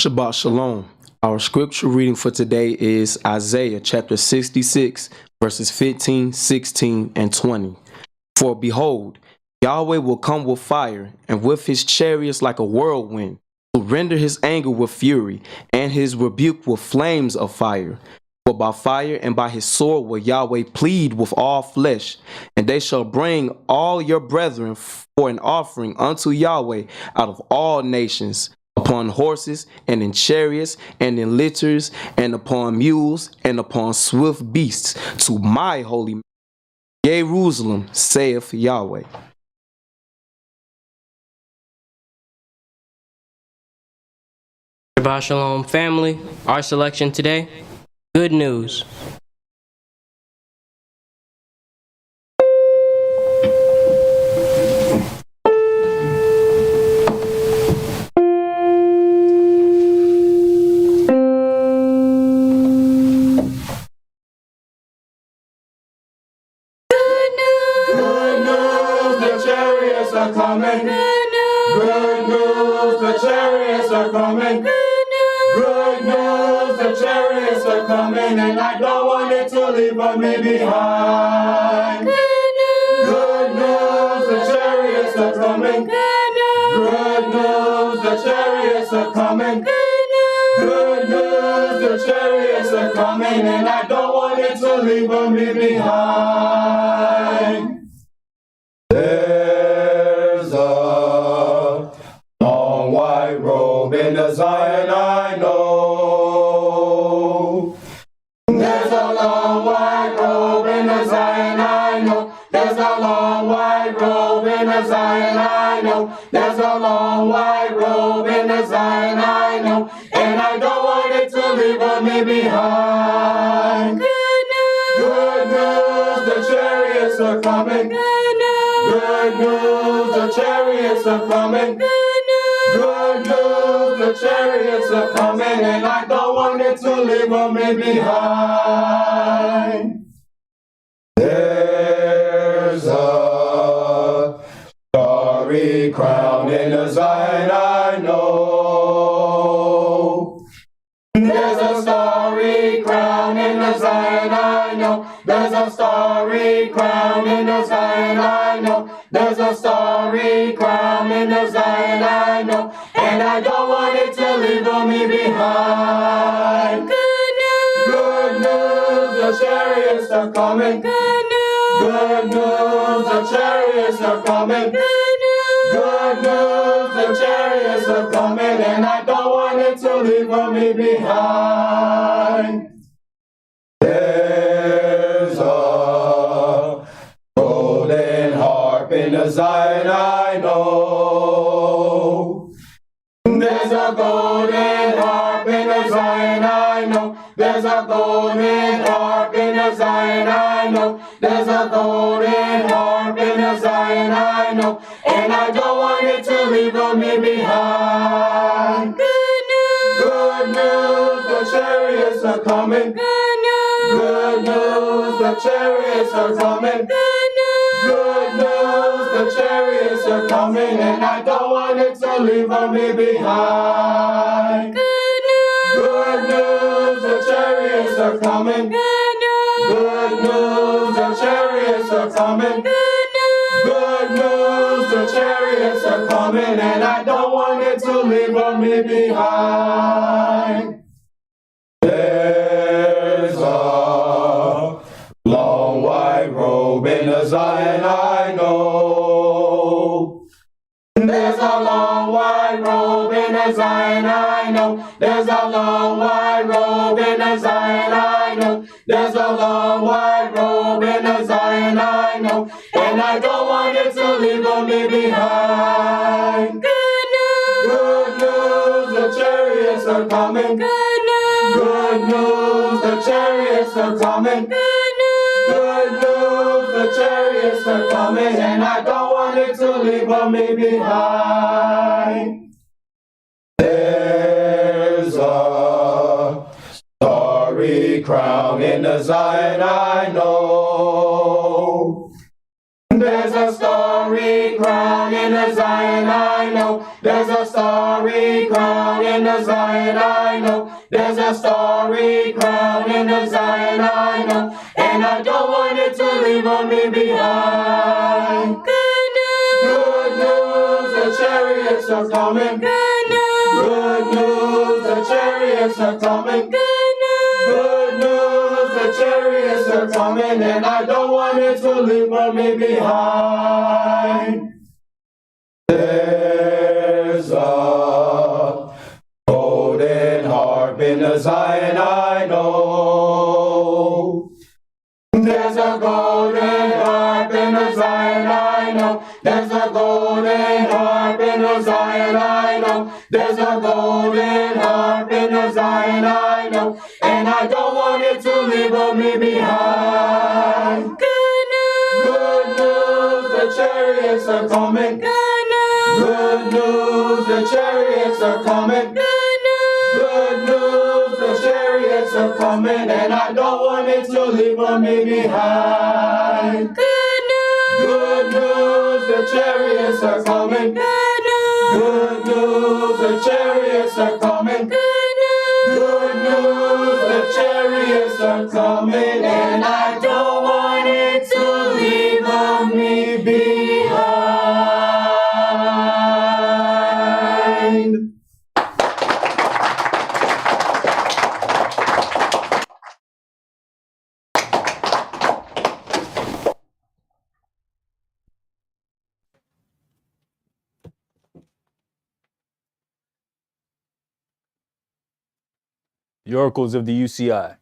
Shabbat Shalom. Our scripture reading for today is Isaiah chapter 66, verses 15, 16, and 20. For behold, Yahweh will come with fire, and with his chariots like a whirlwind, to render his anger with fury, and his rebuke with flames of fire. For by fire and by his sword will Yahweh plead with all flesh, and they shall bring all your brethren for an offering unto Yahweh out of all nations, upon horses, and in chariots, and in litters, and upon mules, and upon swift beasts, to my holy Jerusalem, saith Yahweh. Shabbat Shalom family, our selection today, good news. Are coming. Good news, the chariots are coming. Good news, the chariots are coming, and I don't want it to leave me behind. Good news, the chariots are coming. Good news, the chariots are coming. Good news, the chariots are coming, and I don't want it to leave me behind. There's a long white robe in the Zion, I know. There's a long white robe in the Zion, I know. There's a long white robe in the Zion, I know. There's a long white robe in the Zion, I know. And I don't want it to leave me behind. Good news, the chariots are coming. Good news, the chariots are coming. Good news, the chariots are coming, and I don't want it to leave me behind. There's a starry crown in the Zion, I know. There's a starry crown in the Zion, I know. There's a starry crown in the Zion, I know. There's a starry crown in the Zion, I know. And I don't want it to leave me behind. Good news, the chariots are coming. Good news, the chariots are coming. Good news, the chariots are coming, and I don't want it to leave me behind. There's a golden harp in the Zion, I know. There's a golden harp in the Zion, I know. There's a golden harp in the Zion, I know. There's a golden harp in the Zion, I know. And I don't want it to leave me behind. Good news, the chariots are coming. Good news, the chariots are coming. Good news, the chariots are coming, and I don't want it to leave me behind. Good news, the chariots are coming. Good news, the chariots are coming. Good news, the chariots are coming, and I don't want it to leave me behind. There's a long white robe in the Zion, I know. There's a long white robe in the Zion, I know. There's a long white robe in the Zion, I know. There's a long white robe in the Zion, I know. And I don't want it to leave me behind. Good news, the chariots are coming. Good news, the chariots are coming. Good news, the chariots are coming, and I don't want it to leave me behind. There's a starry crown in the Zion, I know. There's a starry crown in the Zion, I know. There's a starry crown in in the Zion I know. There's a starry crown in the Zion I know. And I don't want it to leave me behind. Good news, the chariots are coming. Good news, the chariots are coming. Good news, the chariots are coming. And I don't want it to leave me behind. There's a golden harp in the Zion I know. There's a golden harp in the Zion I know. There's a golden harp in the Zion I know. There's a golden harp in the Zion I know. And I don't want it to leave me behind. Good news, the chariots are coming. Good news, the chariots are coming. Good news, the chariots are coming. And I don't want it to leave me behind. Good news, the chariots are coming. Good news, the chariots are coming. Good news, the chariots are coming. And I don't want it to leave me behind. The oracles of the UCI.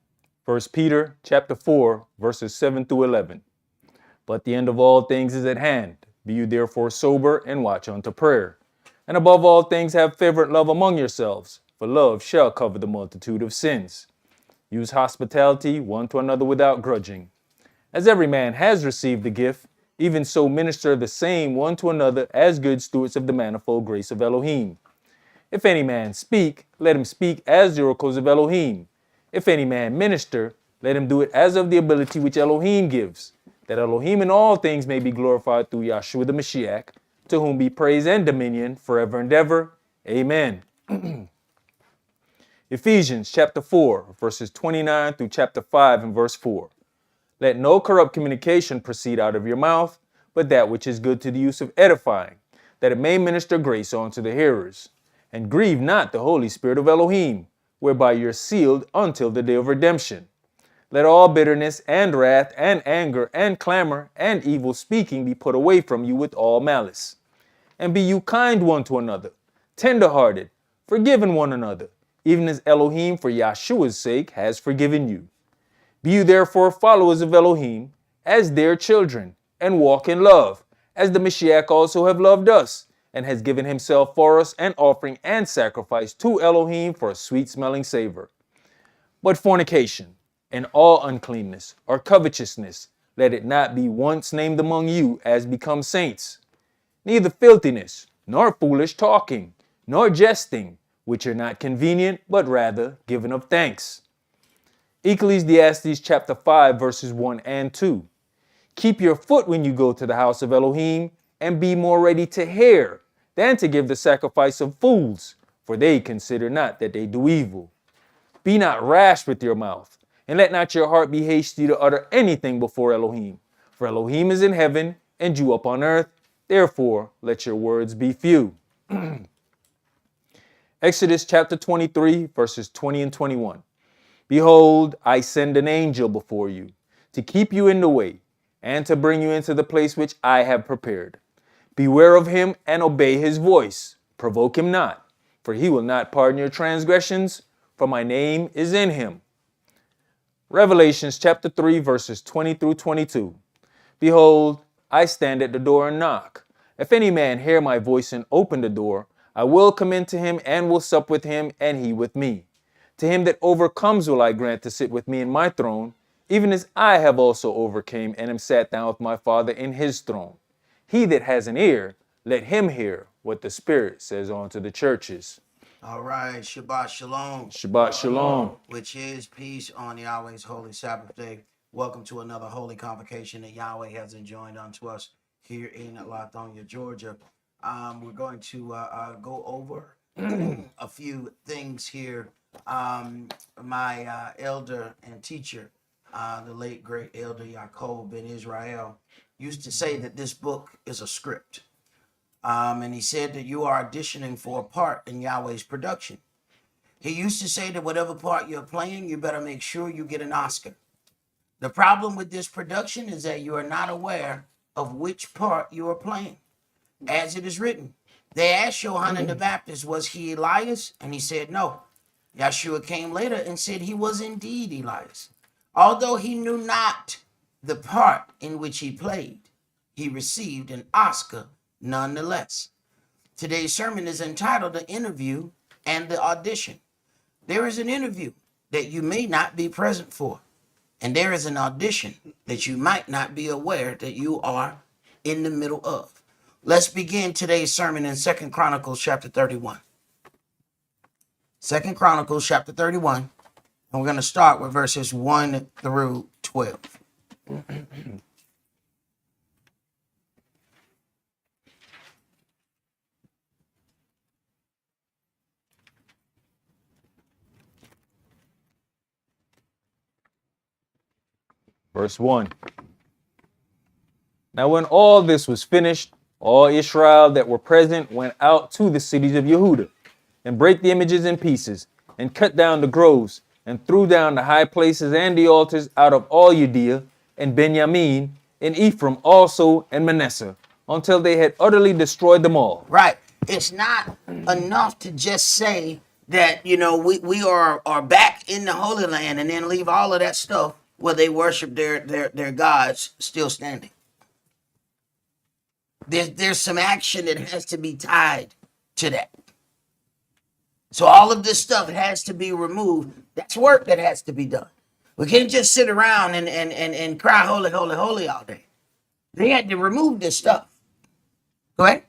1 Peter chapter 4, verses 7 through 11. But the end of all things is at hand. Be you therefore sober and watch unto prayer. And above all things have fervent love among yourselves, for love shall cover the multitude of sins. Use hospitality one to another without grudging. As every man has received the gift, even so minister the same one to another as good stewards of the manifold grace of Elohim. If any man speak, let him speak as the oracles of Elohim. If any man minister, let him do it as of the ability which Elohim gives, that Elohim in all things may be glorified through Yahshua the Mashiach, to whom be praise and dominion forever and ever. Amen. Ephesians chapter 4, verses 29 through chapter 5 and verse 4. Let no corrupt communication proceed out of your mouth, but that which is good to the use of edifying, that it may minister grace unto the hearers. And grieve not the Holy Spirit of Elohim, whereby you're sealed until the day of redemption. Let all bitterness and wrath and anger and clamor and evil speaking be put away from you with all malice. And be you kind one to another, tender-hearted, forgiving one another, even as Elohim for Yahshua's sake has forgiven you. Be you therefore followers of Elohim, as their children, and walk in love, as the Mashiach also have loved us, and has given himself for us an offering and sacrifice to Elohim for a sweet-smelling savor. But fornication, and all uncleanness, or covetousness, let it not be once named among you as becomes saints. Neither filthiness, nor foolish talking, nor jesting, which are not convenient, but rather giving of thanks. Ecclesiastes chapter 5, verses 1 and 2. Keep your foot when you go to the house of Elohim, and be more ready to hear than to give the sacrifice of fools, for they consider not that they do evil. Be not rash with your mouth, and let not your heart be hasty to utter anything before Elohim. For Elohim is in heaven, and you upon earth, therefore let your words be few. Exodus chapter 23, verses 20 and 21. Behold, I send an angel before you, to keep you in the way, and to bring you into the place which I have prepared. Beware of him and obey his voice. Provoke him not, for he will not pardon your transgressions, for my name is in him. Revelations chapter 3, verses 20 through 22. Behold, I stand at the door and knock. If any man hear my voice and open the door, I will come into him and will sup with him, and he with me. To him that overcomes will I grant to sit with me in my throne, even as I have also overcame and am sat down with my Father in his throne. He that has an ear, let him hear what the Spirit says unto the churches. All right, Shabbat Shalom. Shabbat Shalom. Which is peace on Yahweh's holy Sabbath day. Welcome to another holy convocation that Yahweh has enjoined unto us here in Latonia, Georgia. We're going to go over a few things here. My elder and teacher, the late great elder Yaakov ben Israel, used to say that this book is a script. And he said that you are auditioning for a part in Yahweh's production. He used to say that whatever part you're playing, you better make sure you get an Oscar. The problem with this production is that you are not aware of which part you are playing. As it is written, they asked Yohanan the Baptist, was he Elias? And he said no. Yeshua came later and said he was indeed Elias. Although he knew not the part in which he played, he received an Oscar nonetheless. Today's sermon is entitled The Interview and the Audition. There is an interview that you may not be present for, and there is an audition that you might not be aware that you are in the middle of. Let's begin today's sermon in 2 Chronicles chapter 31. 2 Chronicles chapter 31, and we're going to start with verses 1 through 12. Verse 1. Now when all this was finished, all Israel that were present went out to the cities of Yehudah, and brake the images in pieces, and cut down the groves, and threw down the high places and the altars out of all Judea, and Benjamin, and Ephraim also, and Manasseh, until they had utterly destroyed them all. Right. It's not enough to just say that, we are back in the Holy Land and then leave all of that stuff where they worship their gods still standing. There's some action that has to be tied to that. So all of this stuff has to be removed. That's work that has to be done. We can't just sit around and cry holy, holy, holy all day. They had to remove this stuff. Go ahead.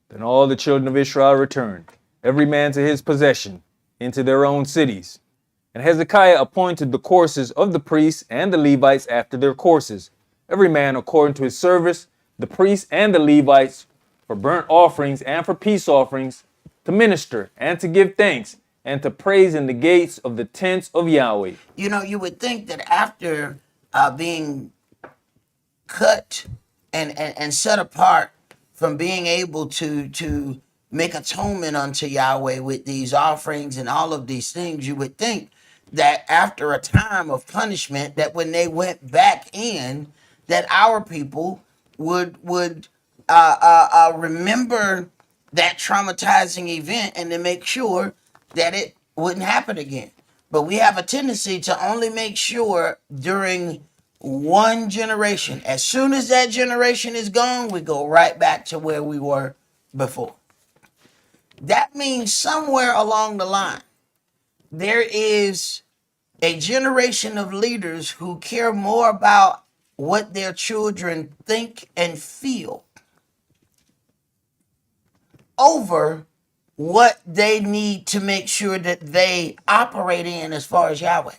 Then all the children of Israel returned, every man to his possession, into their own cities. And Hezekiah appointed the courses of the priests and the Levites after their courses, every man according to his service, the priests and the Levites for burnt offerings and for peace offerings, to minister and to give thanks and to praise in the gates of the tents of Yahweh. You would think that after being cut and set apart from being able to make atonement unto Yahweh with these offerings and all of these things, you would think that after a time of punishment, that when they went back in, that our people would remember that traumatizing event and to make sure that it wouldn't happen again. But we have a tendency to only make sure during one generation. As soon as that generation is gone, we go right back to where we were before. That means somewhere along the line, there is a generation of leaders who care more about what their children think and feel over what they need to make sure that they operate in as far as Yahweh.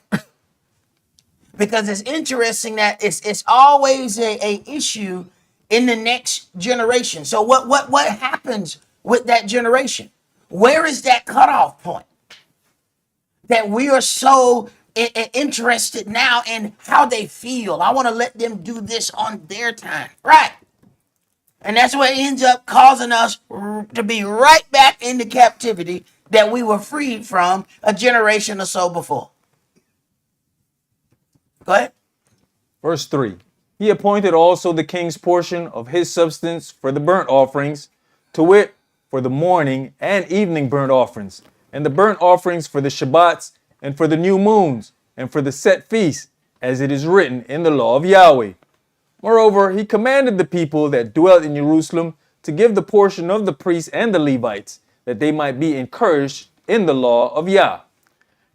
Because it's interesting that it's always a issue in the next generation. So what happens with that generation? Where is that cutoff point? That we are so interested now in how they feel. I want to let them do this on their time. Right. And that's what ends up causing us to be right back into captivity that we were freed from a generation or so before. Go ahead. Verse 3. He appointed also the king's portion of his substance for the burnt offerings, to wit, for the morning and evening burnt offerings, and the burnt offerings for the Shabbats, and for the new moons, and for the set feasts, as it is written in the law of Yahweh. Moreover, he commanded the people that dwelt in Jerusalem to give the portion of the priests and the Levites, that they might be encouraged in the law of Yah.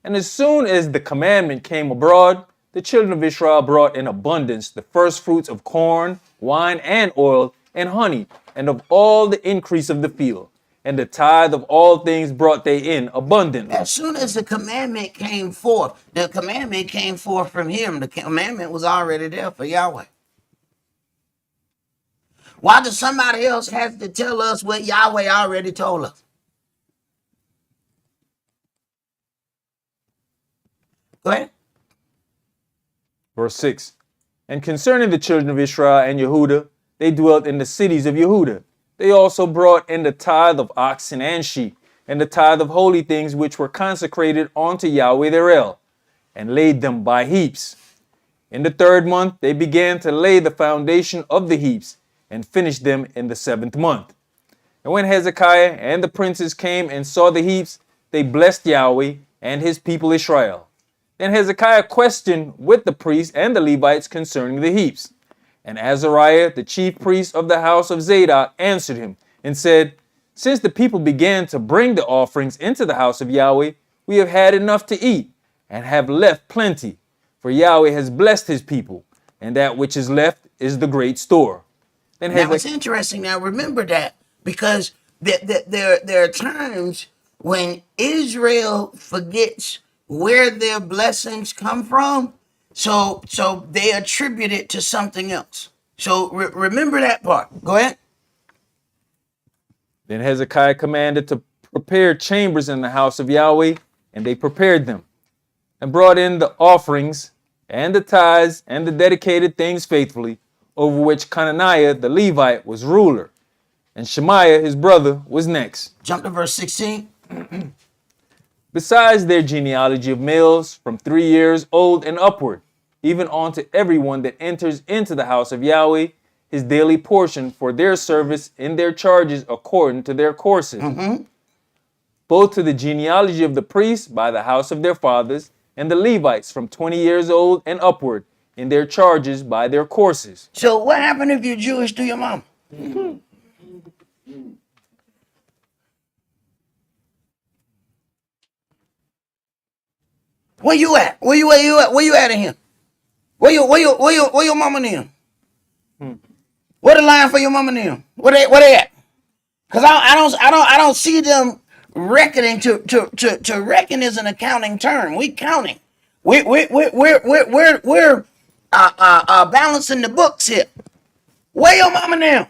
And as soon as the commandment came abroad, the children of Israel brought in abundance the first fruits of corn, wine, and oil, and honey, and of all the increase of the field. And the tithe of all things brought they in abundantly. As soon as the commandment came forth from him. The commandment was already there for Yahweh. Why does somebody else have to tell us what Yahweh already told us? Go ahead. Verse 6. And concerning the children of Israel and Yehuda, they dwelt in the cities of Yehuda. They also brought in the tithe of oxen and sheep, and the tithe of holy things which were consecrated unto Yahweh their El, and laid them by heaps. In the 3rd month they began to lay the foundation of the heaps, and finished them in the 7th month. And when Hezekiah and the princes came and saw the heaps, they blessed Yahweh and his people Israel. Then Hezekiah questioned with the priests and the Levites concerning the heaps. And Azariah, the chief priest of the house of Zadok, answered him and said, Since the people began to bring the offerings into the house of Yahweh, we have had enough to eat, and have left plenty. For Yahweh has blessed his people, and that which is left is the great store. Then Now it's interesting. Now remember that, because there are times when Israel forgets where their blessings come from, so they attribute it to something else. So remember that part. Go ahead. Then Hezekiah commanded to prepare chambers in the house of Yahweh, and they prepared them, and brought in the offerings and the tithes and the dedicated things faithfully, over which Conaniah the Levite was ruler, and Shemaiah his brother was next. Jump to verse 16. Besides their genealogy of males from 3 years old and upward, even unto everyone that enters into the house of Yahweh, his daily portion for their service in their charges according to their courses. Both to the genealogy of the priests by the house of their fathers, and the Levites from 20 years old and upward in their charges by their courses. So what happened if you're Jewish to your mom? Where you at? Where you at? Where you at in here? Where your mama and them? Where the line for your mama and them? Where they at? Because I don't see them reckoning. To reckon is an accounting term. We counting. We're balancing the books here. Where your mama and them?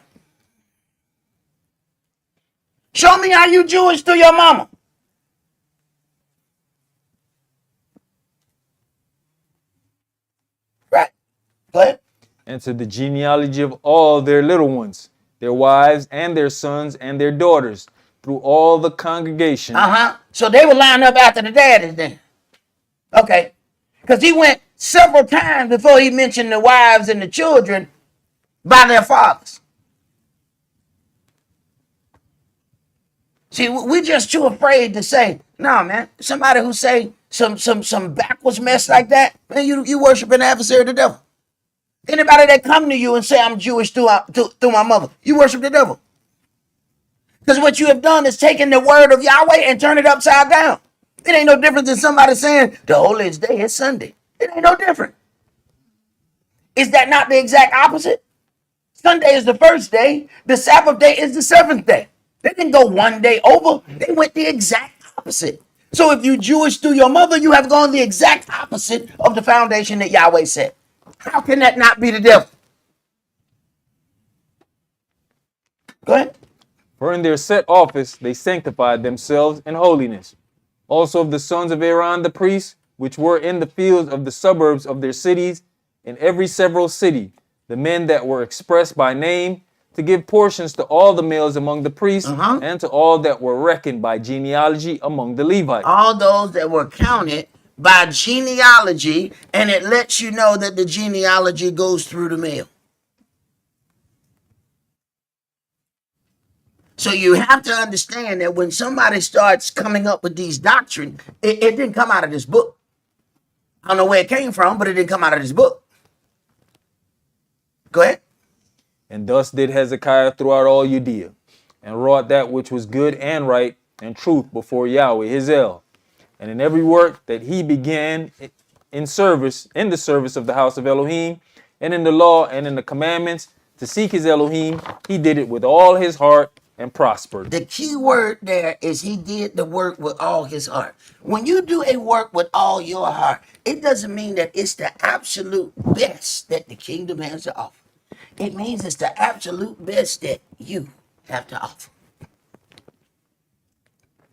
Show me how you Jewish to your mama. Right. Go ahead. And to the genealogy of all their little ones, their wives and their sons and their daughters, through all the congregation. So they were lined up after the daddies then. Okay. Because he went several times before he mentioned the wives and the children by their fathers. See, we're just too afraid to say, no, man. Somebody who say some backwards mess like that, man, you worship an adversary of the devil. Anybody that come to you and say I'm Jewish through my mother, you worship the devil. Because what you have done is taken the word of Yahweh and turn it upside down. It ain't no different than somebody saying the holiest day is Sunday. It ain't no different. Is that not the exact opposite? Sunday is the first day. The Sabbath day is the 7th day. They didn't go one day over. They went the exact opposite. So if you Jewish through your mother, you have gone the exact opposite of the foundation that Yahweh set. How can that not be the devil? Go ahead. For in their set office they sanctified themselves in holiness. Also of the sons of Aaron the priests, which were in the fields of the suburbs of their cities, in every several city, the men that were expressed by name, to give portions to all the males among the priests, and to all that were reckoned by genealogy among the Levites. All those that were counted by genealogy, and it lets you know that the genealogy goes through the male. So you have to understand that when somebody starts coming up with these doctrines, it didn't come out of this book. I don't know where it came from, but it didn't come out of this book. Go ahead. And thus did Hezekiah throughout all Judea, and wrought that which was good and right and truth before Yahweh his El. And in every work that he began in the service of the house of Elohim, and in the law and in the commandments, to seek his Elohim, he did it with all his heart and prospered. The key word there is he did the work with all his heart. When you do a work with all your heart, it doesn't mean that it's the absolute best that the kingdom has to offer. It means it's the absolute best that you have to offer.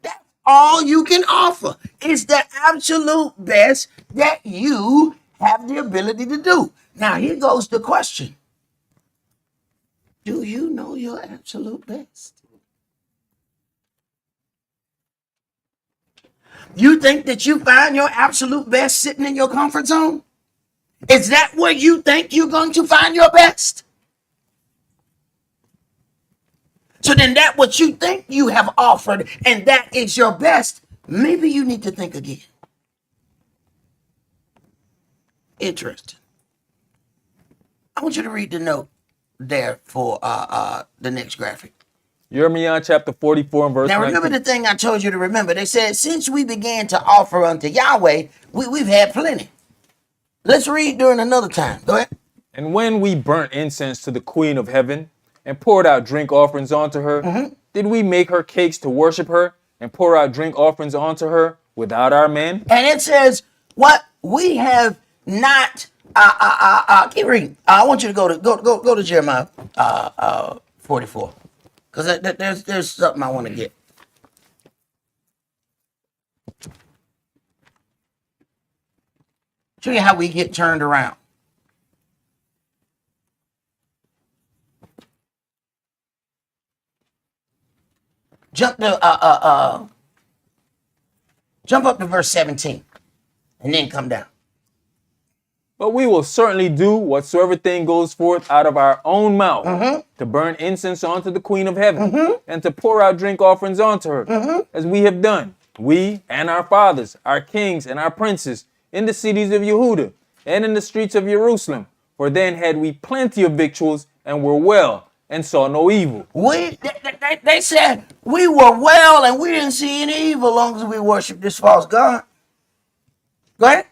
That's all you can offer. It's the absolute best that you have the ability to do. Now, here goes the question. Do you know your absolute best? You think that you find your absolute best sitting in your comfort zone? Is that where you think you're going to find your best? So then that what you think you have offered and that is your best, maybe you need to think again. Interesting. I want you to read the note there for the next graphic. Jeremiah chapter 44 and verse Now 19. remember the thing I told you to remember. They said, since we began to offer unto Yahweh, we've had plenty. Let's read during another time. Go ahead. And when we burnt incense to the queen of heaven and poured out drink offerings onto her, did we make her cakes to worship her and pour out drink offerings onto her without our men? And it says, what we have not, keep reading. I want you to go to Jeremiah 44. Because there's something I want to get. Show you how we get turned around. Jump up to verse 17 and then come down. But we will certainly do whatsoever thing goes forth out of our own mouth to burn incense unto the queen of heaven and to pour out drink offerings unto her, as we have done, we and our fathers, our kings and our princes, in the cities of Yehuda and in the streets of Jerusalem. For then had we plenty of victuals and were well and saw no evil. They said we were well and we didn't see any evil as long as we worshiped this false god. Go ahead.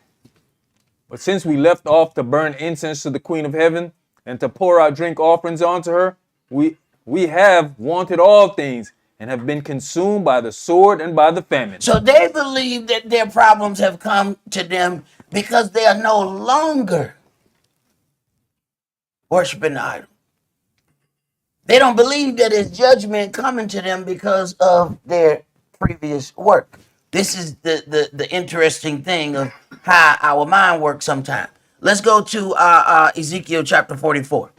But since we left off to burn incense to the queen of heaven and to pour out drink offerings unto her, we have wanted all things and have been consumed by the sword and by the famine. So they believe that their problems have come to them because they are no longer worshiping the idol. They don't believe that it's judgment coming to them because of their previous work. This is the interesting thing of how our mind works sometimes. Let's go to Ezekiel chapter 44.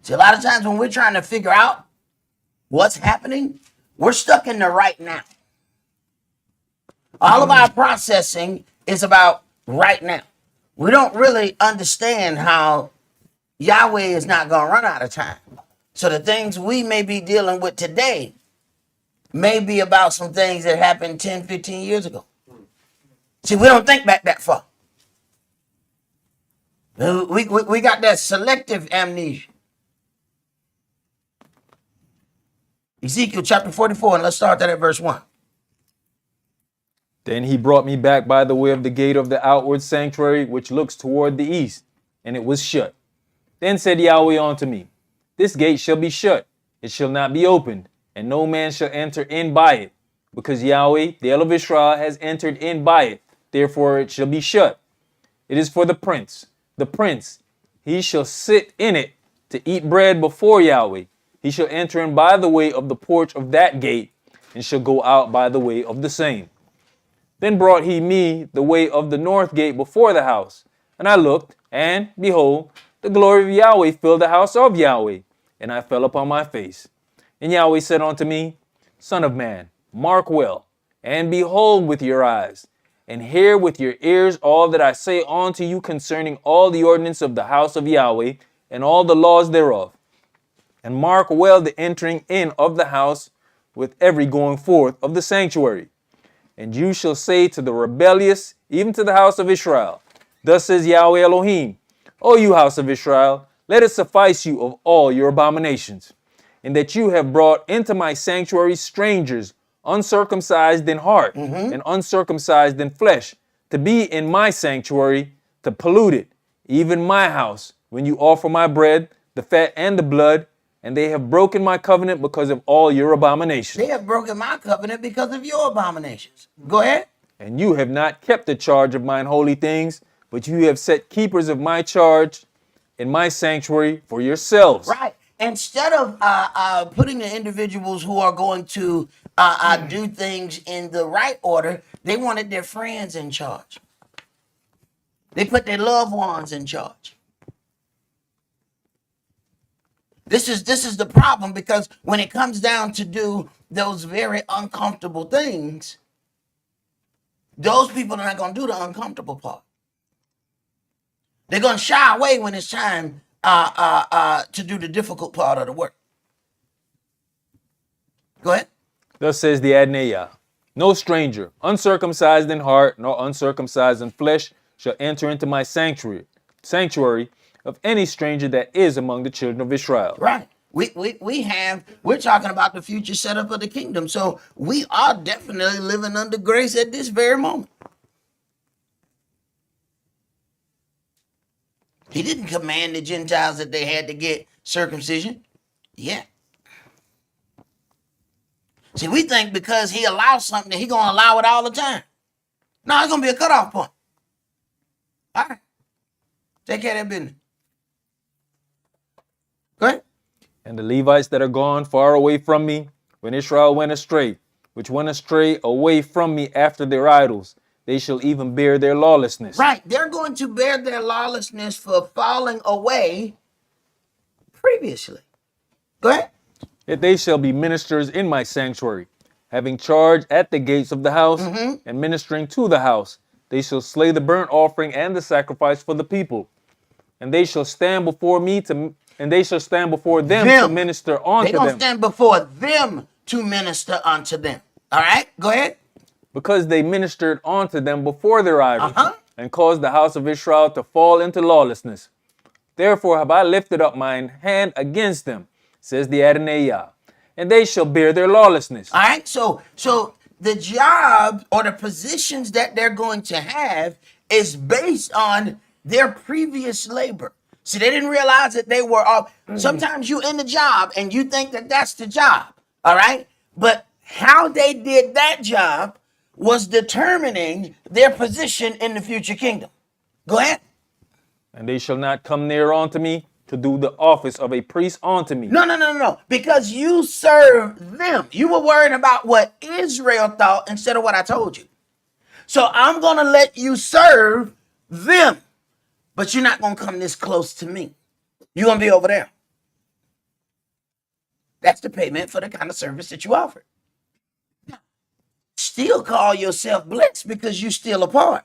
See, a lot of times when we're trying to figure out what's happening, we're stuck in the right now. All of our processing is about right now. We don't really understand how Yahweh is not going to run out of time. So the things we may be dealing with today may be about some things that happened 10, 15 years ago. See, we don't think back that far. We got that selective amnesia. Ezekiel chapter 44, and let's start that at verse 1. Then he brought me back by the way of the gate of the outward sanctuary, which looks toward the east, and it was shut. Then said Yahweh unto me, this gate shall be shut, it shall not be opened, and no man shall enter in by it, because Yahweh, the El of Israel, has entered in by it, therefore it shall be shut. It is for the prince, he shall sit in it to eat bread before Yahweh. He shall enter in by the way of the porch of that gate, and shall go out by the way of the same. Then brought he me the way of the north gate before the house. And I looked, and behold, the glory of Yahweh filled the house of Yahweh. And I fell upon my face. And Yahweh said unto me, Son of man, mark well, and behold with your eyes, and hear with your ears all that I say unto you concerning all the ordinance of the house of Yahweh, and all the laws thereof. And mark well the entering in of the house with every going forth of the sanctuary. And you shall say to the rebellious, even to the house of Israel, thus says Yahweh Elohim, O you house of Israel, let it suffice you of all your abominations, in that you have brought into my sanctuary strangers, uncircumcised in heart and uncircumcised in flesh, to be in my sanctuary, to pollute it, even my house, when you offer my bread, the fat and the blood, and they have broken my covenant because of all your abominations. They have broken my covenant because of your abominations. Go ahead. And you have not kept the charge of mine holy things, but you have set keepers of my charge in my sanctuary for yourselves. Right. Instead of putting the individuals who are going to do things in the right order, they wanted their friends in charge. They put their loved ones in charge. This is the problem, because when it comes down to do those very uncomfortable things, those people are not going to do the uncomfortable part. They're going to shy away when it's time to do the difficult part of the work. Go ahead. Thus says the Adonai, no stranger, uncircumcised in heart, nor uncircumcised in flesh, shall enter into my sanctuary of any stranger that is among the children of Israel. Right. We're talking about the future setup of the kingdom. So we are definitely living under grace at this very moment. He didn't command the Gentiles that they had to get circumcision. Yeah. See, we think because he allows something that he's going to allow it all the time. No, it's going to be a cutoff point. All right. Take care of that business. Go ahead. And the Levites that are gone far away from me, when Israel went astray, which went astray away from me after their idols, they shall even bear their lawlessness. Right. They're going to bear their lawlessness for falling away previously. Go ahead. Yet they shall be ministers in my sanctuary, having charge at the gates of the house, and ministering to the house. They shall slay the burnt offering and the sacrifice for the people. And they shall stand before me them to minister unto them. They're going to stand before them to minister unto them. All right, go ahead. Because they ministered unto them before their idols, and caused the house of Israel to fall into lawlessness. Therefore have I lifted up mine hand against them, says the Adonai, and they shall bear their lawlessness. All right, so the job or the positions that they're going to have is based on their previous labor. See, they didn't realize that they were all. Sometimes you in the job and you think that that's the job, all right? But how they did that job was determining their position in the future kingdom. Go ahead. And they shall not come near unto me to do the office of a priest unto me. No. Because you serve them. You were worried about what Israel thought instead of what I told you. So I'm going to let you serve them. But you're not going to come this close to me. You're going to be over there. That's the payment for the kind of service that you offer. Still call yourself blessed because you're still a part.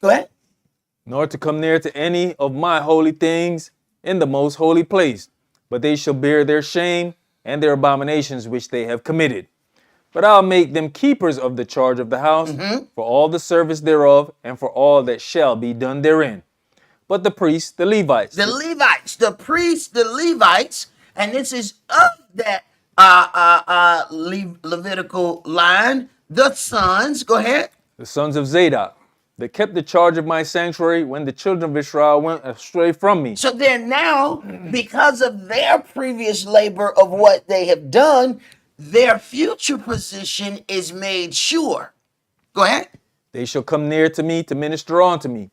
Go ahead. Nor to come near to any of my holy things in the most holy place, but they shall bear their shame and their abominations which they have committed. But I'll make them keepers of the charge of the house, for all the service thereof, and for all that shall be done therein. But the priests, the Levites. The priests, the Levites, and this is of that Levitical line, the sons, go ahead. The sons of Zadok, that kept the charge of my sanctuary when the children of Israel went astray from me. So they're now, because of their previous labor of what they have done, their future position is made sure. Go ahead. They shall come near to me to minister unto me,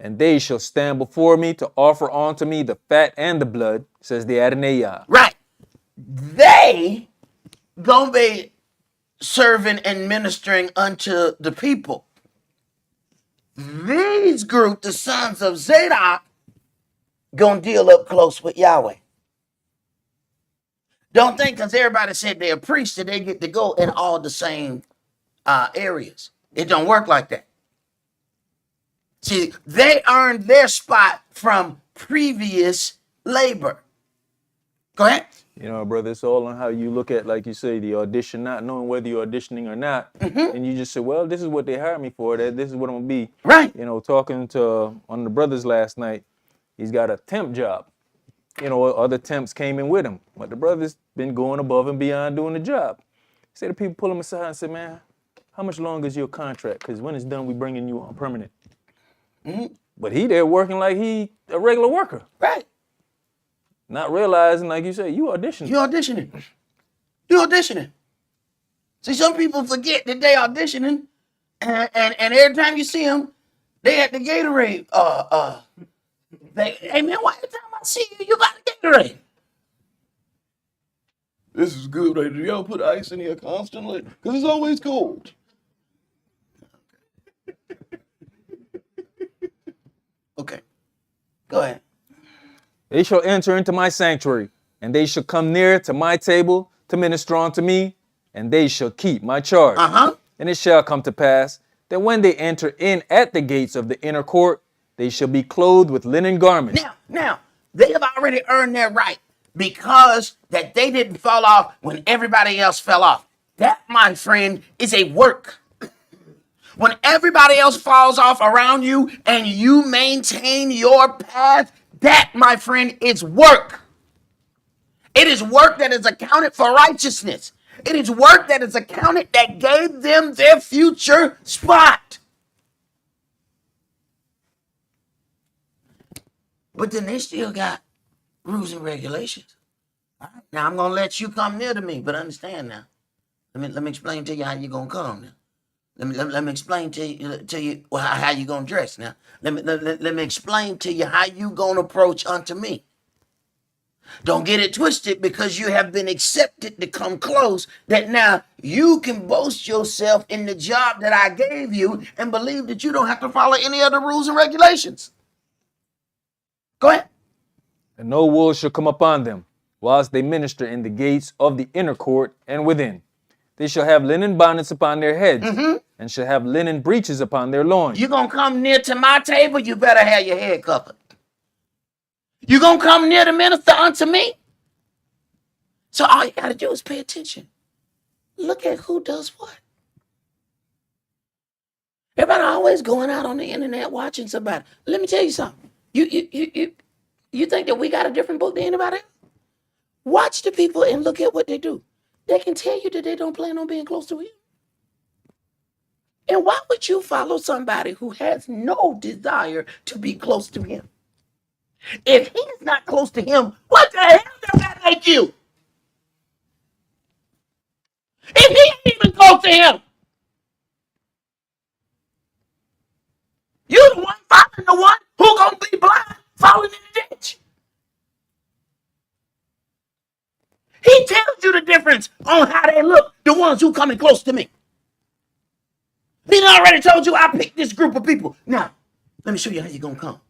and they shall stand before me to offer unto me the fat and the blood, says the Adonai. Right. They gonna be serving and ministering unto the people. These group, the sons of Zadok, gonna deal up close with Yahweh. Don't think because everybody said they're a priest that they get to go in all the same areas. It don't work like that. See, they earned their spot from previous labor. Go ahead. You know, brother, it's all on how you look at, like you say, the audition, not knowing whether you're auditioning or not. And you just say, well, this is what they hired me for. This is what I'm going to be. Right. You know, talking to one of the brothers last night, he's got a temp job. You know, other temps came in with him. But the brother's been going above and beyond doing the job. Say the people pull him aside and say, man, how much longer is your contract? Because when it's done, we bringing you on permanent. But he there working like he a regular worker. Right. Not realizing, like you say, you auditioning. You auditioning. See, some people forget that they auditioning And every time you see them, they at the Gatorade. Hey man, why every time I see you, you got a Gatorade? This is good right here. Y'all put ice in here constantly? Because it's always cold. Okay, go ahead. They shall enter into my sanctuary, and they shall come near to my table to minister unto me, and they shall keep my charge. And it shall come to pass that when they enter in at the gates of the inner court, they shall be clothed with linen garments. Now, they have already earned their right because that they didn't fall off when everybody else fell off. That, my friend, is a work. When everybody else falls off around you and you maintain your path, that, my friend, is work. It is work that is accounted for righteousness. It is work that is accounted that gave them their future spot. But then they still got rules and regulations. All right. Now I'm gonna let you come near to me, but understand now. Let me explain to you how you're gonna come now. Let me explain to you how you gonna dress now. Let me explain to you how you gonna approach unto me. Don't get it twisted because you have been accepted to come close that now you can boast yourself in the job that I gave you and believe that you don't have to follow any other rules and regulations. Go ahead. And no wool shall come upon them, whilst they minister in the gates of the inner court and within. They shall have linen bonnets upon their heads, and shall have linen breeches upon their loins. You're going to come near to my table, you better have your head covered. You're going to come near the minister unto me? So all you got to do is pay attention. Look at who does what. Everybody always going out on the internet watching somebody. Let me tell you something. You think that we got a different book than anybody else? Watch the people and look at what they do. They can tell you that they don't plan on being close to you. And why would you follow somebody who has no desire to be close to him? If he's not close to him, what the hell does that make you? If he ain't even close to him, you the one following the one who gonna be blind, falling in the ditch. He tells you the difference on how they look, the ones who coming close to me. He already told you I picked this group of people. Now, let me show you how you're gonna come.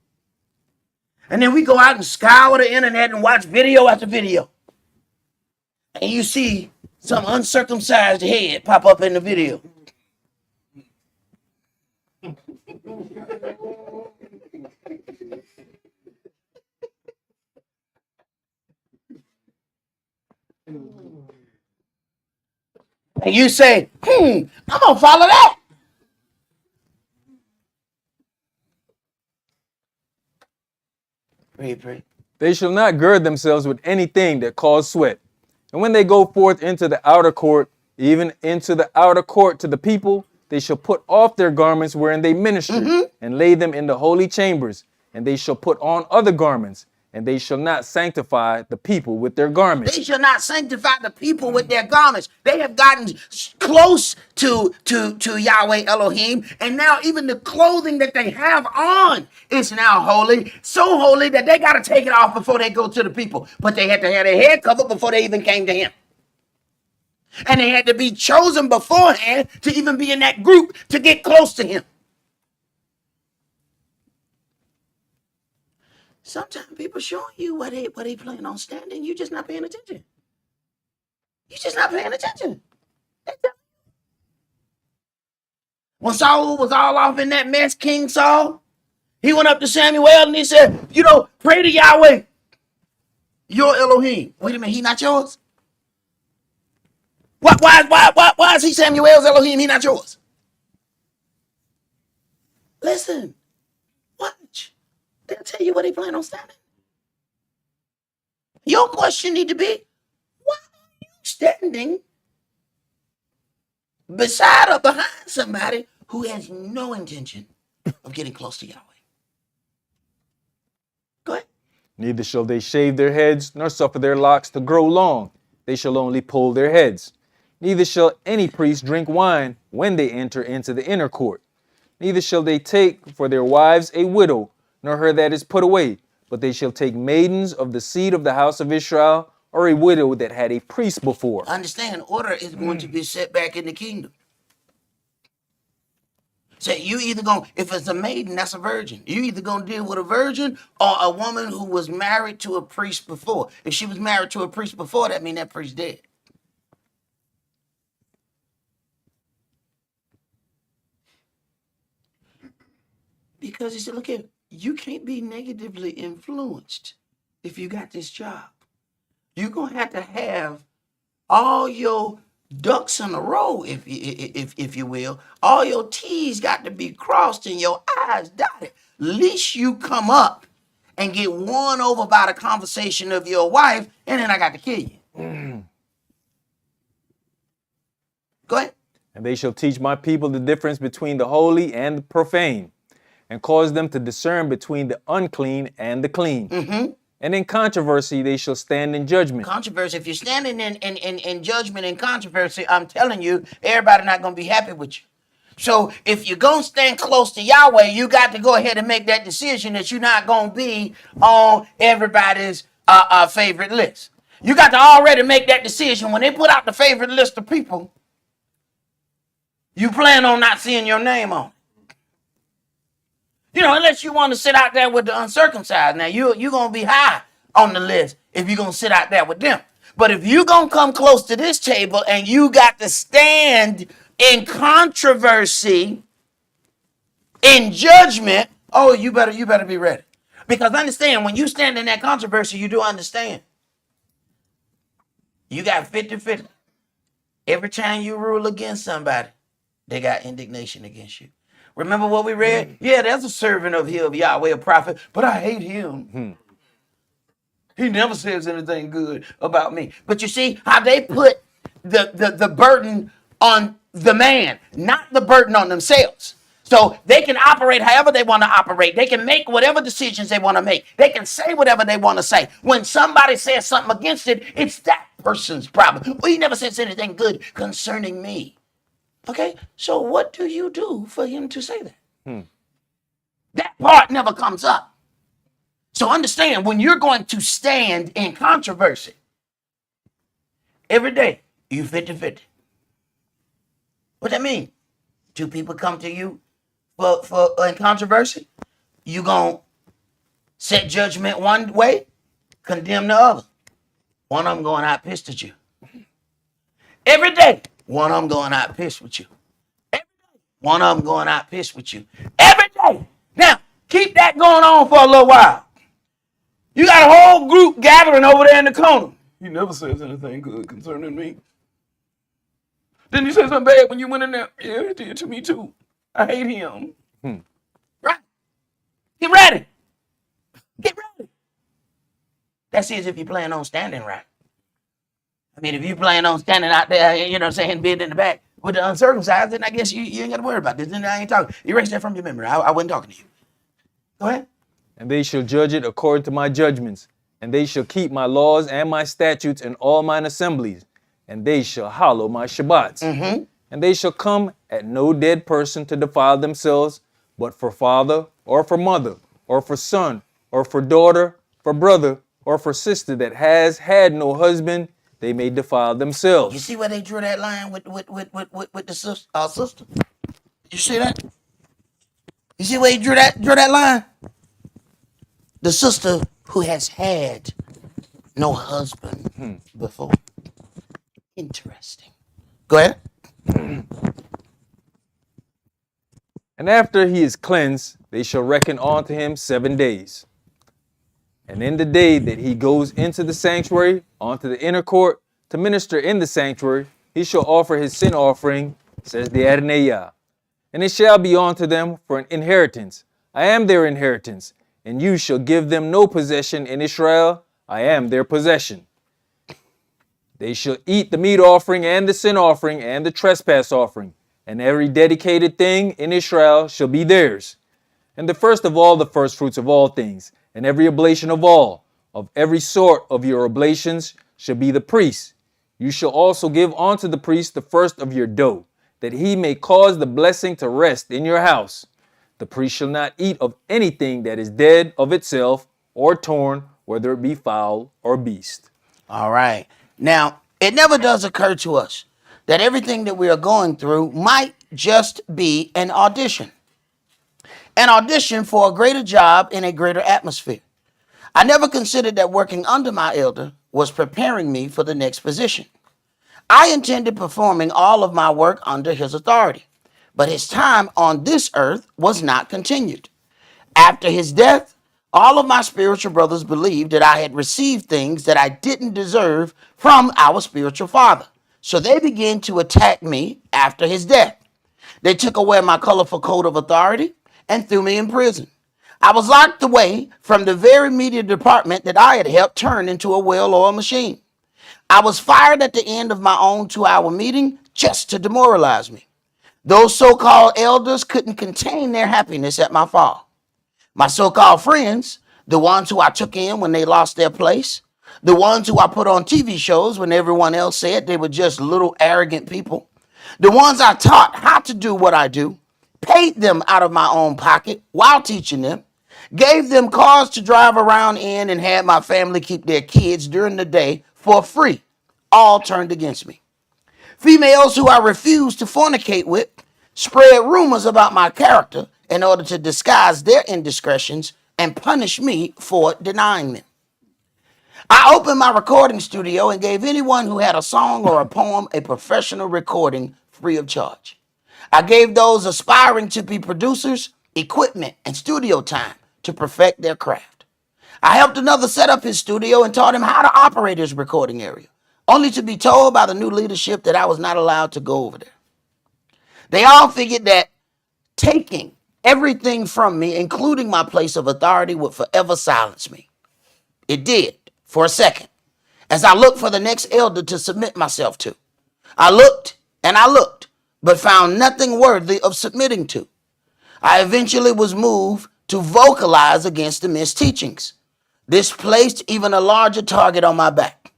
And then we go out and scour the internet and watch video after video. And you see some uncircumcised head pop up in the video. And you say, I'm gonna follow that. Pray. They shall not gird themselves with anything that cause sweat. And when they go forth into the outer court, even into the outer court to the people, they shall put off their garments wherein they minister, and lay them in the holy chambers. And they shall put on other garments, and they shall not sanctify the people with their garments. They shall not sanctify the people with their garments. They have gotten close to Yahweh Elohim, and now even the clothing that they have on is now holy. So holy that they got to take it off before they go to the people. But they had to have their head covered before they even came to him. And they had to be chosen beforehand to even be in that group to get close to him. Sometimes people showing you what they plan on standing. You just not paying attention. You just not paying attention. When Saul was all off in that mess, King Saul, he went up to Samuel and he said, pray to Yahweh, your Elohim. Wait a minute, he not yours? Why is he Samuel's Elohim? He not yours? Listen, watch. They'll tell you where they plan on standing. Your question need to be, why are you standing beside or behind somebody who has no intention of getting close to Yahweh? Go ahead. Neither shall they shave their heads, nor suffer their locks to grow long. They shall only pull their heads. Neither shall any priest drink wine when they enter into the inner court. Neither shall they take for their wives a widow, nor her that is put away, but they shall take maidens of the seed of the house of Israel, or a widow that had a priest before. Understand, order is going to be set back in the kingdom. So you either going, if it's a maiden, that's a virgin. You either going to deal with a virgin or a woman who was married to a priest before. If she was married to a priest before, that means that priest dead. Because he said, look here, you can't be negatively influenced if you got this job. You're going to have all your ducks in a row, if you will. All your T's got to be crossed and your I's dotted. Least you come up and get won over by the conversation of your wife, and then I got to kill you. Go ahead. And they shall teach my people the difference between the holy and the profane, and cause them to discern between the unclean and the clean. Mm-hmm. And in controversy they shall stand in judgment. Controversy. If you're standing in judgment and controversy, I'm telling you, everybody not going to be happy with you. So if you're going to stand close to Yahweh, you got to go ahead and make that decision that you're not going to be on everybody's favorite list. You got to already make that decision. When they put out the favorite list of people, you plan on not seeing your name on it. You know, unless you want to sit out there with the uncircumcised. Now, you're going to be high on the list if you're going to sit out there with them. But if you're going to come close to this table and you got to stand in controversy, in judgment, oh, you better be ready. Because understand, when you stand in that controversy, you do understand. You got 50-50. Every time you rule against somebody, they got indignation against you. Remember what we read? Yeah, there's a servant of Yahweh, a prophet, but I hate him. He never says anything good about me. But you see how they put the burden on the man, not the burden on themselves. So they can operate however they want to operate. They can make whatever decisions they want to make. They can say whatever they want to say. When somebody says something against it, it's that person's problem. Well, he never says anything good concerning me. Okay, so what do you do for him to say that? That part never comes up. So understand, when you're going to stand in controversy, every day, you 50-50. What that mean? Two people come to you for in controversy, you going to set judgment one way, condemn the other. One of them going out pissed at you. Every day. One of them going out pissed with you. Every day. One of them going out pissed with you. Every day. Now, keep that going on for a little while. You got a whole group gathering over there in the corner. He never says anything good concerning me. Didn't he say something bad when you went in there? Yeah, he did to me too. I hate him. Right? Get ready. Get ready. That's as if you plan on standing right. I mean, if you plan on standing out there, you know what I'm saying, being in the back with the uncircumcised, then I guess you ain't got to worry about this. Then I ain't talking. Erase that from your memory. I wasn't talking to you. Go ahead. And they shall judge it according to my judgments, and they shall keep my laws and my statutes and all mine assemblies, and they shall hallow my Shabbats. And they shall come at no dead person to defile themselves, but for father, or for mother, or for son, or for daughter, for brother, or for sister that has had no husband, they may defile themselves. You see where they drew that line with the sister? You see that? You see where he drew that line? The sister who has had no husband before. Interesting. Go ahead. And after he is cleansed, they shall reckon unto him 7 days. And in the day that he goes into the sanctuary, onto the inner court, to minister in the sanctuary, he shall offer his sin offering, says the Adonai. And it shall be unto them for an inheritance. I am their inheritance, and you shall give them no possession in Israel. I am their possession. They shall eat the meat offering and the sin offering and the trespass offering, and every dedicated thing in Israel shall be theirs. And the first of all, the first fruits of all things, and every oblation of all, of every sort of your oblations, shall be the priest. You shall also give unto the priest the first of your dough, that he may cause the blessing to rest in your house. The priest shall not eat of anything that is dead of itself or torn, whether it be fowl or beast. All right. Now, it never does occur to us that everything that we are going through might just be an audition for a greater job in a greater atmosphere. I never considered that working under my elder was preparing me for the next position. I intended performing all of my work under his authority, but his time on this earth was not continued. After his death, all of my spiritual brothers believed that I had received things that I didn't deserve from our spiritual father. So they began to attack me after his death. They took away my colorful coat of authority and threw me in prison. I was locked away from the very media department that I had helped turn into a well-oiled machine. I was fired at the end of my own 2-hour meeting just to demoralize me. Those so-called elders couldn't contain their happiness at my fall. My so-called friends, the ones who I took in when they lost their place, the ones who I put on TV shows when everyone else said they were just little arrogant people, the ones I taught how to do what I do, paid them out of my own pocket while teaching them, gave them cars to drive around in, and had my family keep their kids during the day for free, all turned against me. Females who I refused to fornicate with spread rumors about my character in order to disguise their indiscretions and punish me for denying them. I opened my recording studio and gave anyone who had a song or a poem a professional recording free of charge. I gave those aspiring to be producers equipment and studio time to perfect their craft. I helped another set up his studio and taught him how to operate his recording area, only to be told by the new leadership that I was not allowed to go over there. They all figured that taking everything from me, including my place of authority, would forever silence me. It did, for a second, as I looked for the next elder to submit myself to. I looked and I looked, but found nothing worthy of submitting to. I eventually was moved to vocalize against the misteachings. This placed even a larger target on my back.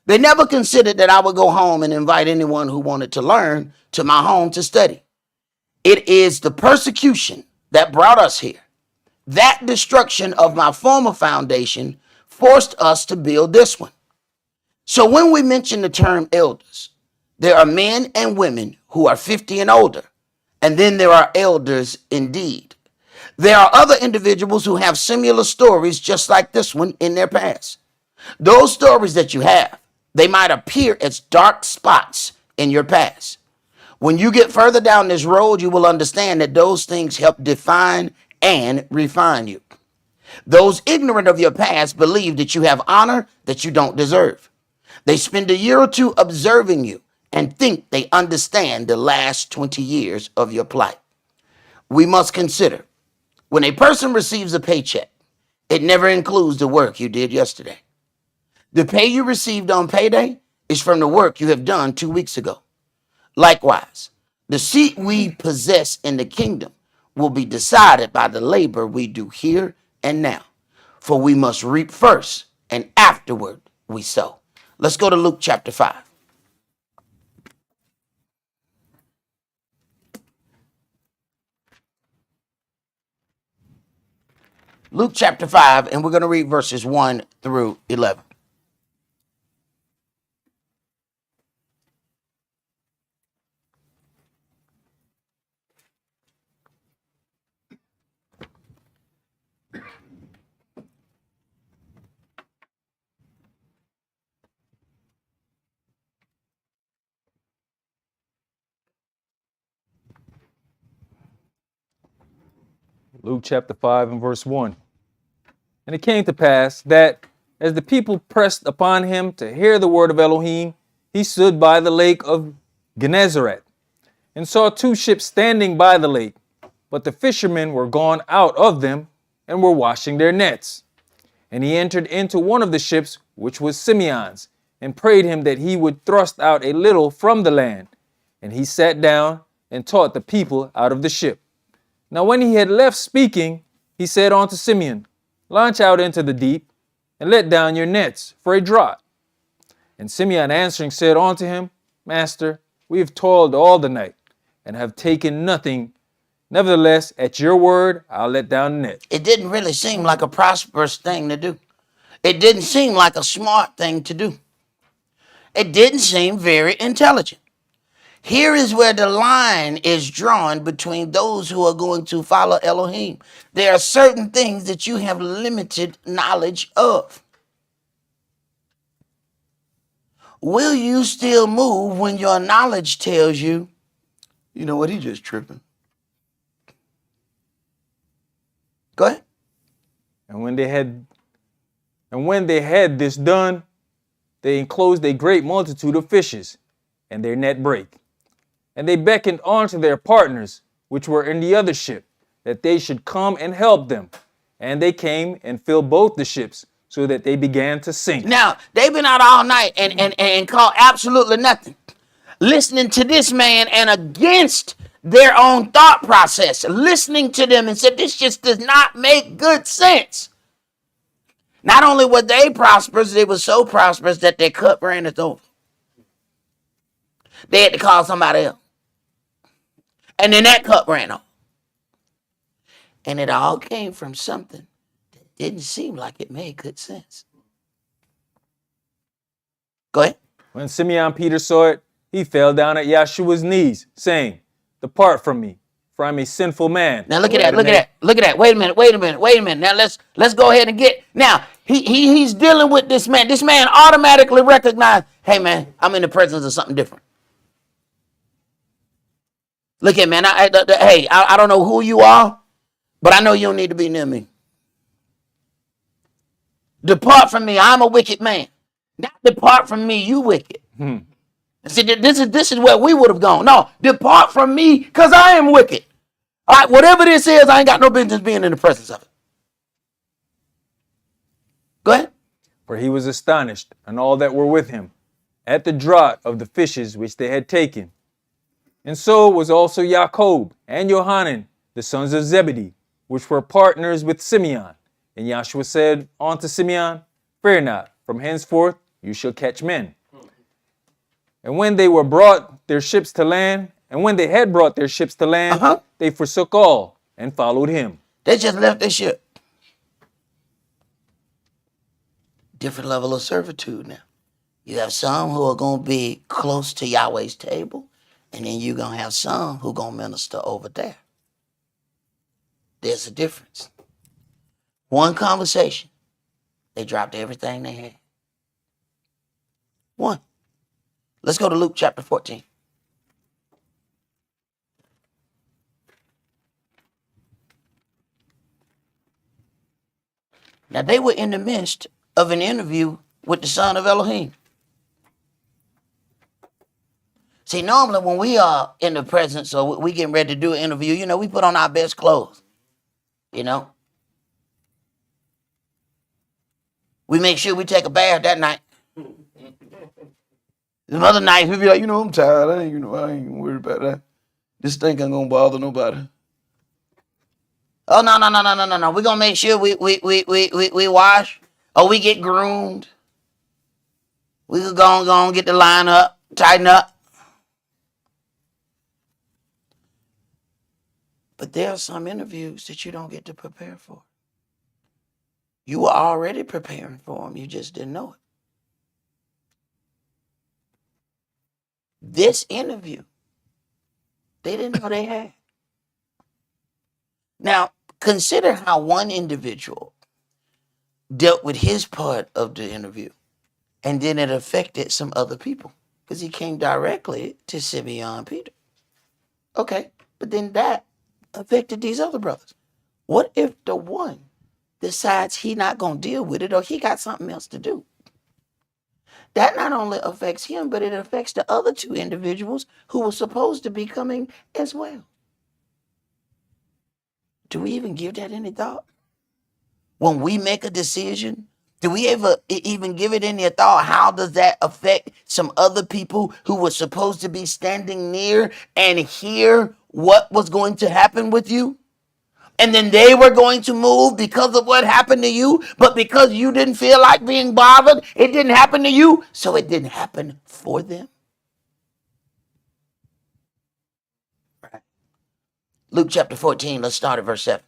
They never considered that I would go home and invite anyone who wanted to learn to my home to study. It is the persecution that brought us here. That destruction of my former foundation forced us to build this one. So when we mention the term elders, there are men and women who are 50 and older, and then there are elders indeed. There are other individuals who have similar stories just like this one in their past. Those stories that you have, they might appear as dark spots in your past. When you get further down this road, you will understand that those things help define and refine you. Those ignorant of your past believe that you have honor that you don't deserve. They spend a year or two observing you and think they understand the last 20 years of your plight. We must consider, when a person receives a paycheck, it never includes the work you did yesterday. The pay you received on payday is from the work you have done 2 weeks ago. Likewise, the seat we possess in the kingdom will be decided by the labor we do here and now. For we must reap first, and afterward we sow. Let's go to Luke chapter 5. Luke chapter 5, and we're going to read verses 1 through 11. Luke chapter 5 and verse 1. And it came to pass that as the people pressed upon him to hear the word of Elohim, he stood by the lake of Gennesaret and saw 2 ships standing by the lake, but the fishermen were gone out of them and were washing their nets. And he entered into one of the ships, which was Simeon's, and prayed him that he would thrust out a little from the land. And he sat down and taught the people out of the ship. Now when he had left speaking, he said unto Simeon, Launch out into the deep, and let down your nets for a draught. And Simeon answering said unto him, Master, we have toiled all the night, and have taken nothing. Nevertheless, at your word, I'll let down the net. It didn't really seem like a prosperous thing to do. It didn't seem like a smart thing to do. It didn't seem very intelligent. Here is where the line is drawn between those who are going to follow Elohim. There are certain things that you have limited knowledge of. Will you still move when your knowledge tells you, you know what, he just tripping? Go ahead. And when they had this done, they enclosed a great multitude of fishes, and their net brake. And they beckoned on to their partners, which were in the other ship, that they should come and help them. And they came and filled both the ships, so that they began to sink. Now, they've been out all night and caught absolutely nothing. Listening to this man and against their own thought process, listening to them and said, this just does not make good sense. Not only were they prosperous, they were so prosperous that their cup ran over. They had to call somebody else. And then that cup ran over. And it all came from something that didn't seem like it made good sense. Go ahead. When Simeon Peter saw it, he fell down at Yahshua's knees, saying, Depart from me, for I'm a sinful man. Now look at that. Wait a minute. Now let's go ahead and get. Now he's dealing with this man. This man automatically recognized, hey man, I'm in the presence of something different. Look at man. I don't know who you are, but I know you don't need to be near me. Depart from me. I'm a wicked man. Not depart from me. You wicked. See, this is where we would have gone. No, depart from me, because I am wicked. All right, whatever this is, I ain't got no business being in the presence of it. Go ahead. For he was astonished, and all that were with him, at the draught of the fishes which they had taken. And so was also Jacob and Johanan, the sons of Zebedee, which were partners with Simeon. And Yahshua said unto Simeon, Fear not, from henceforth you shall catch men. And when they had brought their ships to land, they forsook all and followed him. They just left their ship. Different level of servitude now. You have some who are going to be close to Yahweh's table, and then you're going to have some who are going to minister over there. There's a difference. One conversation, they dropped everything they had. One. Let's go to Luke chapter 14. Now, they were in the midst of an interview with the son of Elohim. See, normally when we are in the presence or we getting ready to do an interview, we put on our best clothes, We make sure we take a bath that night. Some other nights, we be like, I'm tired. I ain't worried about that. This thing ain't gonna bother nobody. Oh, no. We're gonna make sure we wash or we get groomed. We could go and get the line up, tighten up. But there are some interviews that you don't get to prepare for. You were already preparing for them. You just didn't know it. This interview, they didn't know they had. Now, consider how one individual dealt with his part of the interview, and then it affected some other people because he came directly to Simeon Peter. Okay, but then that affected these other brothers. What if the one decides he not going to deal with it or he got something else to do? That not only affects him, but it affects the other two individuals who were supposed to be coming as well. Do we even give that any thought? When we make a decision, do we ever even give it any thought? How does that affect some other people who were supposed to be standing near and hear what was going to happen with you? And then they were going to move because of what happened to you, but because you didn't feel like being bothered, it didn't happen to you, so it didn't happen for them. Right. Luke chapter 14, let's start at verse 7.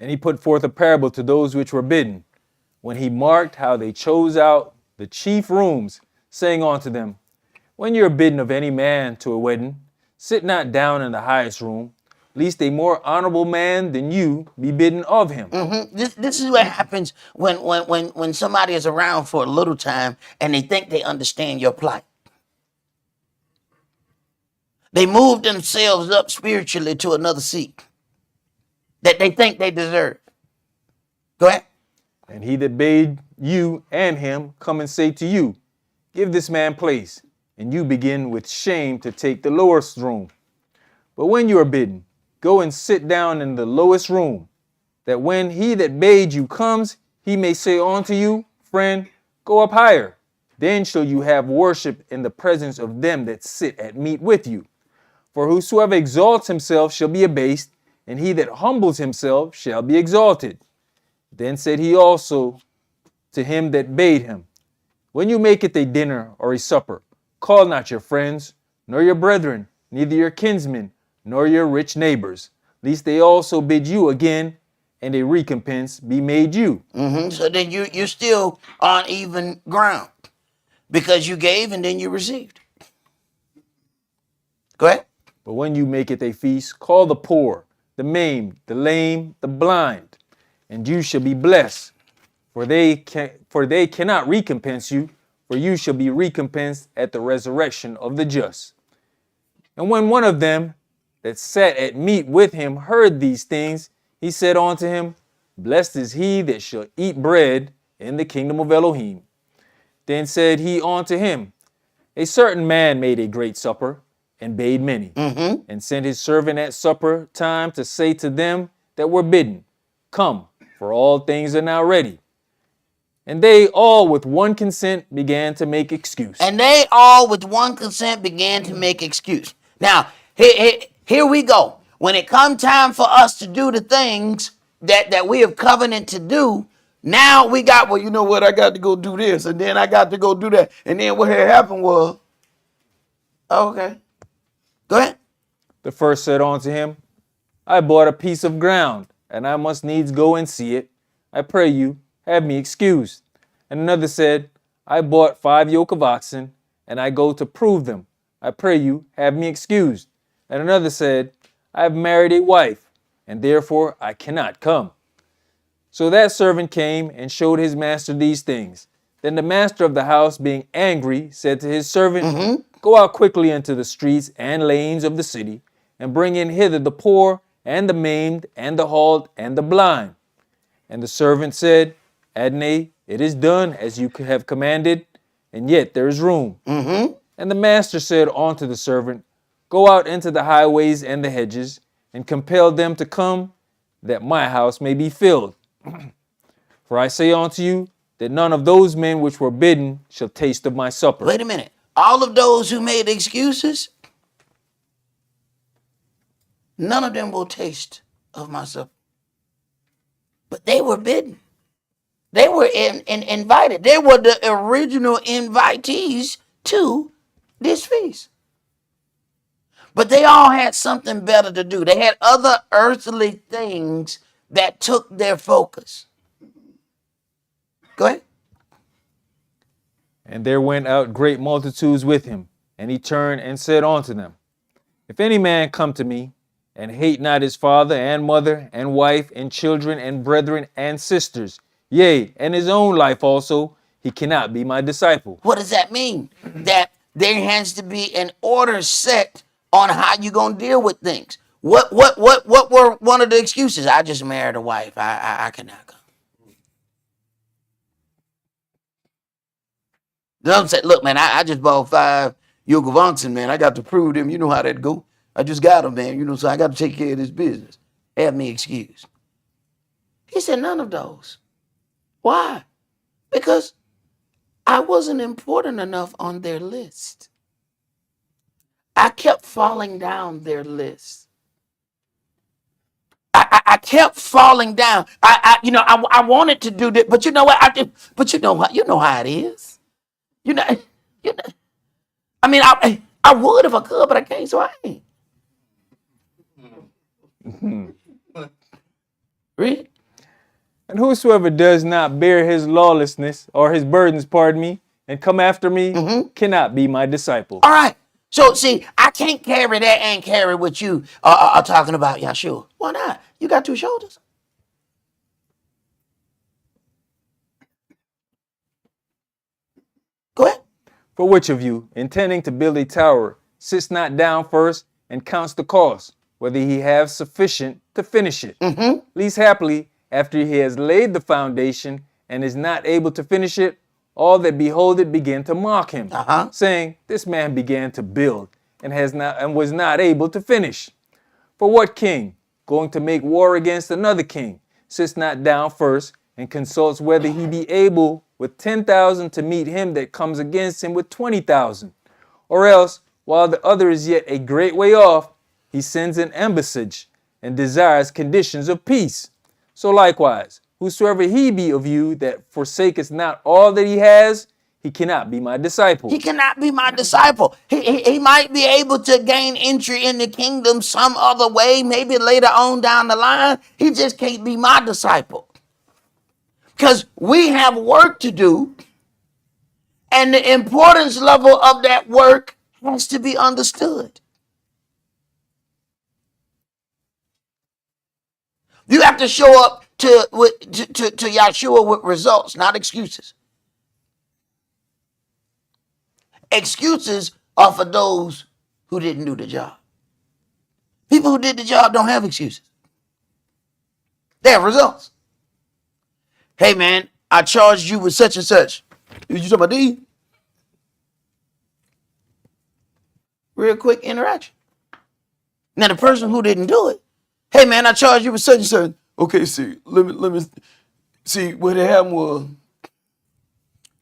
And he put forth a parable to those which were bidden, when he marked how they chose out the chief rooms, saying unto them, when you are bidden of any man to a wedding, sit not down in the highest room, lest a more honorable man than you be bidden of him. This is what happens when somebody is around for a little time and they think they understand your plight. They move themselves up spiritually to another seat that they think they deserve. Go ahead. And he that bade you and him come and say to you, give this man place, and you begin with shame to take the lowest room. But when you are bidden, go and sit down in the lowest room, that when he that bade you comes, he may say unto you, friend, go up higher. Then shall you have worship in the presence of them that sit at meat with you. For whosoever exalts himself shall be abased, and he that humbles himself shall be exalted. Then said he also to him that bade him, when you make it a dinner or a supper, call not your friends, nor your brethren, neither your kinsmen, nor your rich neighbors, lest they also bid you again, and a recompense be made you. So then you're still on even ground because you gave and then you received. Go ahead. But when you make it a feast, call the poor, the maimed, the lame, the blind, and you shall be blessed, for they cannot recompense you, for you shall be recompensed at the resurrection of the just. And when one of them that sat at meat with him heard these things, he said unto him, blessed is he that shall eat bread in the kingdom of Elohim. Then said he unto him, a certain man made a great supper, and bade many, and sent his servant at supper time to say to them that were bidden, come, for all things are now ready. And they all with one consent began to make excuse. Now, here we go. When it come time for us to do the things that we have covenant to do, now we got, well, you know what, I got to go do this, and then I got to go do that. And then what had happened was, okay, go ahead. The first said unto him, I bought a piece of ground, and I must needs go and see it. I pray you, have me excused. And another said, I bought 5 yoke of oxen, and I go to prove them. I pray you, have me excused. And another said, I have married a wife, and therefore I cannot come. So that servant came and showed his master these things. Then the master of the house, being angry, said to his servant, go out quickly into the streets and lanes of the city, and bring in hither the poor, and the maimed, and the halt, and the blind. And the servant said, Adonai, it is done as you have commanded, and yet there is room. And the master said unto the servant, go out into the highways and the hedges, and compel them to come, that my house may be filled. For I say unto you, that none of those men which were bidden shall taste of my supper. Wait a minute. All of those who made excuses, none of them will taste of my supper. But they were bidden. They were invited. They were the original invitees to this feast. But they all had something better to do. They had other earthly things that took their focus. Go ahead. And there went out great multitudes with him, and he turned and said unto them, if any man come to me, and hate not his father and mother and wife and children and brethren and sisters, yea, and his own life also, he cannot be my disciple. What does that mean? That there has to be an order set on how you're going to deal with things. What were one of the excuses? I just married a wife. I cannot come. Some said, look, man, I just bought 5 yoke of oxen, man. I got to prove them. You know how that go. I just got them, man. You know, so I got to take care of this business. Have me excused. He said, none of those. Why? Because I wasn't important enough on their list. I kept falling down their list. I kept falling down. I wanted to do that, but you know what? I did. But you know what? You know how it is. You know, you know. I mean, I would if I could, but I can't, so I ain't. Read. And whosoever does not bear his lawlessness or his burdens, pardon me, and come after me, cannot be my disciple. All right. So see, I can't carry that and carry what you are talking about, Yahshua. Why not? You got two shoulders. Go ahead. For which of you, intending to build a tower, sits not down first and counts the cost, whether he have sufficient to finish it? Least happily, after he has laid the foundation and is not able to finish it, all that behold it begin to mock him, saying, this man began to build and was not able to finish. For what king, going to make war against another king, sits not down first and consults whether he be able with 10,000 to meet him that comes against him with 20,000? Or else, while the other is yet a great way off, he sends an embassage and desires conditions of peace. So likewise, whosoever he be of you that forsaketh not all that he has, he cannot be my disciple. He cannot be my disciple. He might be able to gain entry in the kingdom some other way, maybe later on down the line. He just can't be my disciple. Because we have work to do, and the importance level of that work has to be understood. You have to show up to Yahshua with results, not excuses. Excuses are for those who didn't do the job. People who did the job don't have excuses. They have results. Hey man, I charged you with such and such. You talking about these? Real quick interaction. Now the person who didn't do it, hey man, I charged you with such and such. Okay, see, let me see what happened was.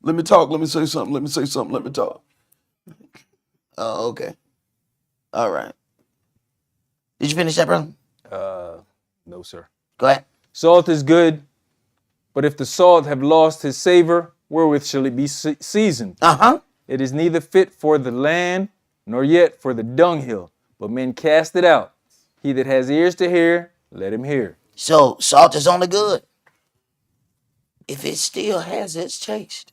Let me talk. Let me say something. Let me talk. Oh, okay. All right. Did you finish that, brother? No, sir. Go ahead. Salt is good, but if the salt have lost his savor, wherewith shall it be seasoned? It is neither fit for the land, nor yet for the dunghill, but men cast it out. He that has ears to hear, let him hear. So salt is only good if it still has its taste.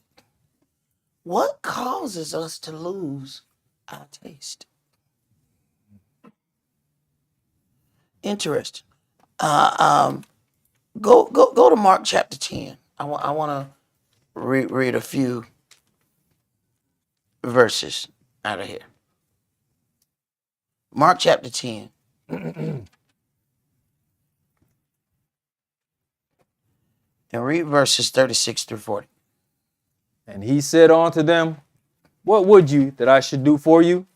What causes us to lose our taste? Interesting. Go to Mark chapter 10. I want to read a few verses out of here. Mark chapter 10. And read verses 36 through 40. And he said unto them, what would you that I should do for you?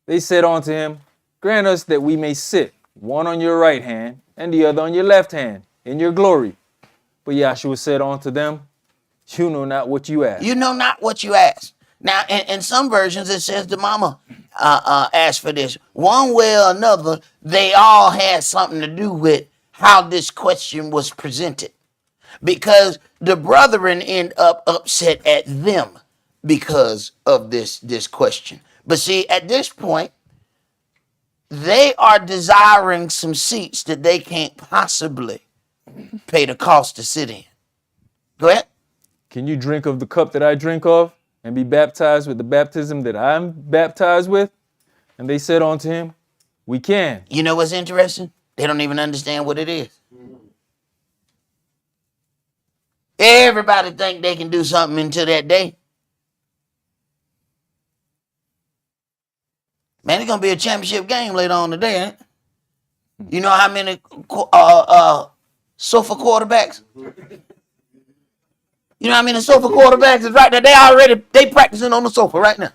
They said unto him, grant us that we may sit, one on your right hand, and the other on your left hand, in your glory. But Yahshua said unto them, you know not what you ask. You know not what you ask. Now, in some versions, it says the mama asked for this. One way or another, they all had something to do with how this question was presented. Because the brethren end up upset at them because of this question. But see, at this point, they are desiring some seats that they can't possibly pay the cost to sit in. Go ahead. Can you drink of the cup that I drink of, and be baptized with the baptism that I'm baptized with? And they said unto him, we can. You know what's interesting? They don't even understand what it is. Everybody think they can do something until that day. Man, it's going to be a championship game later on today, ain't it? You know how many sofa quarterbacks? You know how many sofa quarterbacks is right there? They practicing on the sofa right now.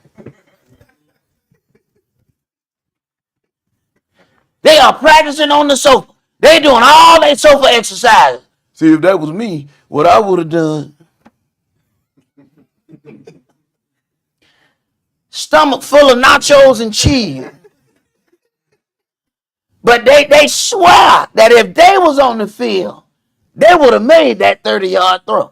They are practicing on the sofa. They doing all their sofa exercises. See, if that was me, what I would have done. Stomach full of nachos and cheese. But they swear that if they was on the field, they would have made that 30-yard throw.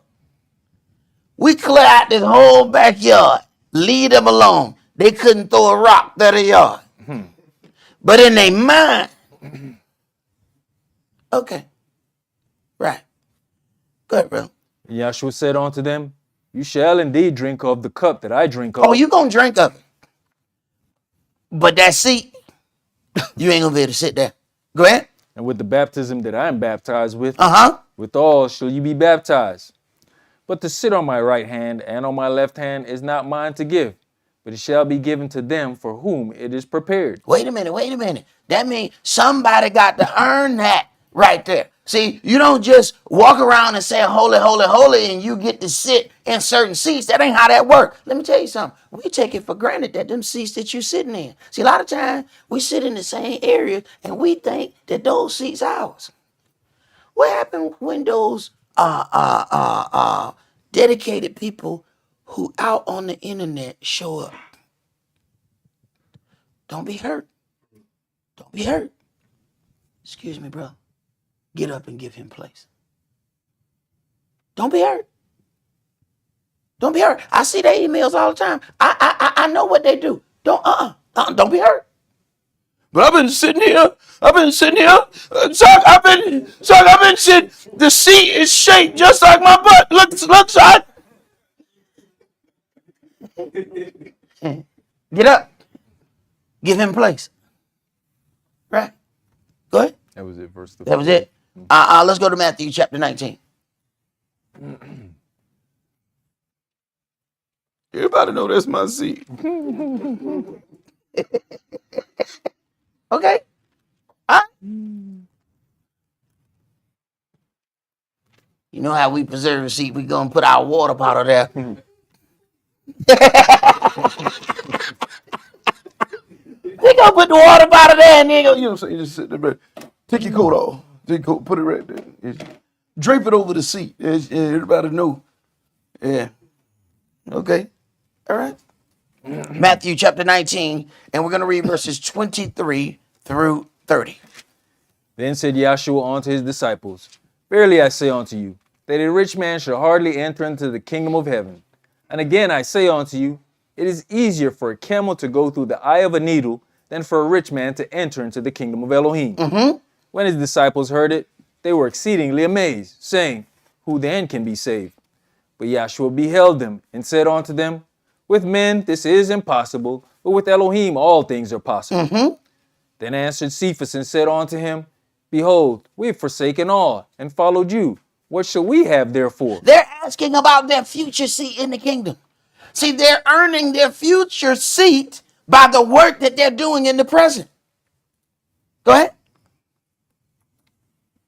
We clear out this whole backyard, leave them alone. They couldn't throw a rock 30 yards. But in their mind, okay, right. Go ahead, bro. And Yahshua said unto them, You shall indeed drink of the cup that I drink of. Oh, you gonna drink of it. But that seat, you ain't gonna be able to sit there. Go ahead. And with the baptism that I am baptized with, Uh-huh. withal shall you be baptized. But to sit on my right hand and on my left hand is not mine to give, but it shall be given to them for whom it is prepared. Wait a minute. That means somebody got to earn that right there. See, you don't just walk around and say holy, holy, holy, and you get to sit in certain seats. That ain't how that works. Let me tell you something. We take it for granted that them seats that you're sitting in. See, a lot of times we sit in the same area and we think that those seats are ours. What happened when those dedicated people who out on the internet show up? Don't be hurt. Don't be hurt. Excuse me, bro. Get up and give him place. Don't be hurt. Don't be hurt. I see their emails all the time. I know what they do. Don't be hurt. But I've been sitting here. Chuck, I've been sitting. The seat is shaped just like my butt. Look, Chuck. Get up. Give him place. Right. Go ahead. That was it, verse 3. That was it. Let's go to Matthew chapter 19. Everybody know that's my seat. Okay. You know how we preserve a seat? We gonna put our water bottle there. They gonna put the water bottle there and then you know, so you just sit there, take your coat off. Take your coat, put it right there. Drape it over the seat. Everybody know. Yeah. Okay. All right. Matthew chapter 19, and we're going to read verses 23 through 30. Then said Yahshua unto his disciples, Verily I say unto you, that a rich man shall hardly enter into the kingdom of heaven. And again I say unto you, it is easier for a camel to go through the eye of a needle than for a rich man to enter into the kingdom of Elohim. When his disciples heard it, they were exceedingly amazed, saying, Who then can be saved? But Yahshua beheld them, and said unto them, With men this is impossible, but with Elohim all things are possible. Then answered Cephas, and said unto him, Behold, we have forsaken all, and followed you. What shall we have therefore? They're asking about their future seat in the kingdom. See, they're earning their future seat by the work that they're doing in the present. Go ahead.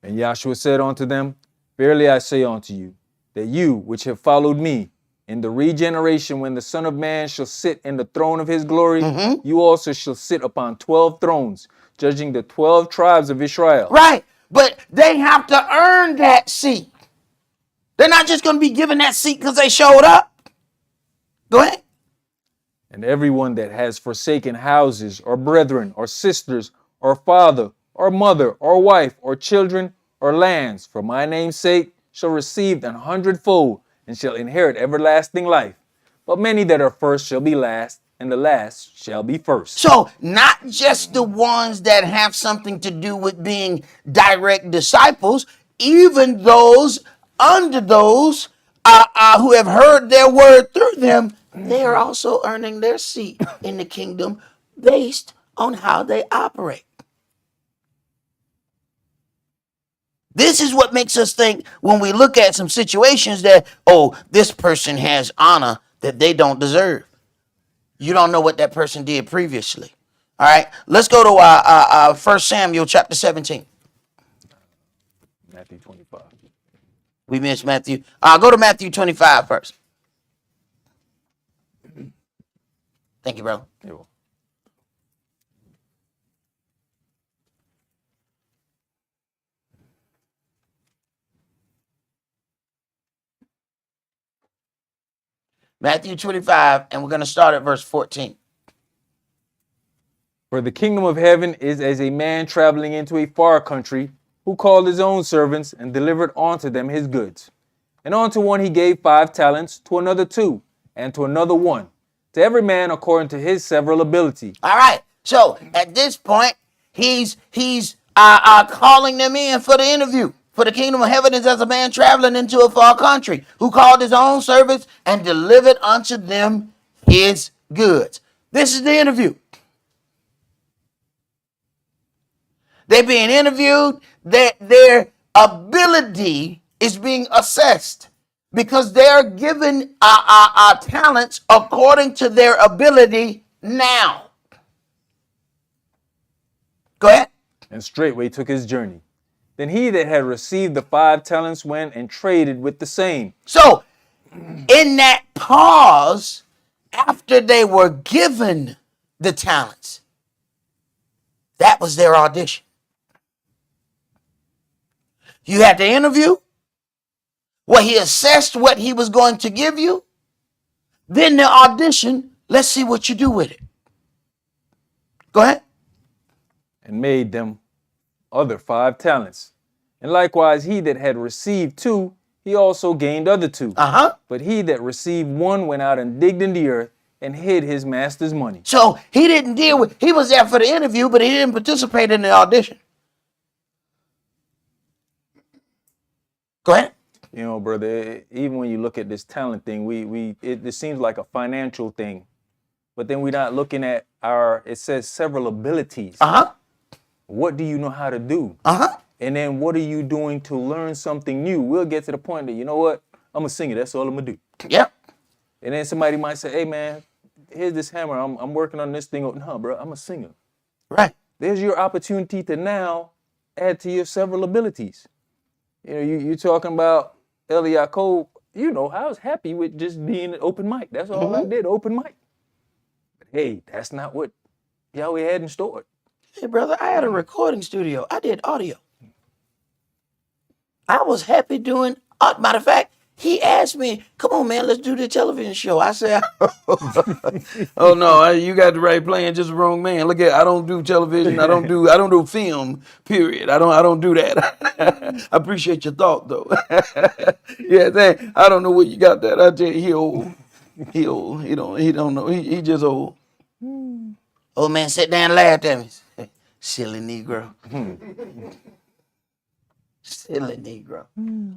And Yahshua said unto them, Verily I say unto you, that you which have followed me, in the regeneration when the Son of Man shall sit in the throne of his glory, you also shall sit upon 12 thrones, judging the 12 tribes of Israel. Right. But they have to earn that seat. They're not just going to be given that seat because they showed up. Go ahead. And everyone that has forsaken houses, or brethren, or sisters, or father, or mother, or wife, or children, or lands, for my name's sake, shall receive 100-fold, and shall inherit everlasting life. But many that are first shall be last, and the last shall be first. So not just the ones that have something to do with being direct disciples, even those under those who have heard their word through them, they are also earning their seat in the kingdom based on how they operate. This is what makes us think when we look at some situations that, oh, this person has honor that they don't deserve. You don't know what that person did previously. All right, let's go to 1 Samuel chapter 17. Matthew 25. We missed Matthew. Go to Matthew 25 first. Thank you, bro. You're welcome. Matthew 25, and we're going to start at verse 14. For the kingdom of heaven is as a man traveling into a far country, who called his own servants and delivered unto them his goods. And unto one he gave 5 talents, to another 2, and to another 1, to every man according to his several ability. All right. So at this point, he's calling them in for the interview. For the kingdom of heaven is as a man traveling into a far country, who called his own servants and delivered unto them his goods. This is the interview. They're being interviewed. Their ability is being assessed because they're given talents according to their ability now. Go ahead. And straightway took his journey. Then he that had received the 5 talents went and traded with the same. So, in that pause, after they were given the talents, that was their audition. You had the interview where he assessed what he was going to give you. Then the audition, let's see what you do with it. Go ahead. And made them other 5 talents. And likewise he that had received 2, he also gained other 2. But he that received 1 went out and digged in the earth and hid his master's money. So he didn't deal with, he was there for the interview, but he didn't participate in the audition. Go ahead. You know, brother, even when you look at this talent thing, it seems like a financial thing. But then we're not looking at it says several abilities. What do you know how to do? And then what are you doing to learn something new? We'll get to the point that, you know what? I'm a singer. That's all I'm going to do. Yep. And then somebody might say, hey, man, here's this hammer. I'm working on this thing. No, bro, I'm a singer. Right. There's your opportunity to now add to your several abilities. You know, you're talking about Yaakov. You know, I was happy with just being an open mic. That's all I did, open mic. But hey, that's not what Yahweh had in store. Hey, brother, I had a recording studio. I did audio. I was happy doing, matter of fact, he asked me, come on, man, let's do the television show. I said, oh no, you got the right plan, just the wrong man. Look at, I don't do television. I don't do film, period. I don't do that. I appreciate your thought though. Yeah, I don't know where you got that. I tell you, he old. He old. He don't know. He just old. Old man sat down and laughed at me. Silly Negro. Silly Negro.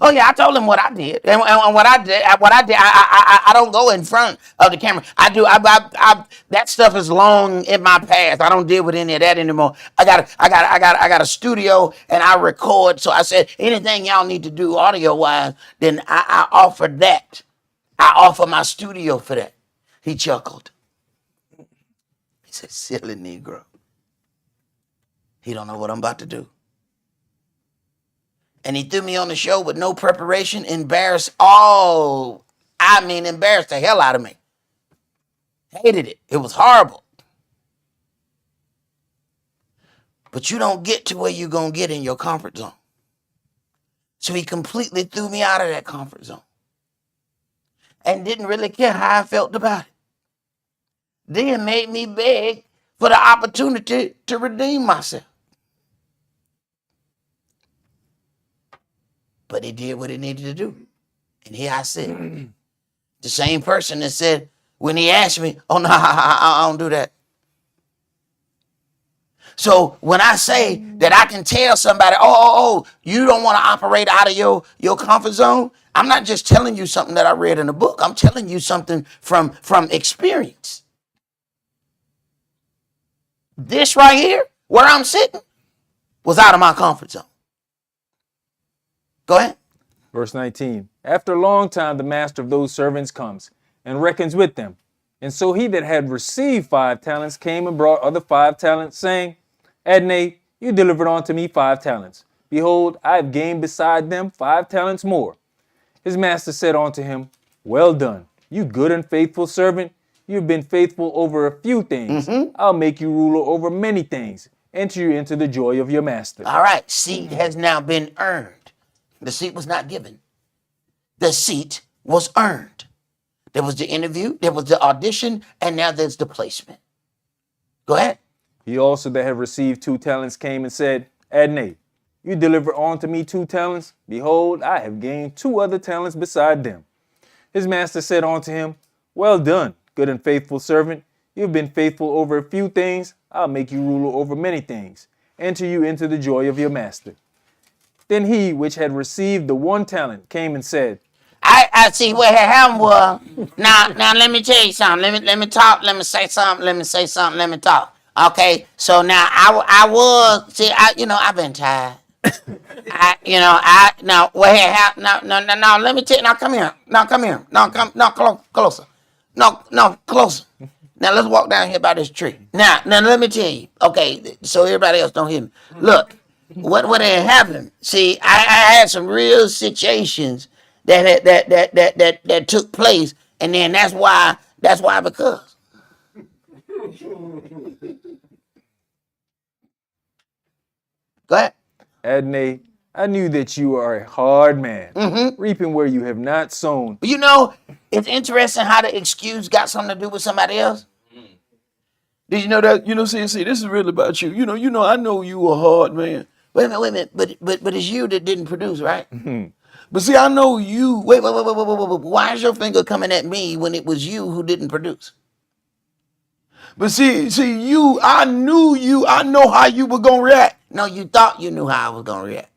Oh yeah, I told him what I did, and what I did. I don't go in front of the camera. I do. That stuff is long in my past. I don't deal with any of that anymore. I got a studio, and I record. So I said, anything y'all need to do audio wise, then I offer that. I offer my studio for that. He chuckled. He said, "Silly Negro. He don't know what I'm about to do." And he threw me on the show with no preparation, embarrassed the hell out of me. Hated it. It was horrible. But you don't get to where you're going to get in your comfort zone. So he completely threw me out of that comfort zone. And didn't really care how I felt about it. Then made me beg for the opportunity to redeem myself. But he did what he needed to do. And here I sit. The same person that said, when he asked me, oh, no, I don't do that. So when I say that I can tell somebody, you don't want to operate out of your comfort zone, I'm not just telling you something that I read in a book. I'm telling you something from experience. This right here, where I'm sitting, was out of my comfort zone. Go ahead. Verse 19. After a long time, the master of those servants comes and reckons with them. And so he that had received 5 talents came and brought other 5 talents, saying, Adonai, you delivered unto me 5 talents. Behold, I have gained beside them 5 talents more. His master said unto him, Well done, you good and faithful servant. You've been faithful over a few things. I'll make you ruler over many things. Enter you into the joy of your master. All right, seat has now been earned. The seat was not given. The seat was earned. There was the interview, there was the audition, and now there's the placement. Go ahead. He also that had received 2 talents came and said, Adnai, you deliver unto me 2 talents. Behold, I have gained 2 other talents beside them. His master said unto him, Well done, good and faithful servant. You have been faithful over a few things. I'll make you ruler over many things. Enter you into the joy of your master. Then he which had received the 1 talent came and said, I see what had happened was, now let me tell you something. Let me talk. Let me say something. Let me talk. Okay. So now I was see I've been tired. Now what had happened? No. Let me tell you. Now come here. Closer. No closer. Now let's walk down here by this tree. Now let me tell you. Okay. So everybody else don't hear me. Look, what had happened? See, I had some real situations that took place, and then that's why because. Go ahead. Adnai, I knew that you are a hard man, reaping where you have not sown. But it's interesting how the excuse got something to do with somebody else. Did you know that? See, this is really about you. I know you a hard man. Wait a minute. But it's you that didn't produce, right? But see, I know you. Wait. Why is your finger coming at me when it was you who didn't produce? But see, you. I knew you. I know how you were gonna react. No, you thought you knew how I was gonna react.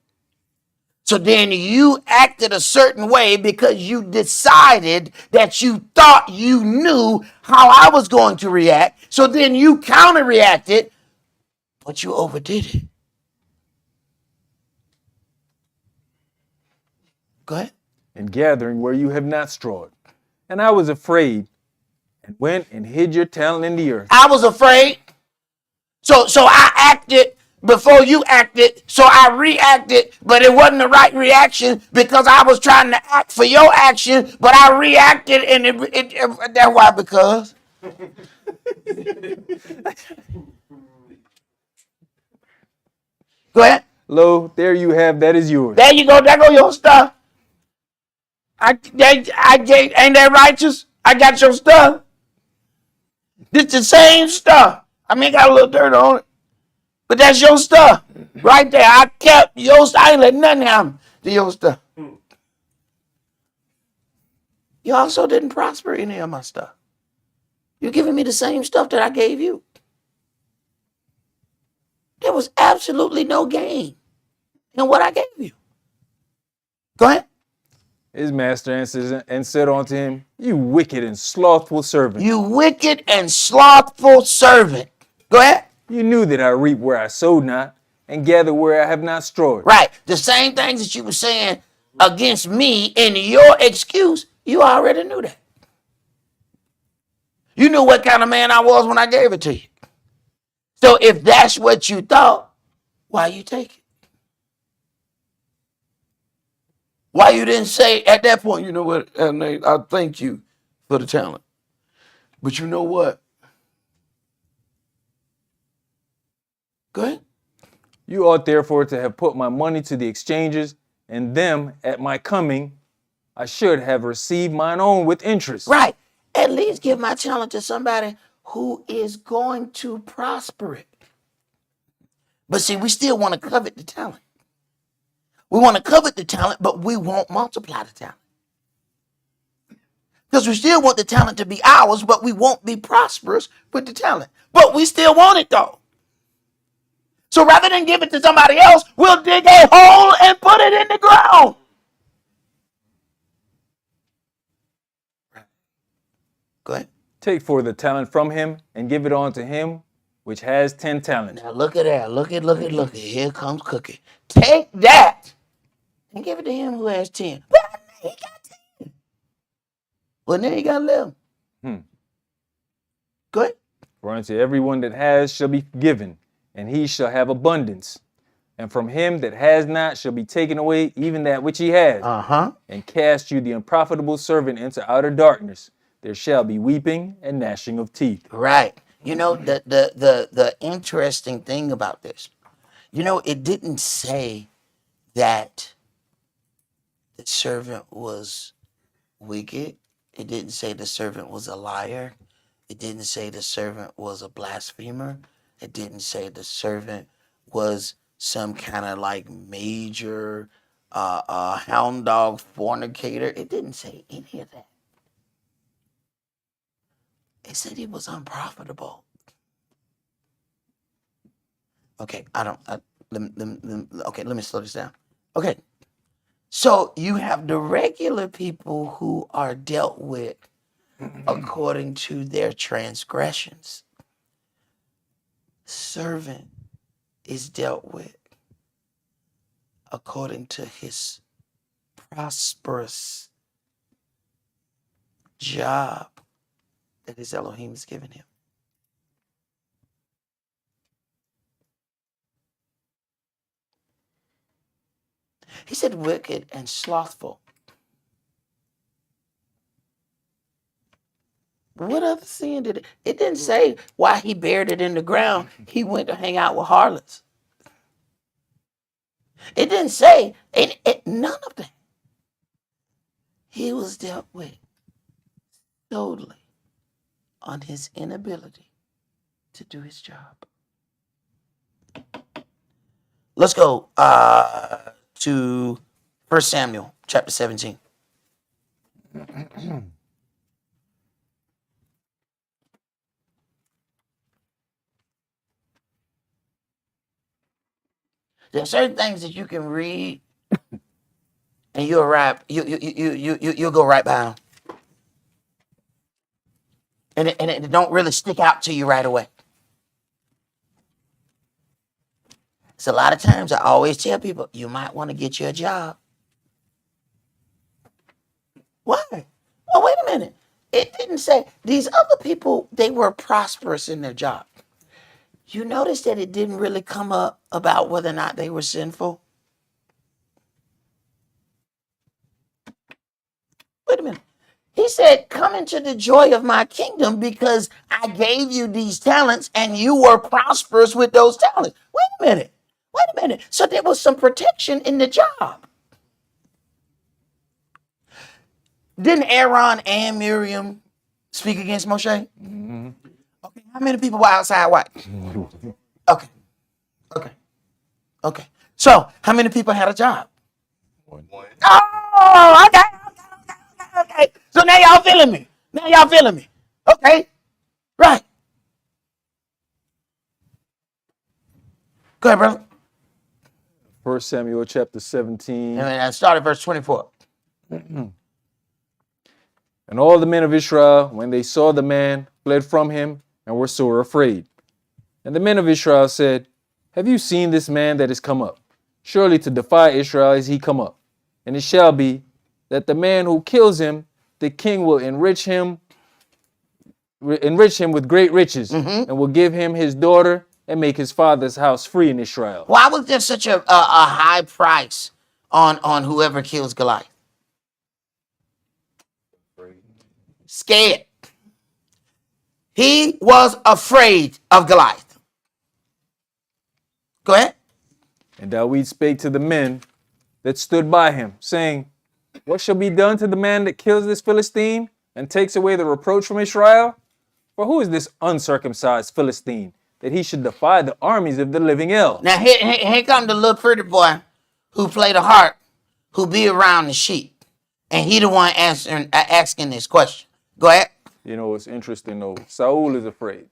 So then you acted a certain way because you decided that you thought you knew how I was going to react. So then you counter-reacted, but you overdid it. Go ahead. And gathering where you have not strawed. And I was afraid and went and hid your talent in the earth. I was afraid. So I acted before you acted, so I reacted, but it wasn't the right reaction because I was trying to act for your action, but I reacted, and that's why because. Go ahead. Lo, there you have, that is yours. There you go. There go your stuff. Ain't that righteous? I got your stuff. This the same stuff. I mean, got a little dirt on it. But that's your stuff. Right there. I kept your stuff. I ain't let nothing happen to your stuff. You also didn't prosper any of my stuff. You're giving me the same stuff that I gave you. There was absolutely no gain in what I gave you. Go ahead. His master answered and said unto him, You wicked and slothful servant. You wicked and slothful servant. Go ahead. You knew that I reap where I sowed not, and gather where I have not strawed. Right. The same things that you were saying against me in your excuse, you already knew that. You knew what kind of man I was when I gave it to you. So if that's what you thought, why you take it? Why you didn't say at that point, you know what, I thank you for the talent. But you know what? Go ahead. You ought therefore to have put my money to the exchanges, and them at my coming I should have received mine own with interest. Right. At least give my talent to somebody who is going to prosper it. But see, we still want to covet the talent. We want to covet the talent, but we won't multiply the talent. Because we still want the talent to be ours, but we won't be prosperous with the talent. But we still want it though. So rather than give it to somebody else, we'll dig a hole and put it in the ground. Go ahead. Take for the talent from him and give it on to him which has 10 talents. Now look at that. Look at. Here comes Cookie. Take that and give it to him who has 10. Well, he got 10. Well, now he got 11. Go ahead. For unto everyone that has shall be given, and he shall have abundance. And from him that has not shall be taken away even that which he has. And cast you the unprofitable servant into outer darkness. There shall be weeping and gnashing of teeth. Right. You know, the interesting thing about this, it didn't say that the servant was wicked. It didn't say the servant was a liar. It didn't say the servant was a blasphemer. It didn't say the servant was some kind of like major hound dog fornicator. It didn't say any of that. It said he was unprofitable. Okay, let me slow this down. Okay, so you have the regular people who are dealt with according to their transgressions. Servant is dealt with according to his prosperous job that his Elohim has given him. He said wicked and slothful. What other sin did it? It didn't say why he buried it in the ground. He went to hang out with harlots. It didn't say none of that. He was dealt with solely on his inability to do his job. Let's go to 1 Samuel chapter 17. There are certain things that you can read, and you'll go right by them, and it don't really stick out to you right away. So a lot of times I always tell people, you might want to get you a job. Why? Oh, wait a minute. It didn't say these other people, they were prosperous in their job. You notice that it didn't really come up about whether or not they were sinful? Wait a minute. He said, come into the joy of my kingdom because I gave you these talents and you were prosperous with those talents. Wait a minute. So there was some protection in the job. Didn't Aaron and Miriam speak against Moshe? Mm-hmm. Okay, how many people were outside white? Okay. So how many people had a job? One. Oh, okay. So now y'all feeling me. Okay, right. Go ahead, brother. 1 Samuel chapter 17. And I started verse 24. And all the men of Israel, when they saw the man, fled from him and were sore afraid. And the men of Israel said, have you seen this man that is come up? Surely to defy Israel is he come up. And it shall be that the man who kills him, the king will enrich him with great riches, and will give him his daughter and make his father's house free in Israel. Why was there such a high price on whoever kills Goliath? Scared. He was afraid of Goliath. Go ahead. And David spake to the men that stood by him, saying, what shall be done to the man that kills this Philistine and takes away the reproach from Israel? For who is this uncircumcised Philistine that he should defy the armies of the living El? Now here comes the little pretty boy who played a harp, who be around the sheep. And he the one asking this question. Go ahead. You know, it's interesting though. Saul is afraid.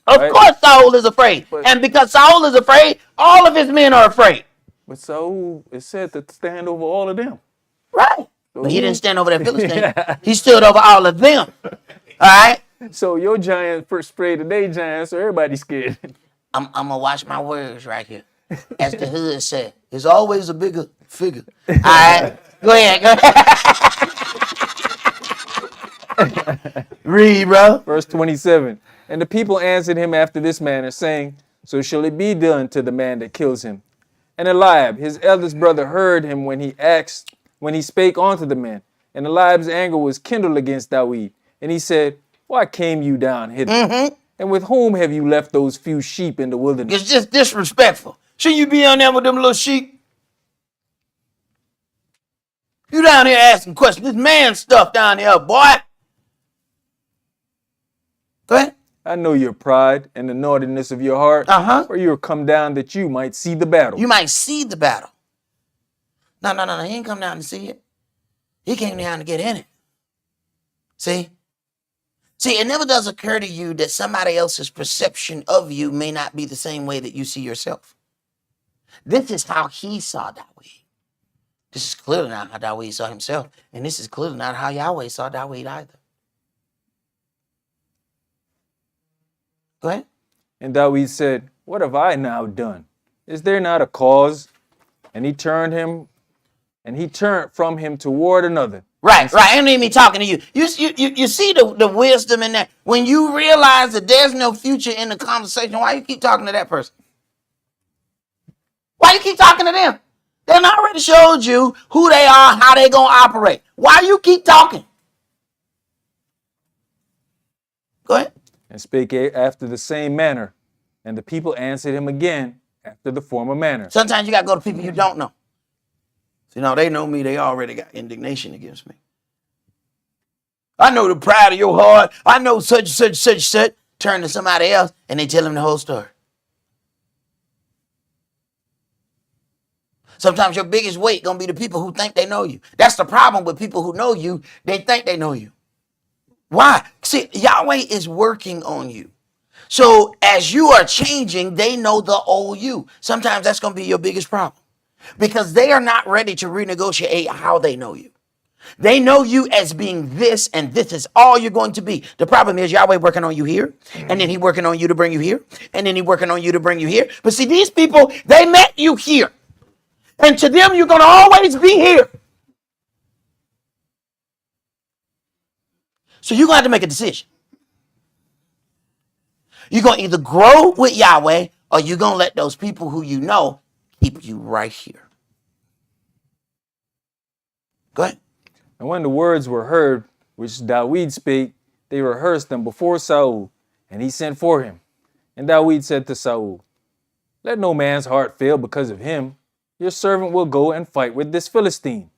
Of right? course Saul is afraid. And because Saul is afraid, all of his men are afraid. But Saul is said to stand over all of them. Right. But he didn't stand over that Philistine. He stood over all of them. All right. So your giant first sprayed today, giant, so everybody's scared. I'm going to watch my words right here. As the hood said, there's always a bigger figure. All right. Go ahead. Read, bro. Verse 27. And the people answered him after this manner, saying, so shall it be done to the man that kills him. And Eliab, his eldest brother, heard him when he spake unto the man. And Eliab's anger was kindled against David. And he said, why came you down hither? Mm-hmm. And with whom have you left those few sheep in the wilderness? It's just disrespectful. Shouldn't you be on there with them little sheep? You down here asking questions. This man stuff down here, boy. Go ahead. I know your pride and the naughtiness of your heart, for you are come down that you might see the battle. You might see the battle. No. He didn't come down to see it. He came down to get in it. See, it never does occur to you that somebody else's perception of you may not be the same way that you see yourself. This is how he saw Dawid. This is clearly not how Dawid saw himself. And this is clearly not how Yahweh saw Dawid either. Go ahead. And Dawid said, what have I now done? Is there not a cause? And he turned from him toward another. Right. I don't even be talking to you. You see the wisdom in that. When you realize that there's no future in the conversation, why you keep talking to that person? Why you keep talking to them? They already showed you who they are, how they gonna operate. Why you keep talking? Go ahead. And spake after the same manner. And the people answered him again after the former manner. Sometimes you got to go to people you don't know. So, they know me. They already got indignation against me. I know the pride of your heart. I know such. Turn to somebody else and they tell them the whole story. Sometimes your biggest weight going to be the people who think they know you. That's the problem with people who know you. They think they know you. Why? See, Yahweh is working on you. So as you are changing, they know the old you. Sometimes that's going to be your biggest problem because they are not ready to renegotiate how they know you. They know you as being this, and this is all you're going to be. The problem is Yahweh working on you here, and then he working on you to bring you here, and then he working on you to bring you here. But see, these people, they met you here. And to them, you're going to always be here. So you're going to have to make a decision. You're going to either grow with Yahweh or you're going to let those people who you know keep you right here. Go ahead. And when the words were heard, which Dawid spake, they rehearsed them before Saul, and he sent for him. And Dawid said to Saul, let no man's heart fail because of him. Your servant will go and fight with this Philistine.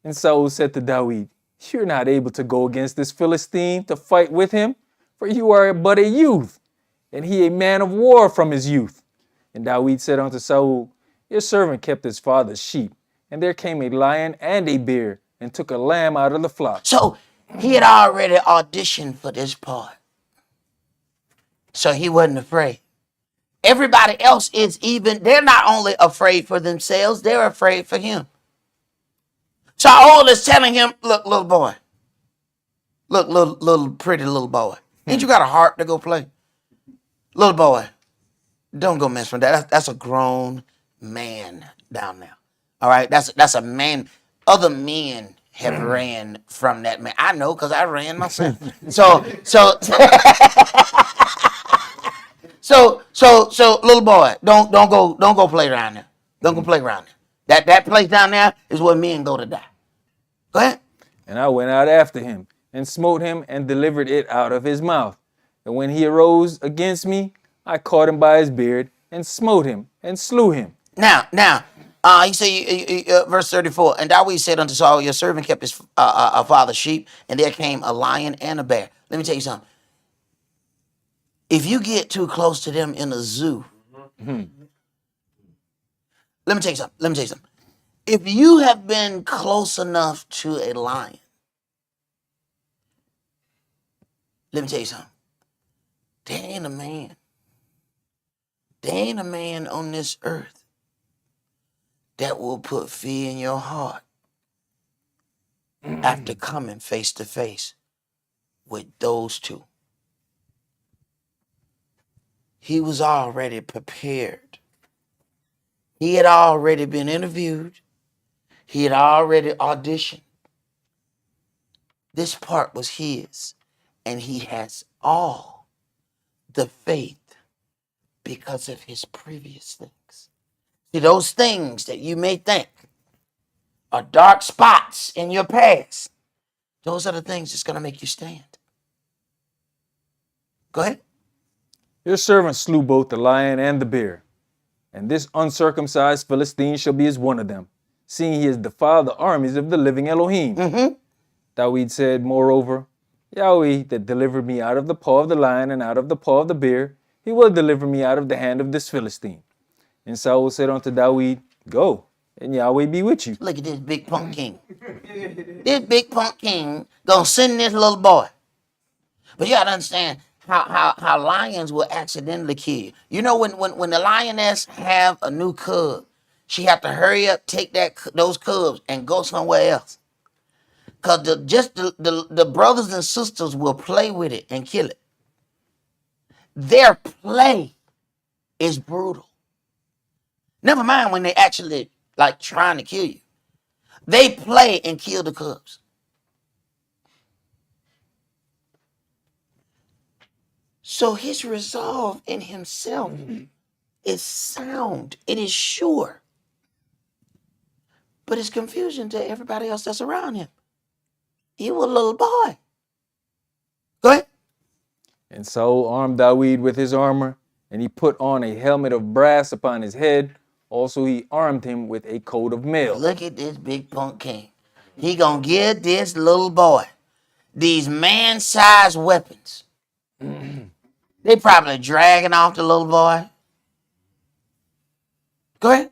And Saul said to Dawid, you're not able to go against this Philistine to fight with him, for you are but a youth, and he a man of war from his youth. And Dawid said unto Saul, your servant kept his father's sheep, and there came a lion and a bear, and took a lamb out of the flock. So he had already auditioned for this part. So he wasn't afraid. Everybody else they're not only afraid for themselves, they're afraid for him. Saul is telling him, look, little boy. Look, little pretty little boy. Ain't you got a heart to go play? Little boy, don't go mess with that. That's a grown man down there. All right, that's a man. Other men have ran from that man. I know because I ran myself. So, little boy, don't go play around there. Don't go play around there. That place down there is where men go to die. Go ahead. And I went out after him, and smote him, and delivered it out of his mouth. And when he arose against me, I caught him by his beard, and smote him, and slew him. Now, he said, verse 34, and Dawid said unto Saul, your servant kept his father's sheep, and there came a lion and a bear. Let me tell you something. If you get too close to them in a zoo, let me tell you something. If you have been close enough to a lion, let me tell you something. There ain't a man. There ain't a man on this earth that will put fear in your heart after coming face to face with those two. He was already prepared. He had already been interviewed. He had already auditioned. This part was his, and he has all the faith because of his previous things. See, those things that you may think are dark spots in your past, those are the things that's going to make you stand. Go ahead. Your servant slew both the lion and the bear, and this uncircumcised Philistine shall be as one of them, seeing he has defiled the armies of the living Elohim. Dawid said, moreover, Yahweh that delivered me out of the paw of the lion and out of the paw of the bear, he will deliver me out of the hand of this Philistine. And Saul said unto David, Go, and Yahweh be with you. Look at this big punk king. This big punk king gonna send this little boy. But you gotta understand how lions will accidentally kill you. You know when the lioness have a new cub, she have to hurry up, take those cubs and go somewhere else. Cause the brothers and sisters will play with it and kill it. Their play is brutal. Never mind when they actually like trying to kill you. They play and kill the cubs. So his resolve in himself is sound. It is sure. But it's confusion to everybody else that's around him. He was a little boy. Go ahead. And Saul armed David with his armor, and he put on a helmet of brass upon his head. Also he armed him with a coat of mail. Look at this big punk king. He gonna give this little boy these man-sized weapons. They probably dragging off the little boy. Go ahead.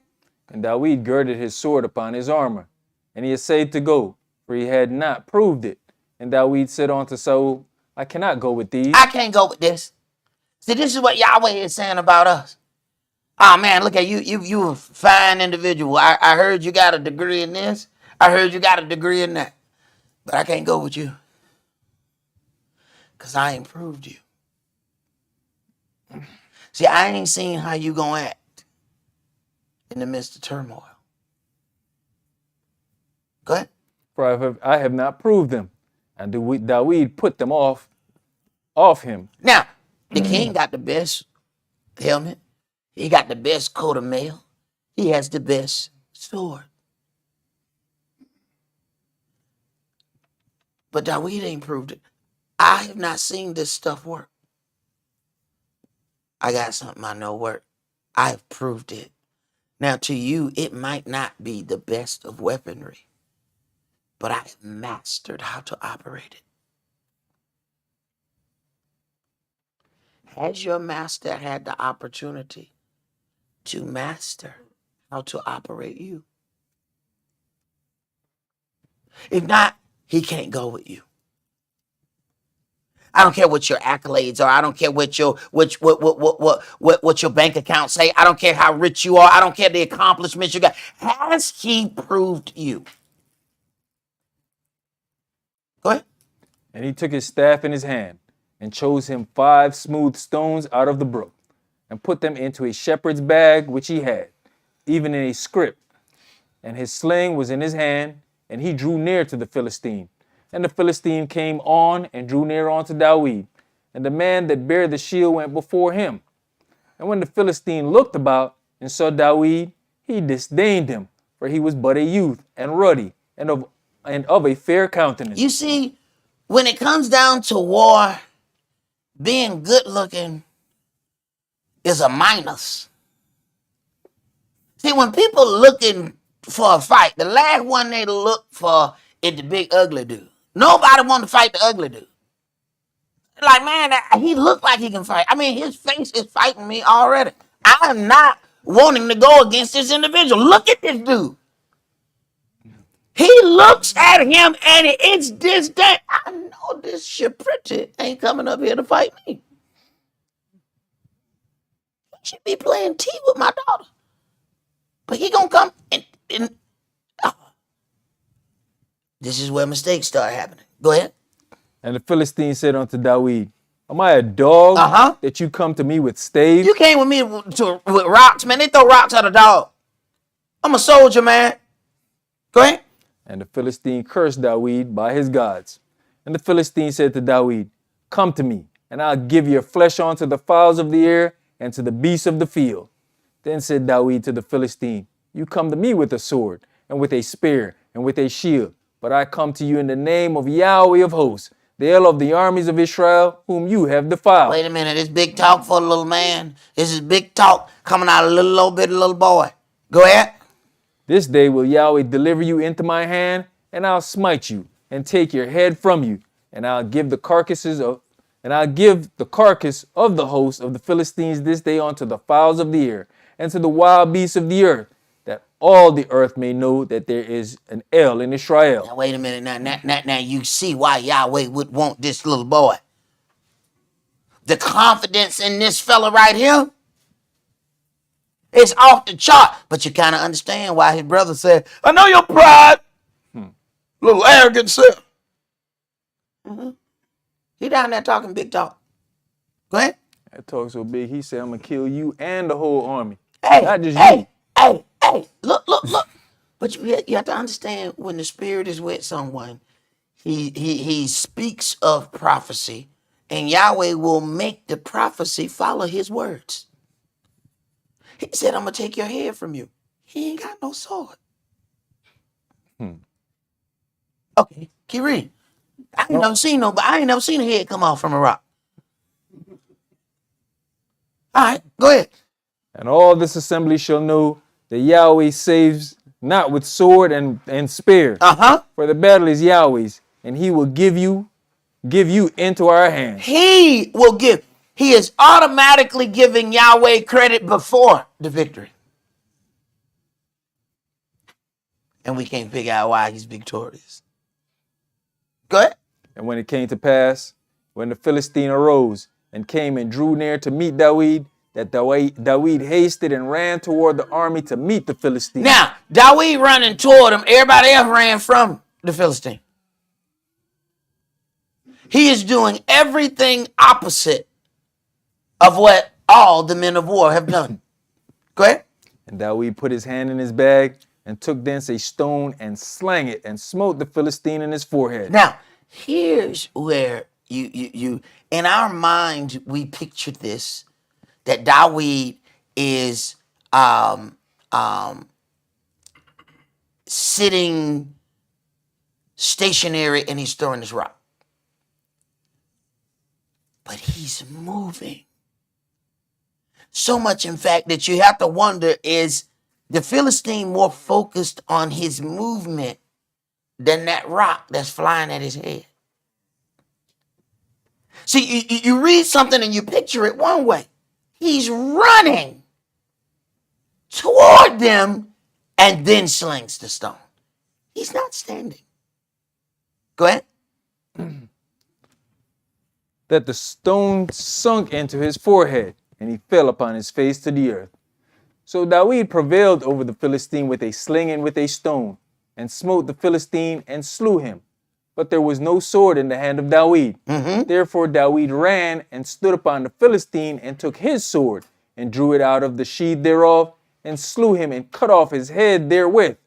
And David girded his sword upon his armor, and he essayed to go, for he had not proved it. And David said unto Saul, I cannot go with these. I can't go with this. See, this is what Yahweh is saying about us. Oh man, look at you. You a fine individual. I heard you got a degree in this. I heard you got a degree in that. But I can't go with you. Because I ain't proved you. See, I ain't seen how you gonna act in the midst of turmoil. Go ahead. For I have not proved them. And David put them off him. Now, the king got the best helmet. He got the best coat of mail. He has the best sword. But David ain't proved it. I have not seen this stuff work. I got something I know work. I have proved it. Now, to you, it might not be the best of weaponry, but I have mastered how to operate it. Has your master had the opportunity to master how to operate you? If not, he can't go with you. I don't care what your accolades are. I don't care what your bank account say. I don't care how rich you are. I don't care the accomplishments you got. Has he proved you? Go ahead. And he took his staff in his hand, and chose him 5 smooth stones out of the brook, and put them into a shepherd's bag which he had, even in a scrip. And his sling was in his hand, and he drew near to the Philistine. And the Philistine came on and drew near unto David. And the man that bare the shield went before him. And when the Philistine looked about and saw David, he disdained him, for he was but a youth and ruddy and of a fair countenance. You see, when it comes down to war, being good looking is a minus. See, when people looking for a fight, the last one they look for is the big ugly dude. Nobody want to fight the ugly dude. Like, man, he looked like he can fight. I mean, his face is fighting me already. I'm not wanting to go against this individual. Look at this dude. He looks at him and it's disdain. I know this Shapriti ain't coming up here to fight me. He should be playing T with my daughter. But he gonna come and this is where mistakes start happening. Go ahead. And the Philistine said unto David, Am I a dog that you come to me with staves? You came with me with rocks, man. They throw rocks at a dog. I'm a soldier, man. Go ahead. And the Philistine cursed David by his gods. And the Philistine said to David, Come to me, and I'll give your flesh unto the fowls of the air and to the beasts of the field. Then said David to the Philistine, You come to me with a sword, and with a spear, and with a shield. But I come to you in the name of Yahweh of hosts, the El of the armies of Israel, whom you have defiled. Wait a minute. This big talk for the little man. This is big talk coming out of a little bitty little boy. Go ahead. This day will Yahweh deliver you into my hand, and I'll smite you, and take your head from you, and I'll give the carcass of the host of the Philistines this day unto the fowls of the air, and to the wild beasts of the earth, that all the earth may know that there is an El in Israel. Now, wait a minute. Now, you see why Yahweh would want this little boy. The confidence in this fella right here, it's off the chart. But you kind of understand why his brother said, I know your pride, little arrogant self. He down there talking big talk. Go ahead. That talk so big, he said, I'm going to kill you and the whole army. Hey, Not just hey, you. hey, look. But you have to understand, when the Spirit is with someone, he speaks of prophecy, and Yahweh will make the prophecy follow his words. He said, I'm going to take your head from you. He ain't got no sword. Okay, keep reading. I ain't never seen a head come off from a rock. All right, go ahead. And all this assembly shall know that Yahweh saves not with sword and spear. For the battle is Yahweh's, and he will give you into our hands. He will give. He is automatically giving Yahweh credit before the victory. And we can't figure out why he's victorious. Go ahead. And when it came to pass, when the Philistine arose and came and drew near to meet David, that David hasted and ran toward the army to meet the Philistine. Now, David running toward him, everybody else ran from the Philistine. He is doing everything opposite of what all the men of war have done. Go ahead. And David put his hand in his bag and took thence a stone and slang it and smote the Philistine in his forehead. Now, here's where you in our mind, we picture this, that David is sitting stationary and he's throwing his rock. But he's moving. So much, in fact, that you have to wonder, is the Philistine more focused on his movement than that rock that's flying at his head? See, you read something and you picture it one way. He's running toward them and then slings the stone. He's not standing. Go ahead. That the stone sunk into his forehead, and he fell upon his face to the earth. So David prevailed over the Philistine with a sling and with a stone, and smote the Philistine and slew him. But there was no sword in the hand of David. Therefore David ran and stood upon the Philistine and took his sword and drew it out of the sheath thereof and slew him and cut off his head therewith.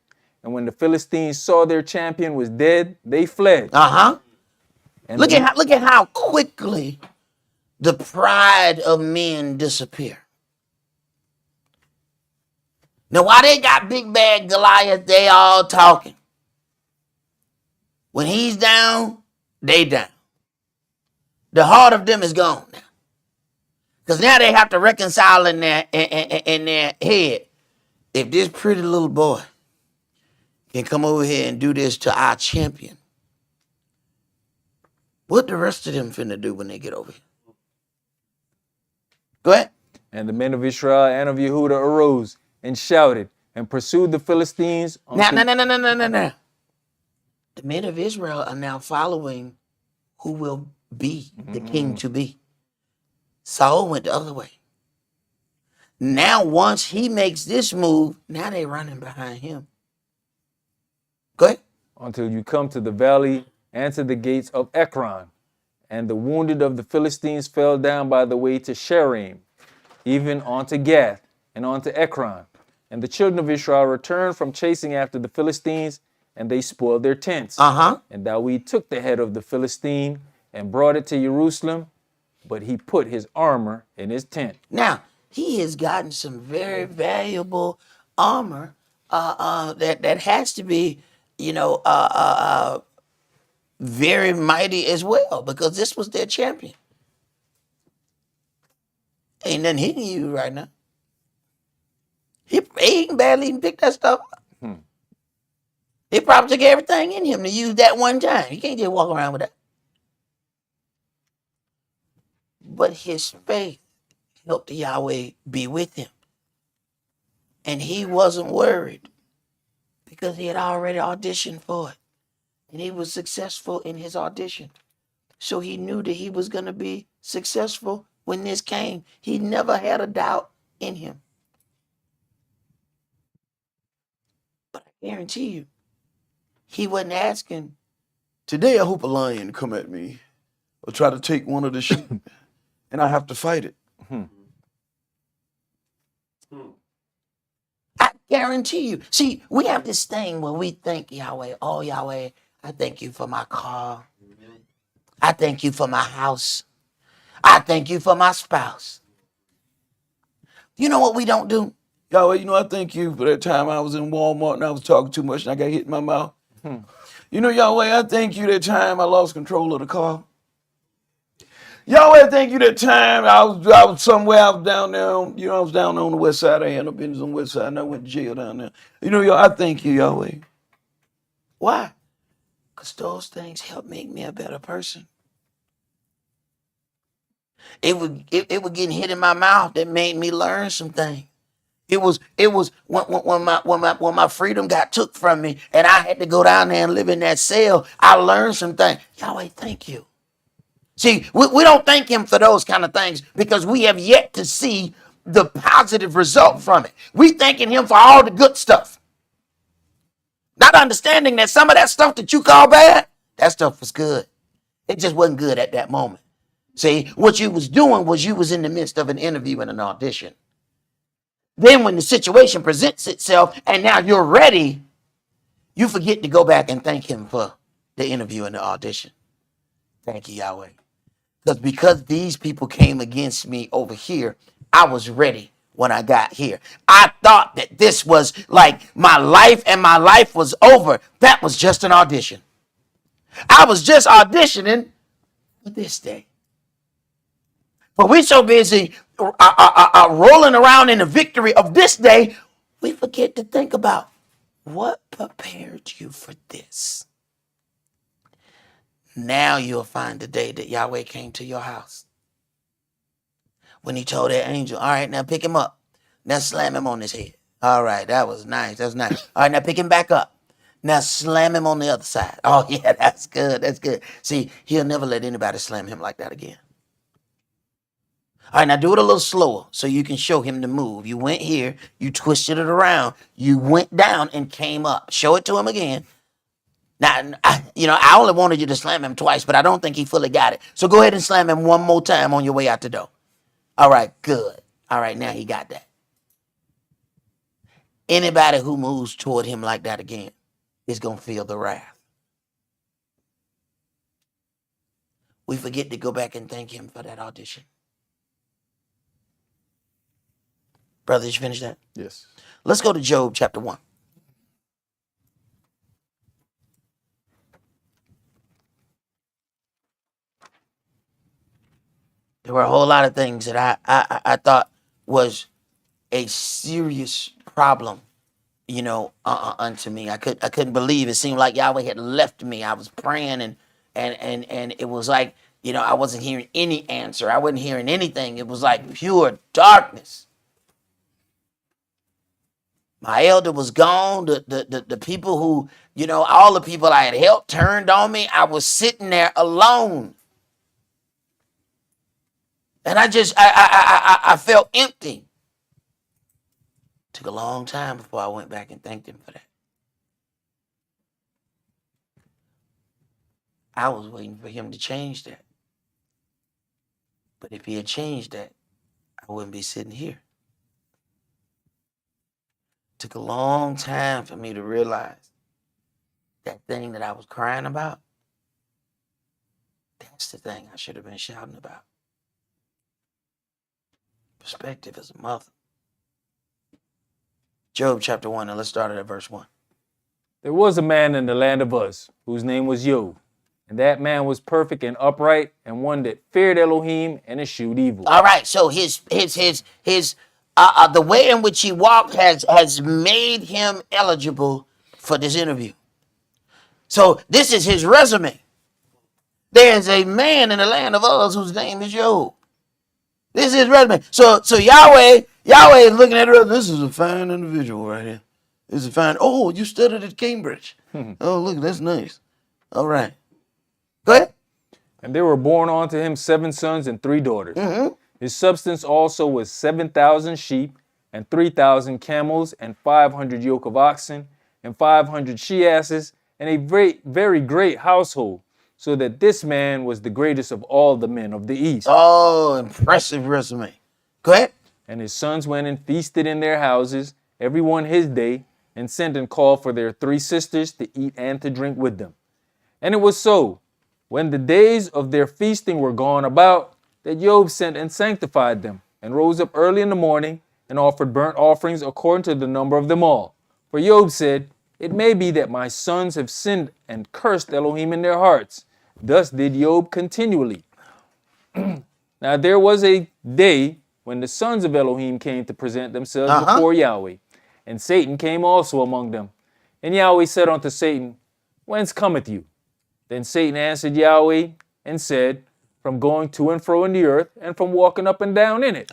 And when the Philistines saw their champion was dead, they fled. And Look at how quickly the pride of men disappear. Now, while they got big bad Goliath, they all talking. When he's down, they down. The heart of them is gone now. Because now they have to reconcile in their head. If this pretty little boy can come over here and do this to our champion, what the rest of them finna do when they get over here? Go ahead. And the men of Israel and of Yehuda arose and shouted and pursued the Philistines. Now. The men of Israel are now following who will be the king to be. Saul went the other way. Now, once he makes this move, now they running behind him. Go ahead. Until you come to the valley and to the gates of Ekron. And the wounded of the Philistines fell down by the way to Shaaraim, even unto Gath and unto Ekron. And the children of Israel returned from chasing after the Philistines, and they spoiled their tents. And David took the head of the Philistine and brought it to Jerusalem, but he put his armor in his tent. Now, he has gotten some very valuable armor that has to be, very mighty as well, because this was their champion. Ain't nothing hitting you right now. He can barely even pick that stuff up. He probably took everything in him to use that one time. You can't just walk around with that. But his faith helped Yahweh be with him. And he wasn't worried because he had already auditioned for it. And he was successful in his audition. So he knew that he was going to be successful when this came. He never had a doubt in him. But I guarantee you, he wasn't asking, today I hope a lion come at me or try to take one of the sheep and I have to fight it. I guarantee you. See, we have this thing where we think, Yahweh, oh, Yahweh, I thank you for my car. I thank you for my house. I thank you for my spouse. You know what we don't do? Yahweh, you know, I thank you for that time I was in Walmart and I was talking too much and I got hit in my mouth. You know, Yahweh, I thank you that time I lost control of the car. Yahweh, thank you that time I was somewhere, I was down there, I was down on the west side. I ended up in the west side and I went to jail down there. You know, I thank you, Yahweh. Why? Because those things help make me a better person. It was getting hit in my mouth that made me learn some things. It was when my freedom got took from me and I had to go down there and live in that cell. I learned some things. Yahweh, thank you. See, we don't thank him for those kind of things because we have yet to see the positive result from it. We thanking him for all the good stuff. Not understanding that some of that stuff that you call bad, that stuff was good. It just wasn't good at that moment. See, what you was doing was you was in the midst of an interview and an audition. Then when the situation presents itself and now you're ready, you forget to go back and thank him for the interview and the audition. Thank you, Yahweh. Because these people came against me over here, I was ready when I got here. I thought that this was like my life and my life was over. That was just an audition. I was just auditioning for this day. But we're so busy rolling around in the victory of this day, we forget to think about what prepared you for this. Now you'll find the day that Yahweh came to your house. When he told that angel, all right, now pick him up. Now slam him on his head. All right, that was nice. That was nice. All right, now pick him back up. Now slam him on the other side. Oh, yeah, that's good. That's good. See, he'll never let anybody slam him like that again. All right, now do it a little slower so you can show him the move. You went here, you twisted it around, you went down and came up. Show it to him again. Now, I only wanted you to slam him twice, but I don't think he fully got it. So go ahead and slam him one more time on your way out the door. All right, good. All right, now he got that. Anybody who moves toward him like that again is going to feel the wrath. We forget to go back and thank him for that audition. Brother, did you finish that? Yes. Let's go to Job chapter 1. There were a whole lot of things that I thought was a serious problem, unto me. I couldn't believe it. Seemed like Yahweh had left me. I was praying and it was like, I wasn't hearing any answer. I wasn't hearing anything. It was like pure darkness. My elder was gone. The people who, all the people I had helped turned on me. I was sitting there alone. And I felt empty. Took a long time before I went back and thanked him for that. I was waiting for him to change that. But if he had changed that, I wouldn't be sitting here. Took a long time for me to realize that thing that I was crying about, that's the thing I should have been shouting about. Perspective as a mother. Job chapter 1, and let's start at verse 1. There was a man in the land of Uz whose name was Job, and that man was perfect and upright, and one that feared Elohim and eschewed evil. All right, so his the way in which he walked has made him eligible for this interview. So this is his resume. There's a man in the land of Uz whose name is Job. This is his resume. So Yahweh is looking at her. This is a fine individual right here. This is a fine. Oh, you studied at Cambridge. Oh, look, that's nice. All right. Go ahead. And there were born unto him 7 sons and 3 daughters. Mm-hmm. His substance also was 7,000 sheep, and 3,000 camels, and 500 yoke of oxen, and 500 she-asses, and a very great household, so that this man was the greatest of all the men of the east. Oh, impressive resume. Go ahead. And his sons went and feasted in their houses, every one his day, and sent and called for their 3 sisters to eat and to drink with them. And it was so, when the days of their feasting were gone about, that Job sent and sanctified them, and rose up early in the morning, and offered burnt offerings according to the number of them all. For Job said, it may be that my sons have sinned and cursed Elohim in their hearts. Thus did Job continually. Now there was a day when the sons of Elohim came to present themselves before Yahweh, and Satan came also among them. And Yahweh said unto Satan, whence cometh you? Then Satan answered Yahweh and said, from going to and fro in the earth, and from walking up and down in it.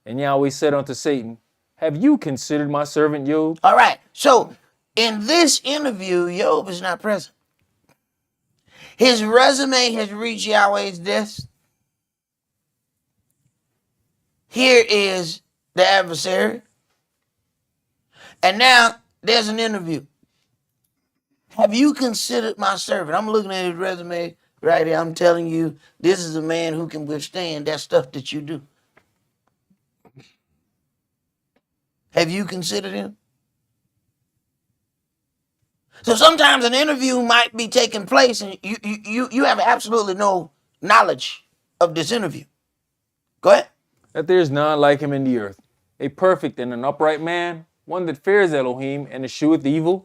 And Yahweh said unto Satan, have you considered my servant Job? All right. So in this interview, Job is not present. His resume has reached Yahweh's desk. Here is the adversary. And now there's an interview. Have you considered my servant? I'm looking at his resume right here. I'm telling you, this is a man who can withstand that stuff that you do. Have you considered him? So sometimes an interview might be taking place and you have absolutely no knowledge of this interview. Go ahead. That there is none like him in the earth, a perfect and an upright man, one that fears Elohim and escheweth evil.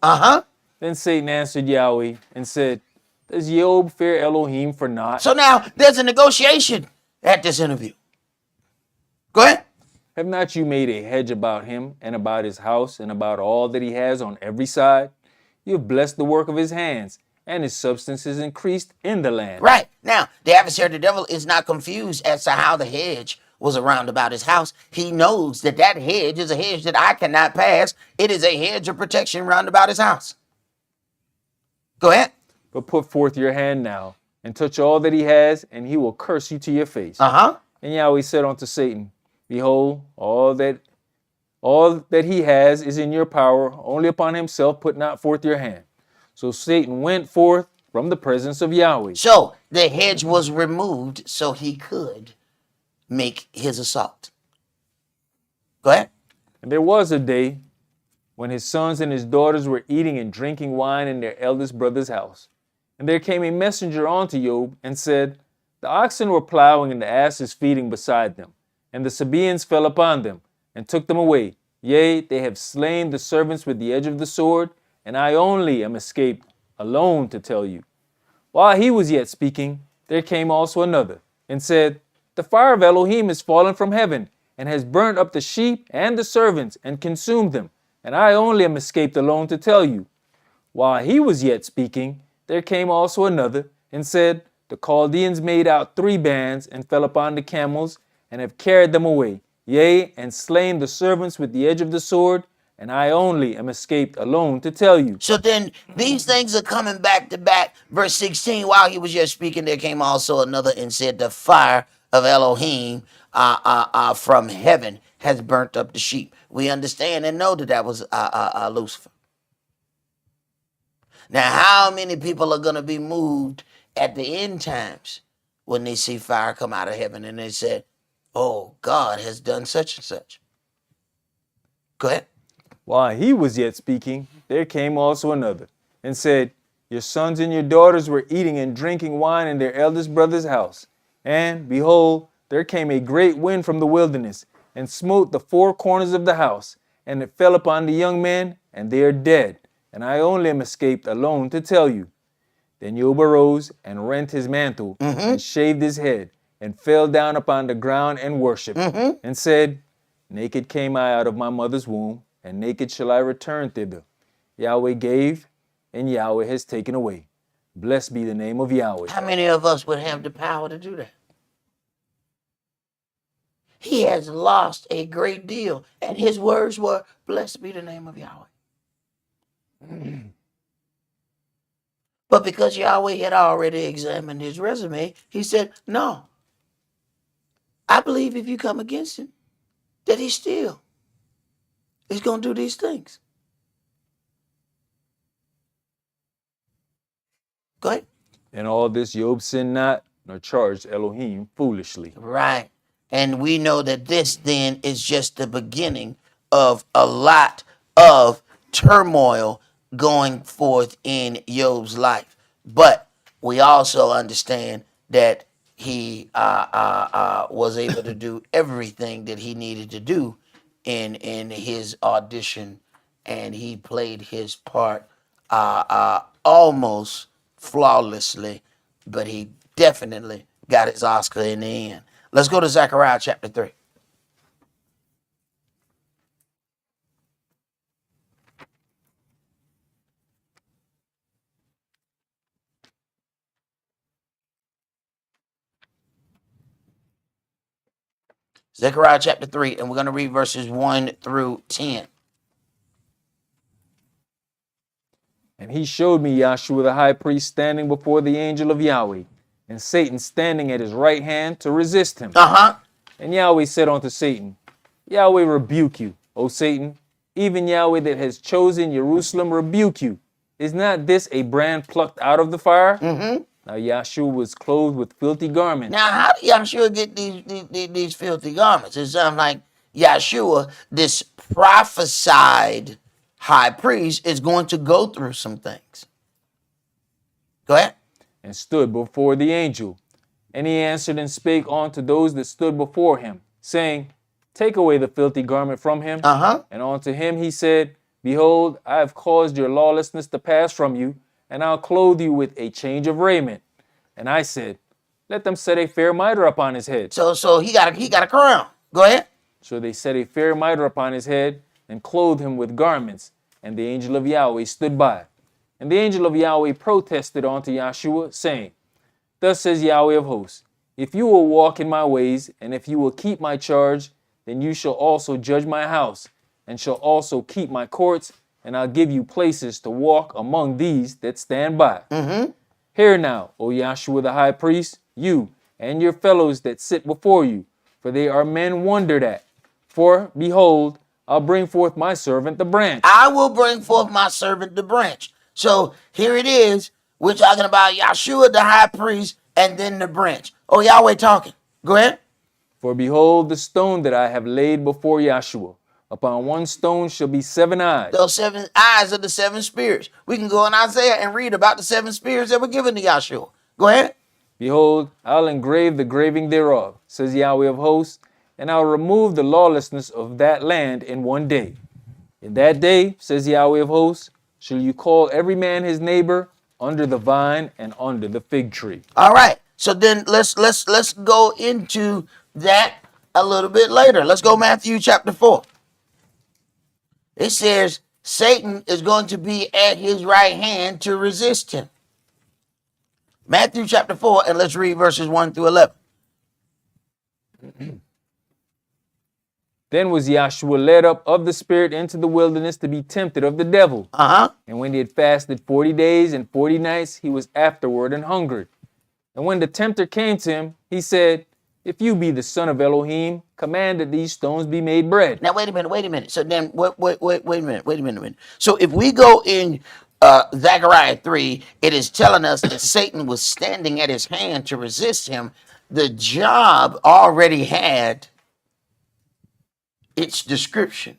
Then Satan answered Yahweh and said, does Job fear Elohim for naught? So now there's a negotiation at this interview. Go ahead. Have not you made a hedge about him and about his house and about all that he has on every side? You have blessed the work of his hands, and his substance is increased in the land. Right. Now, the adversary, the devil, is not confused as to how the hedge was around about his house. He knows that that hedge is a hedge that I cannot pass. It is a hedge of protection round about his house. Go ahead. But put forth your hand now, and touch all that he has, and he will curse you to your face. And Yahweh said unto Satan, behold, all that he has is in your power, only upon himself put not forth your hand. So Satan went forth from the presence of Yahweh. So the hedge was removed so he could make his assault. Go ahead. And there was a day when his sons and his daughters were eating and drinking wine in their eldest brother's house. And there came a messenger unto Job and said, the oxen were plowing and the asses feeding beside them. And the Sabaeans fell upon them and took them away. Yea, they have slain the servants with the edge of the sword, and I only am escaped alone to tell you. While he was yet speaking, there came also another, and said, the fire of Elohim is fallen from heaven, and has burnt up the sheep and the servants, and consumed them, and I only am escaped alone to tell you. While he was yet speaking, there came also another, and said, the Chaldeans made out 3 bands, and fell upon the camels, and have carried them away, yea, and slain the servants with the edge of the sword, and I only am escaped alone to tell you. So then these things are coming back to back. Verse 16, while he was yet speaking, there came also another and said, the fire of Elohim from heaven has burnt up the sheep. We understand and know that that was Lucifer. Now, how many people are going to be moved at the end times when they see fire come out of heaven and they said, oh, God has done such and such? Go ahead. While he was yet speaking, there came also another, and said, your sons and your daughters were eating and drinking wine in their eldest brother's house. And, behold, there came a great wind from the wilderness, and smote the 4 corners of the house, and it fell upon the young men, and they are dead. And I only am escaped alone to tell you. Then Job arose, and rent his mantle, and shaved his head, and fell down upon the ground and worshipped, and said, naked came I out of my mother's womb, and naked shall I return thither. Yahweh gave, and Yahweh has taken away. Blessed be the name of Yahweh. How many of us would have the power to do that? he has lost a great deal. And his words were, blessed be the name of Yahweh. But because Yahweh had already examined his resume, he said, no, I believe if you come against him, that he still is going to do these things. Go ahead. In all this, Job sinned not, nor charged Elohim foolishly. Right. And we know that this then is just the beginning of a lot of turmoil going forth in Job's life. But we also understand that he was able to do everything that he needed to do in his audition, and he played his part almost flawlessly, but he definitely got his Oscar in the end. Let's go to Zechariah chapter 3. Zechariah chapter 3, and we're going to read verses 1 through 10. And he showed me Yahshua the high priest standing before the angel of Yahweh, and Satan standing at his right hand to resist him. And Yahweh said unto Satan, Yahweh rebuke you, O Satan, even Yahweh that has chosen Jerusalem rebuke you. Is not this a brand plucked out of the fire? Now Yahshua was clothed with filthy garments. Now, how did Yahshua get these filthy garments? It sounds like Yahshua, this prophesied high priest, is going to go through some things. Go ahead. And stood before the angel. And he answered and spake unto those that stood before him, saying, Take away the filthy garment from him. And unto him he said, Behold, I have caused your lawlessness to pass from you, and I'll clothe you with a change of raiment. And I said, Let them set a fair mitre upon his head. So he got a crown. Go ahead. So they set a fair mitre upon his head, and clothed him with garments. And the angel of Yahweh stood by. And the angel of Yahweh protested unto Yahshua, saying, Thus says Yahweh of hosts, If you will walk in my ways, and if you will keep my charge, then you shall also judge my house, and shall also keep my courts, and I'll give you places to walk among these that stand by. Hear now, O Yahshua the high priest, you and your fellows that sit before you, for they are men wondered at. For, behold, I'll bring forth my servant the branch. I will bring forth my servant the branch. So here it is. We're talking about Yahshua the high priest and then the branch. Oh, Yahweh talking. Go ahead. For behold, the stone that I have laid before Yahshua, upon one stone shall be 7 eyes. Those 7 eyes are the 7 spirits. We can go in Isaiah and read about the 7 spirits that were given to Yahshua. Go ahead. Behold, I'll engrave the graving thereof, says Yahweh of hosts, and I'll remove the lawlessness of that land in one day. In that day, says Yahweh of hosts, shall you call every man his neighbor under the vine and under the fig tree. All right. So then let's go into that a little bit later. Let's go Matthew chapter 4. It says Satan is going to be at his right hand to resist him. Matthew chapter 4, and let's read verses 1 through 11. Then was Yahshua led up of the Spirit into the wilderness to be tempted of the devil. And when he had fasted 40 days and 40 nights, he was afterward and hungered. And when the tempter came to him, he said, If you be the son of Elohim, command that these stones be made bread. Now, wait a minute. So then, wait a minute. So if we go in Zechariah 3, it is telling us that Satan was standing at his hand to resist him. The job already had its description.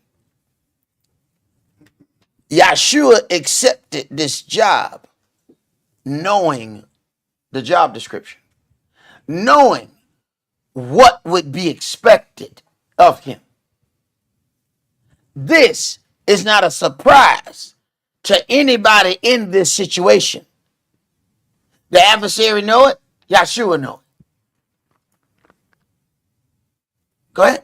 Yahshua accepted this job knowing the job description, knowing what would be expected of him. This is not a surprise to anybody in this situation. The adversary know it, Yahshua know it. Go ahead.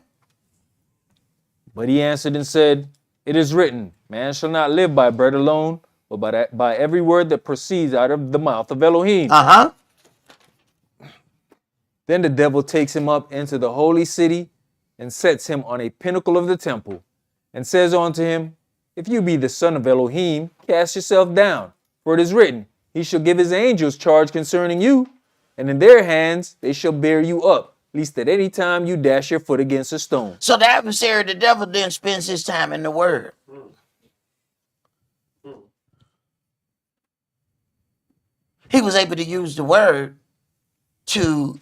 But he answered and said, It is written, Man shall not live by bread alone, but by every word that proceeds out of the mouth of Elohim. Then the devil takes him up into the holy city and sets him on a pinnacle of the temple, and says unto him, If you be the son of Elohim, cast yourself down, for it is written, He shall give his angels charge concerning you, and in their hands they shall bear you up, lest at any time you dash your foot against a stone. So the adversary, the devil, then spends his time in the word. He was able to use the word to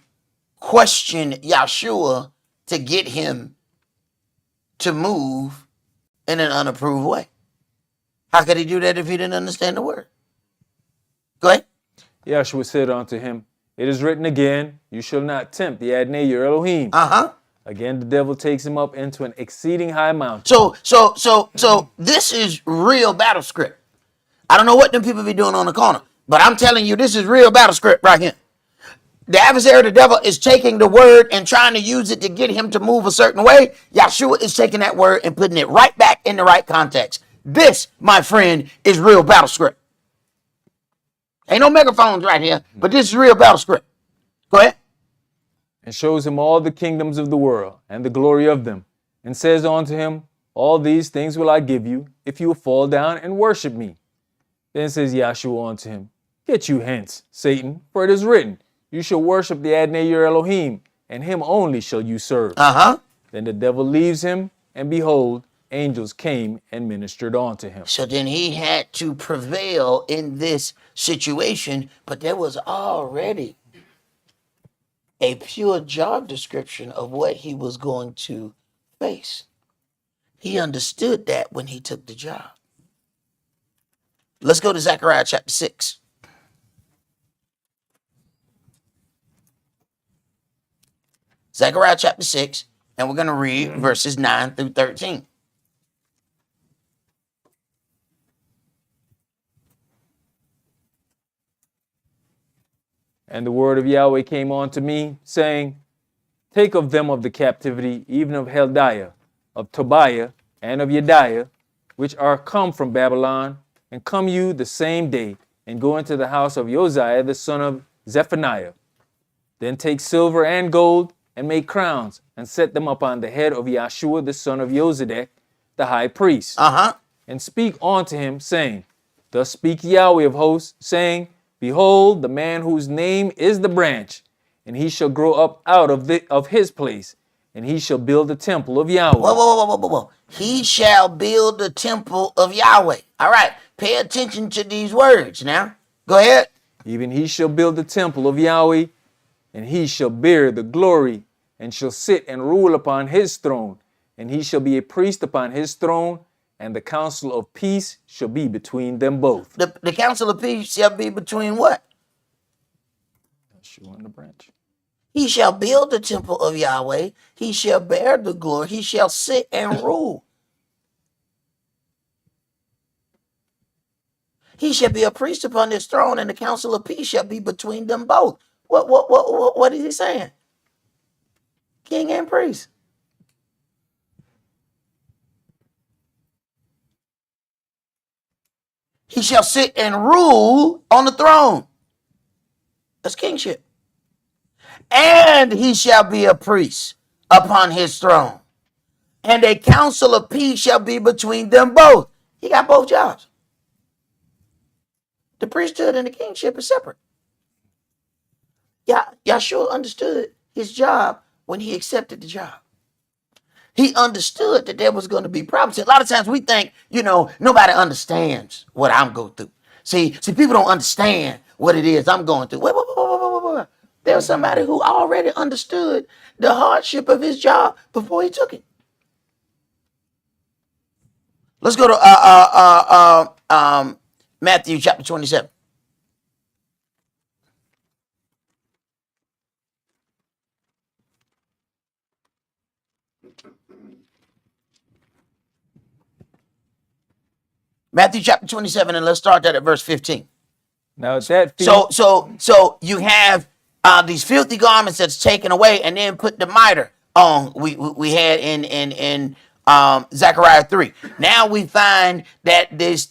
question Yahshua to get him to move in an unapproved way. How could he do that if he didn't understand the word? Go ahead. Yahshua said unto him, It is written again, You shall not tempt the Adonai your Elohim. Again, the devil takes him up into an exceeding high mountain. So this is real battle script. I don't know what them people be doing on the corner, but I'm telling you, this is real battle script right here. The adversary of the devil is taking the word and trying to use it to get him to move a certain way. Yahshua is taking that word and putting it right back in the right context. This, my friend, is real battle script. Ain't no megaphones right here, but this is real battle script. Go ahead. And shows him all the kingdoms of the world and the glory of them, and says unto him, All these things will I give you, if you will fall down and worship me. Then says Yahshua unto him, Get you hence, Satan, for it is written, You shall worship the Adonai your Elohim, and him only shall you serve. Then the devil leaves him, and behold, angels came and ministered unto him. So then he had to prevail in this situation, but there was already a pure job description of what he was going to face. He understood that when he took the job. Let's go to Zechariah chapter 6. Zechariah chapter 6, and we're going to read verses 9 through 13. And the word of Yahweh came unto me, saying, Take of them of the captivity, even of Heldiah, of Tobiah, and of Yediah, which are come from Babylon, and come you the same day, and go into the house of Josiah the son of Zephaniah. Then take silver and gold, and make crowns, and set them upon the head of Yahshua the son of Josedek, the high priest. And speak unto him, saying, Thus speak Yahweh of hosts, saying, Behold, the man whose name is the branch, and he shall grow up out of his place, and he shall build the temple of Yahweh. Whoa. He shall build the temple of Yahweh. All right, pay attention to these words now. Go ahead. Even he shall build the temple of Yahweh, and he shall bear the glory, and shall sit and rule upon his throne, and he shall be a priest upon his throne, and the counsel of peace shall be between them both. The counsel of peace shall be between what? Yahshua and the branch. He shall build the temple of Yahweh. He shall bear the glory. He shall sit and rule. He shall be a priest upon his throne, and the counsel of peace shall be between them both. What is he saying? King and priest. He shall sit and rule on the throne. That's kingship. And he shall be a priest upon his throne. And a counsel of peace shall be between them both. He got both jobs. The priesthood and the kingship is separate. Yahshua understood his job when he accepted the job. He understood that there was going to be problems. A lot of times we think, nobody understands what I'm going through. See, people don't understand what it is I'm going through. Wait. There's somebody who already understood the hardship of his job before he took it. Let's go to Matthew chapter 27. Matthew chapter 27, and let's start that at verse 15. Now at that feast, So you have these filthy garments that's taken away, and then put the mitre on. We had in Zechariah 3. Now we find that this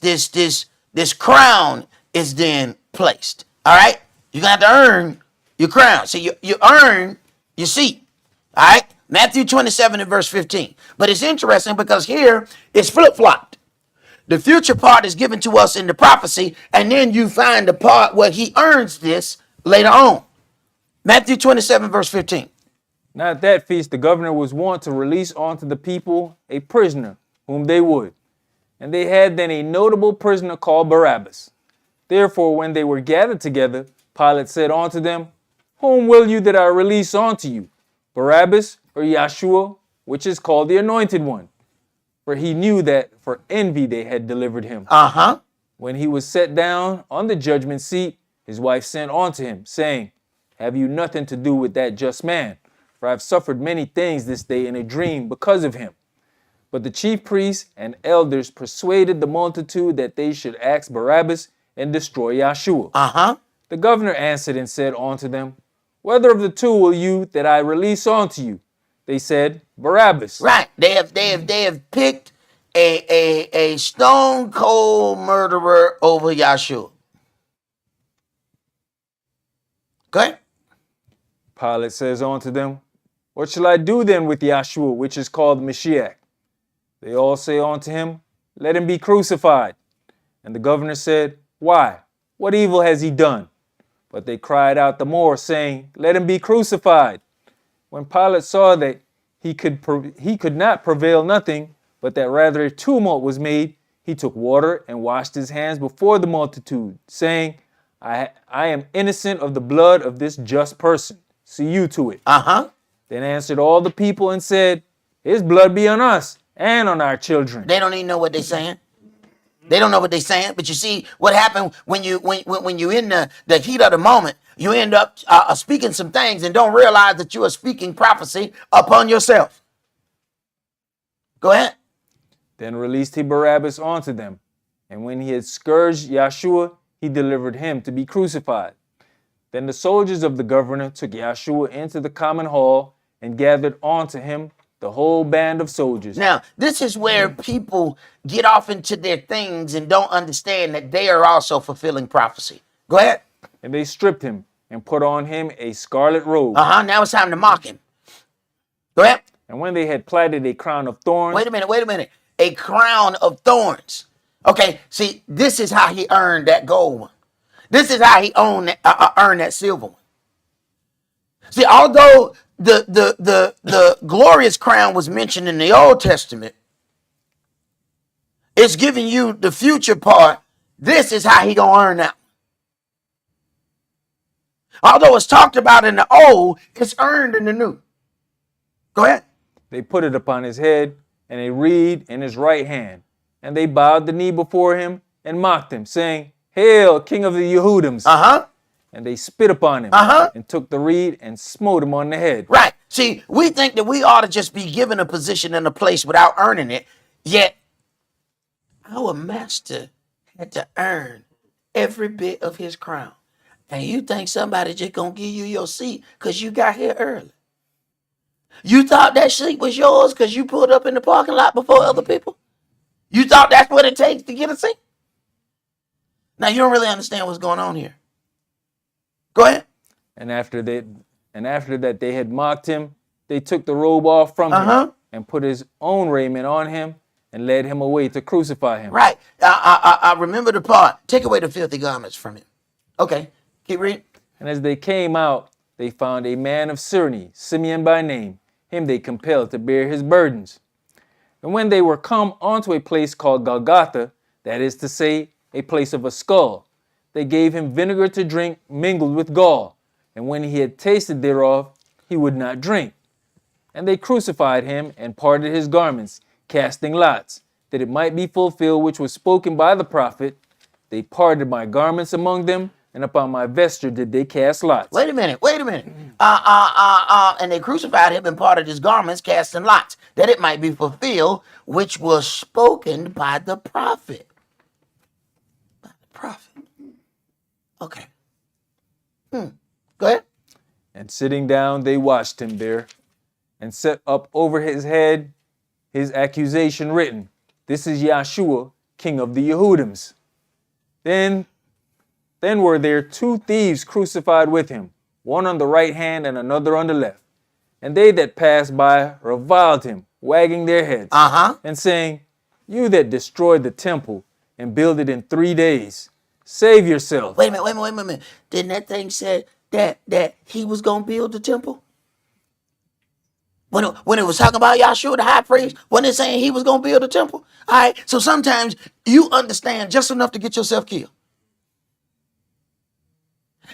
crown is then placed. All right, you're gonna have to earn your crown. So you earn your seat. All right, Matthew 27 and verse 15. But it's interesting because here it's flip-flopped. The future part is given to us in the prophecy, and then you find the part where he earns this later on. Matthew 27 verse 15. Now at that feast, the governor was wont to release unto the people a prisoner whom they would. And they had then a notable prisoner called Barabbas. Therefore, when they were gathered together, Pilate said unto them, Whom will you that I release unto you, Barabbas or Yeshua, which is called the Anointed One? For he knew that for envy they had delivered him. When he was set down on the judgment seat, his wife sent unto him, saying, Have you nothing to do with that just man? For I have suffered many things this day in a dream because of him. But the chief priests and elders persuaded the multitude that they should ask Barabbas and destroy Yeshua. The governor answered and said unto them, Whether of the two will you that I release unto you? They said, Barabbas. Right. They have picked a stone cold murderer over Yeshua. Go ahead. Pilate says unto them, What shall I do then with Yeshua, which is called Mashiach? They all say unto him, Let him be crucified. And the governor said, Why? What evil has he done? But they cried out the more, saying, Let him be crucified. When Pilate saw that he could not prevail nothing, but that rather a tumult was made, he took water and washed his hands before the multitude, saying, I am innocent of the blood of this just person. See you to it. Then answered all the people and said, His blood be on us and on our children. They don't even know what they're saying. They don't know what they're saying. But you see what happened when you're in the heat of the moment, you end up speaking some things and don't realize that you are speaking prophecy upon yourself. Go ahead. Then released he Barabbas unto them. And when he had scourged Yeshua, he delivered him to be crucified. Then the soldiers of the governor took Yeshua into the common hall and gathered unto him the whole band of soldiers. Now, this is where people get off into their things and don't understand that they are also fulfilling prophecy. Go ahead. And they stripped him and put on him a scarlet robe. Now it's time to mock him. Go ahead. And when they had platted a crown of thorns. Wait a minute. A crown of thorns. Okay, see, this is how he earned that gold one. This is how he earned that silver one. See, although the glorious crown was mentioned in the Old Testament, it's giving you the future part. This is how he gonna earn that. Although it's talked about in the Old, it's earned in the New. Go ahead. They put it upon his head and a reed in his right hand. And they bowed the knee before him and mocked him, saying, Hail, King of the Yehudims. And they spit upon him and took the reed and smote him on the head. Right. See, we think that we ought to just be given a position and a place without earning it. Yet, our master had to earn every bit of his crown. And you think somebody just going to give you your seat because you got here early. You thought that seat was yours because you pulled up in the parking lot before other people? You thought that's what it takes to get a seat? Now, you don't really understand what's going on here. Go ahead. And after that they had mocked him, they took the robe off from him and put his own raiment on him and led him away to crucify him. Right. I remember the part. Take away the filthy garments from him. Okay. Keep reading. And as they came out, they found a man of Cyrene, Simeon by name. Him they compelled to bear his burdens. And when they were come unto a place called Golgotha, that is to say, a place of a skull, they gave him vinegar to drink mingled with gall. And when he had tasted thereof, he would not drink. And they crucified him and parted his garments, casting lots, that it might be fulfilled which was spoken by the prophet. They parted my garments among them, and upon my vesture did they cast lots. Wait a minute. And they crucified him and parted his garments, casting lots, that it might be fulfilled, which was spoken by the prophet. By the prophet. Okay. Go ahead. And sitting down, they watched him there, and set up over his head his accusation written, This is Yeshua, King of the Yehudims. Then were there two thieves crucified with him, one on the right hand and another on the left. And they that passed by reviled him, wagging their heads, and saying, You that destroyed the temple and build it in 3 days, save yourself. Wait a minute. Didn't that thing say that he was going to build the temple? When it was talking about Yahshua the high priest, when it saying he was going to build the temple? All right, so sometimes you understand just enough to get yourself killed.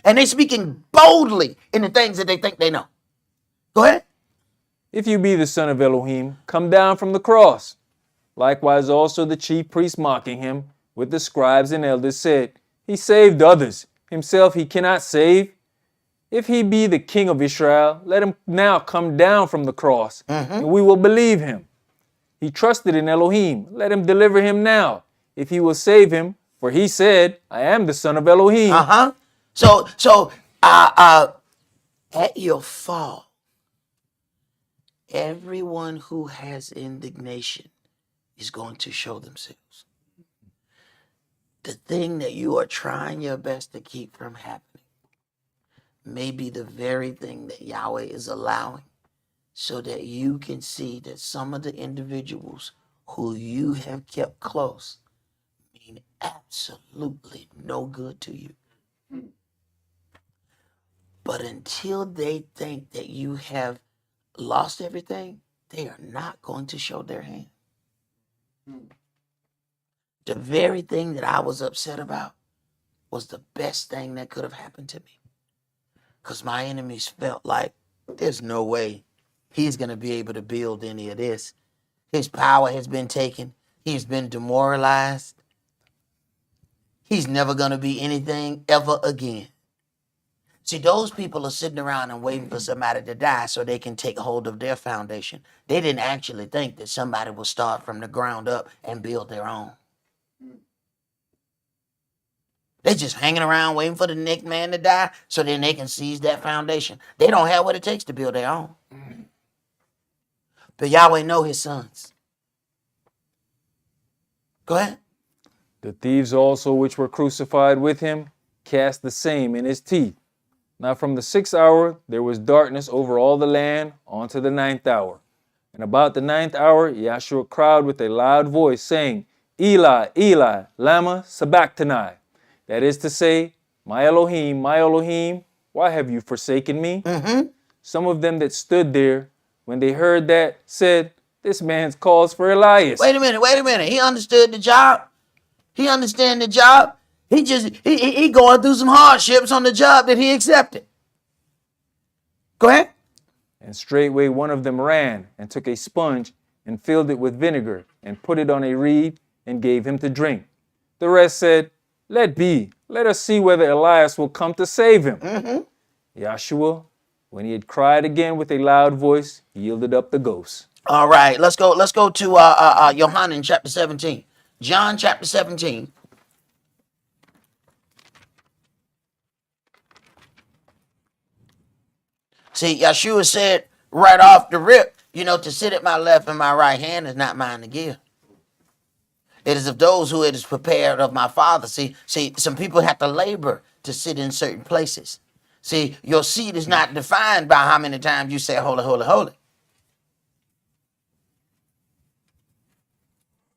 And they speaking boldly in the things that they think they know. Go ahead. If you be the son of Elohim, come down from the cross. Likewise also the chief priests mocking him with the scribes and elders said, He saved others, himself he cannot save. If he be the king of Israel, let him now come down from the cross, and we will believe him. He trusted in Elohim, let him deliver him now, if he will save him, for he said, I am the son of Elohim. So at your fall, everyone who has indignation is going to show themselves. The thing that you are trying your best to keep from happening may be the very thing that Yahweh is allowing so that you can see that some of the individuals who you have kept close mean absolutely no good to you. But until they think that you have lost everything, they are not going to show their hand. The very thing that I was upset about was the best thing that could have happened to me. Because my enemies felt like there's no way he's going to be able to build any of this. His power has been taken. He's been demoralized. He's never going to be anything ever again. See, those people are sitting around and waiting for somebody to die so they can take hold of their foundation. They didn't actually think that somebody will start from the ground up and build their own. They're just hanging around waiting for the next man to die so then they can seize that foundation. They don't have what it takes to build their own. But Yahweh know his sons. Go ahead. The thieves also which were crucified with him cast the same in his teeth. Now from the 6th hour there was darkness over all the land unto the 9th hour. And about the 9th hour Yahshua cried with a loud voice, saying, Eli, Eli, lama sabachthani. That is to say, my Elohim, why have you forsaken me? Some of them that stood there, when they heard that, said, This man's calls for Elias. Wait a minute. He understood the job. He understand the job. He going through some hardships on the job that he accepted. Go ahead. And straightway one of them ran and took a sponge and filled it with vinegar and put it on a reed and gave him to drink. The rest said, Let be. Let us see whether Elias will come to save him. Yahshua, when he had cried again with a loud voice, yielded up the ghost. All right, let's go to Yohanan chapter 17. John chapter 17. See, Yahshua said right off the rip, to sit at my left and my right hand is not mine to give. It is of those who it is prepared of my Father. See, some people have to labor to sit in certain places. See, your seat is not defined by how many times you say, holy, holy, holy.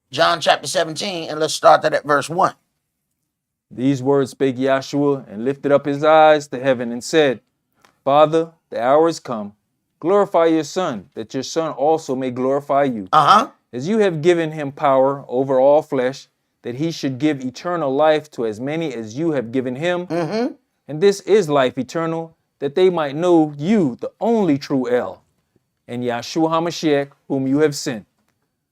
John chapter 17, and let's start that at verse 1. These words spake Yahshua, and lifted up his eyes to heaven, and said, Father, the hour is come. Glorify your Son, that your Son also may glorify you. As you have given him power over all flesh, that he should give eternal life to as many as you have given him. And this is life eternal, that they might know you, the only true El, and Yahshua HaMashiach, whom you have sent.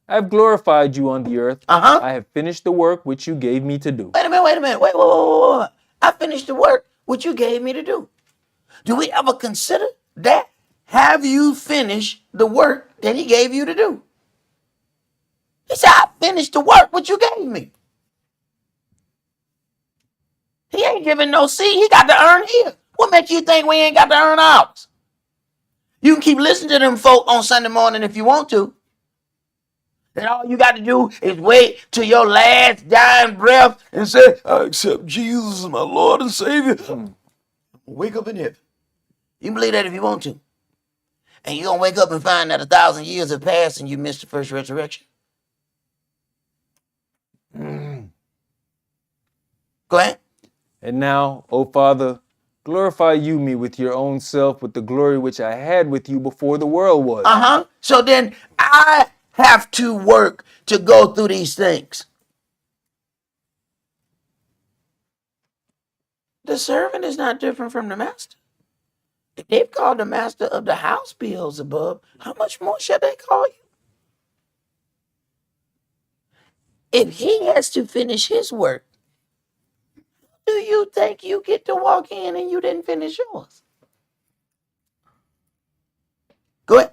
I have glorified you on the earth. I have finished the work which you gave me to do. Wait a minute. Wait. I finished the work which you gave me to do. Do we ever consider that? Have you finished the work that he gave you to do? He said, I finished the work which you gave me. He ain't giving no seed. He got to earn here. What makes you think we ain't got to earn ours? You can keep listening to them folk on Sunday morning if you want to. And all you got to do is wait till your last dying breath and say, I accept Jesus as my Lord and Savior. Wake up in heaven. You can believe that if you want to. And you're going to wake up and find that 1,000 years have passed and you missed the first resurrection? Go ahead. And now, O Father, glorify you me with your own self, with the glory which I had with you before the world was. So then I have to work to go through these things. The servant is not different from the master. If they've called the master of the house Beelzebub, how much more shall they call you? If he has to finish his work, do you think you get to walk in and you didn't finish yours? Go ahead.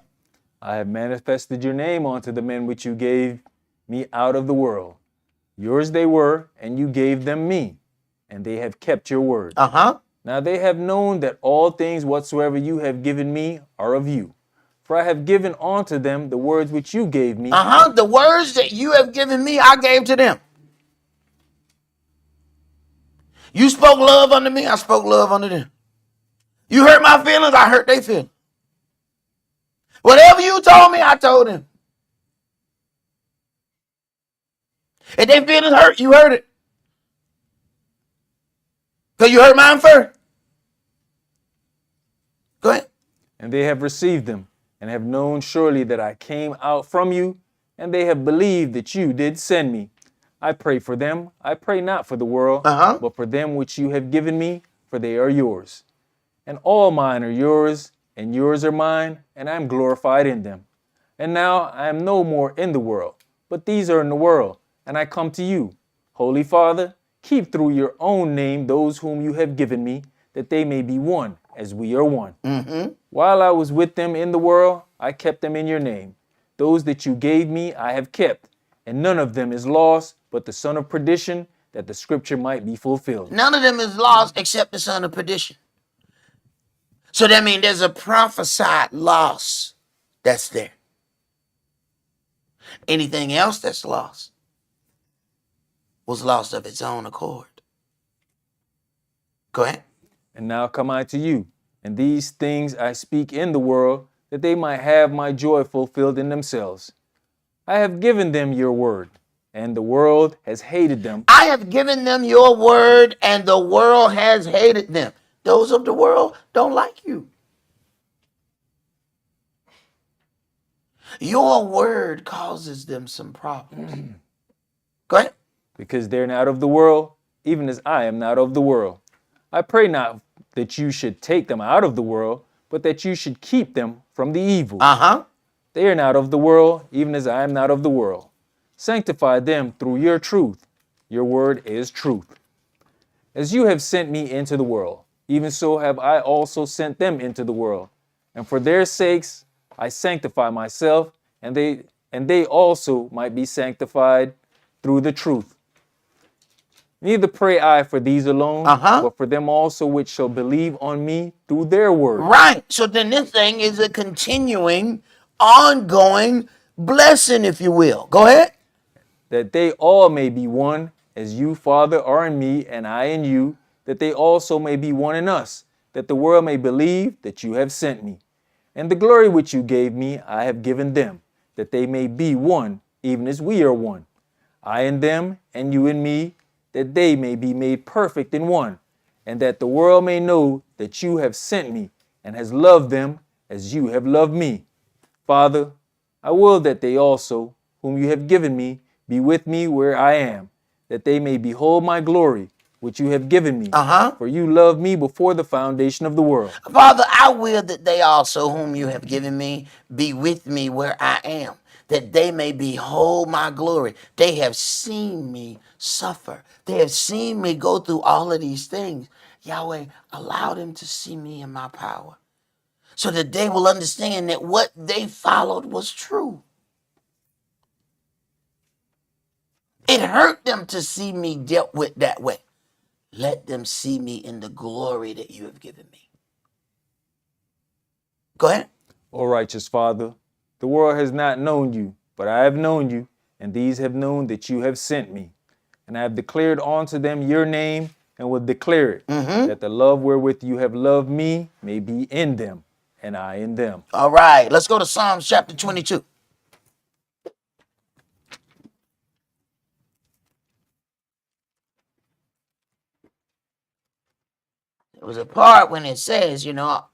I have manifested your name unto the men which you gave me out of the world. Yours they were, and you gave them me, and they have kept your word. Now they have known that all things whatsoever you have given me are of you. For I have given unto them the words which you gave me. The words that you have given me, I gave to them. You spoke love unto me, I spoke love unto them. You hurt my feelings, I hurt their feelings. Whatever you told me, I told them. If their feelings hurt, you hurt it. Because you hurt mine first. Go ahead. And they have received them, and have known surely that I came out from you, and they have believed that you did send me. I pray for them. I pray not for the world, but for them which you have given me, for they are yours. And all mine are yours, and yours are mine, and I am glorified in them. And now I am no more in the world, but these are in the world, and I come to you. Holy Father, keep through your own name those whom you have given me, that they may be one, as we are one. While I was with them in the world, I kept them in your name. Those that you gave me I have kept, and none of them is lost, but the son of perdition, that the scripture might be fulfilled. None of them is lost except the son of perdition. So that means there's a prophesied loss that's there. Anything else that's lost was lost of its own accord. Go ahead. And now come I to you, and these things I speak in the world, that they might have my joy fulfilled in themselves. I have given them your word, and the world has hated them. I have given them your word, and the world has hated them. Those of the world don't like you. Your word causes them some problems. Go ahead. Because they're not of the world, even as I am not of the world. I pray not that you should take them out of the world, but that you should keep them from the evil. They are not of the world, even as I am not of the world. Sanctify them through your truth. Your word is truth. As you have sent me into the world, even so have I also sent them into the world. And for their sakes I sanctify myself, and they also might be sanctified through the truth. Neither pray I for these alone, but for them also which shall believe on me through their word. Right. So then this thing is a continuing, ongoing blessing, if you will. Go ahead. That they all may be one, as you, Father, are in me, and I in you, that they also may be one in us, that the world may believe that you have sent me. And the glory which you gave me I have given them, that they may be one, even as we are one. I in them, and you in me, that they may be made perfect in one, and that the world may know that you have sent me, and has loved them as you have loved me. Father, I will that they also, whom you have given me, be with me where I am, that they may behold my glory, which you have given me. For you loved me before the foundation of the world. Father, I will that they also, whom you have given me, be with me where I am, that they may behold my glory. They have seen me suffer. They have seen me go through all of these things. Yahweh, allow them to see me in my power, so that they will understand that what they followed was true. It hurt them to see me dealt with that way. Let them see me in the glory that you have given me. Go ahead. O righteous Father, the world has not known you, but I have known you, and these have known that you have sent me. And I have declared unto them your name, and will declare it, that the love wherewith you have loved me may be in them, and I in them. All right, let's go to Psalms chapter 22. There was a part when it says, it was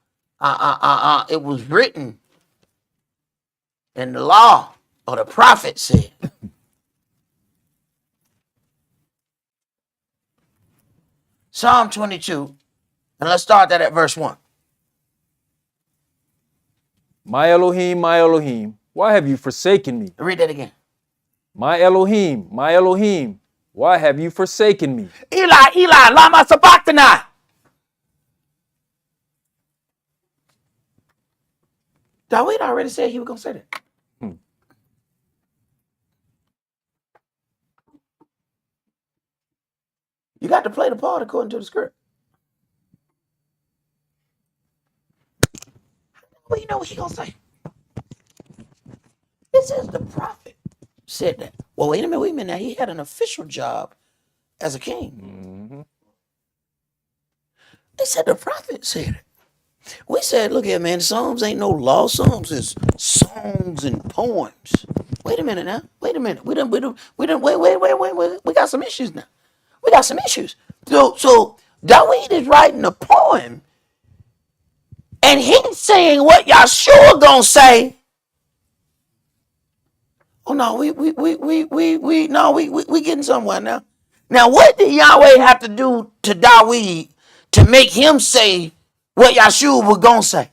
written in the law, or the prophet said. Psalm 22, and let's start that at verse 1. My Elohim, why have you forsaken me? Read that again. My Elohim, why have you forsaken me? Eli, lama sabachthani. David already said he was going to say that. You got to play the part according to the script. Well, you know what he going to say? This is the prophet said that. Well, wait a minute. Now, he had an official job as a king. They said the prophet said it. We said, look here, man, Psalms ain't no law. Psalms is songs and poems. Wait a minute now. Wait a minute. We got some issues now. We got some issues. So David is writing a poem, and he's saying what Yahshua gonna say. Oh no, we getting somewhere now. Now, what did Yahweh have to do to David to make him say what Yahshua was gonna say?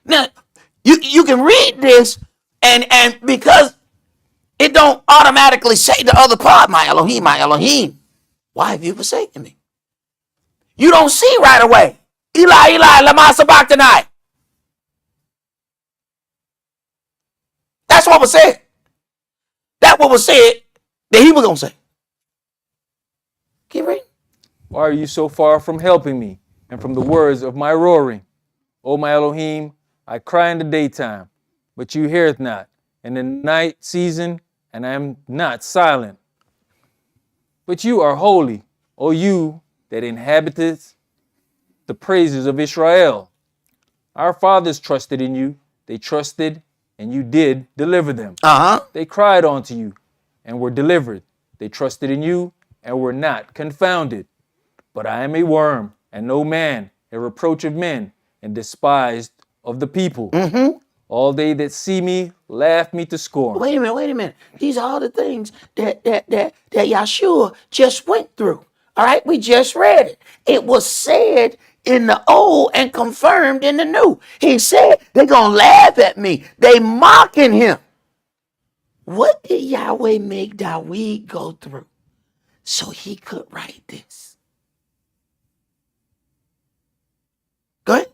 Now, you can read this, and because it don't automatically say the other part, my Elohim, why have you forsaken me? You don't see right away. Eli, lama sabachthani. That's what was said. That's what was said that he was going to say. Keep reading. Why are you so far from helping me and from the words of my roaring? O my Elohim, I cry in the daytime, but you heareth not, and in the night season, and I am not silent. But you are holy, O you that inhabiteth the praises of Israel. Our fathers trusted in you. They trusted, and you did deliver them. They cried unto you, and were delivered. They trusted in you, and were not confounded. But I am a worm, and no man, a reproach of men, and despised of the people. All they that see me laugh me to scorn. Wait a minute. These are all the things that Yahshua just went through. All right, we just read it. It was said in the old and confirmed in the new. He said they're gonna laugh at me. They mocking him. What did Yahweh make David go through so he could write this? Go ahead.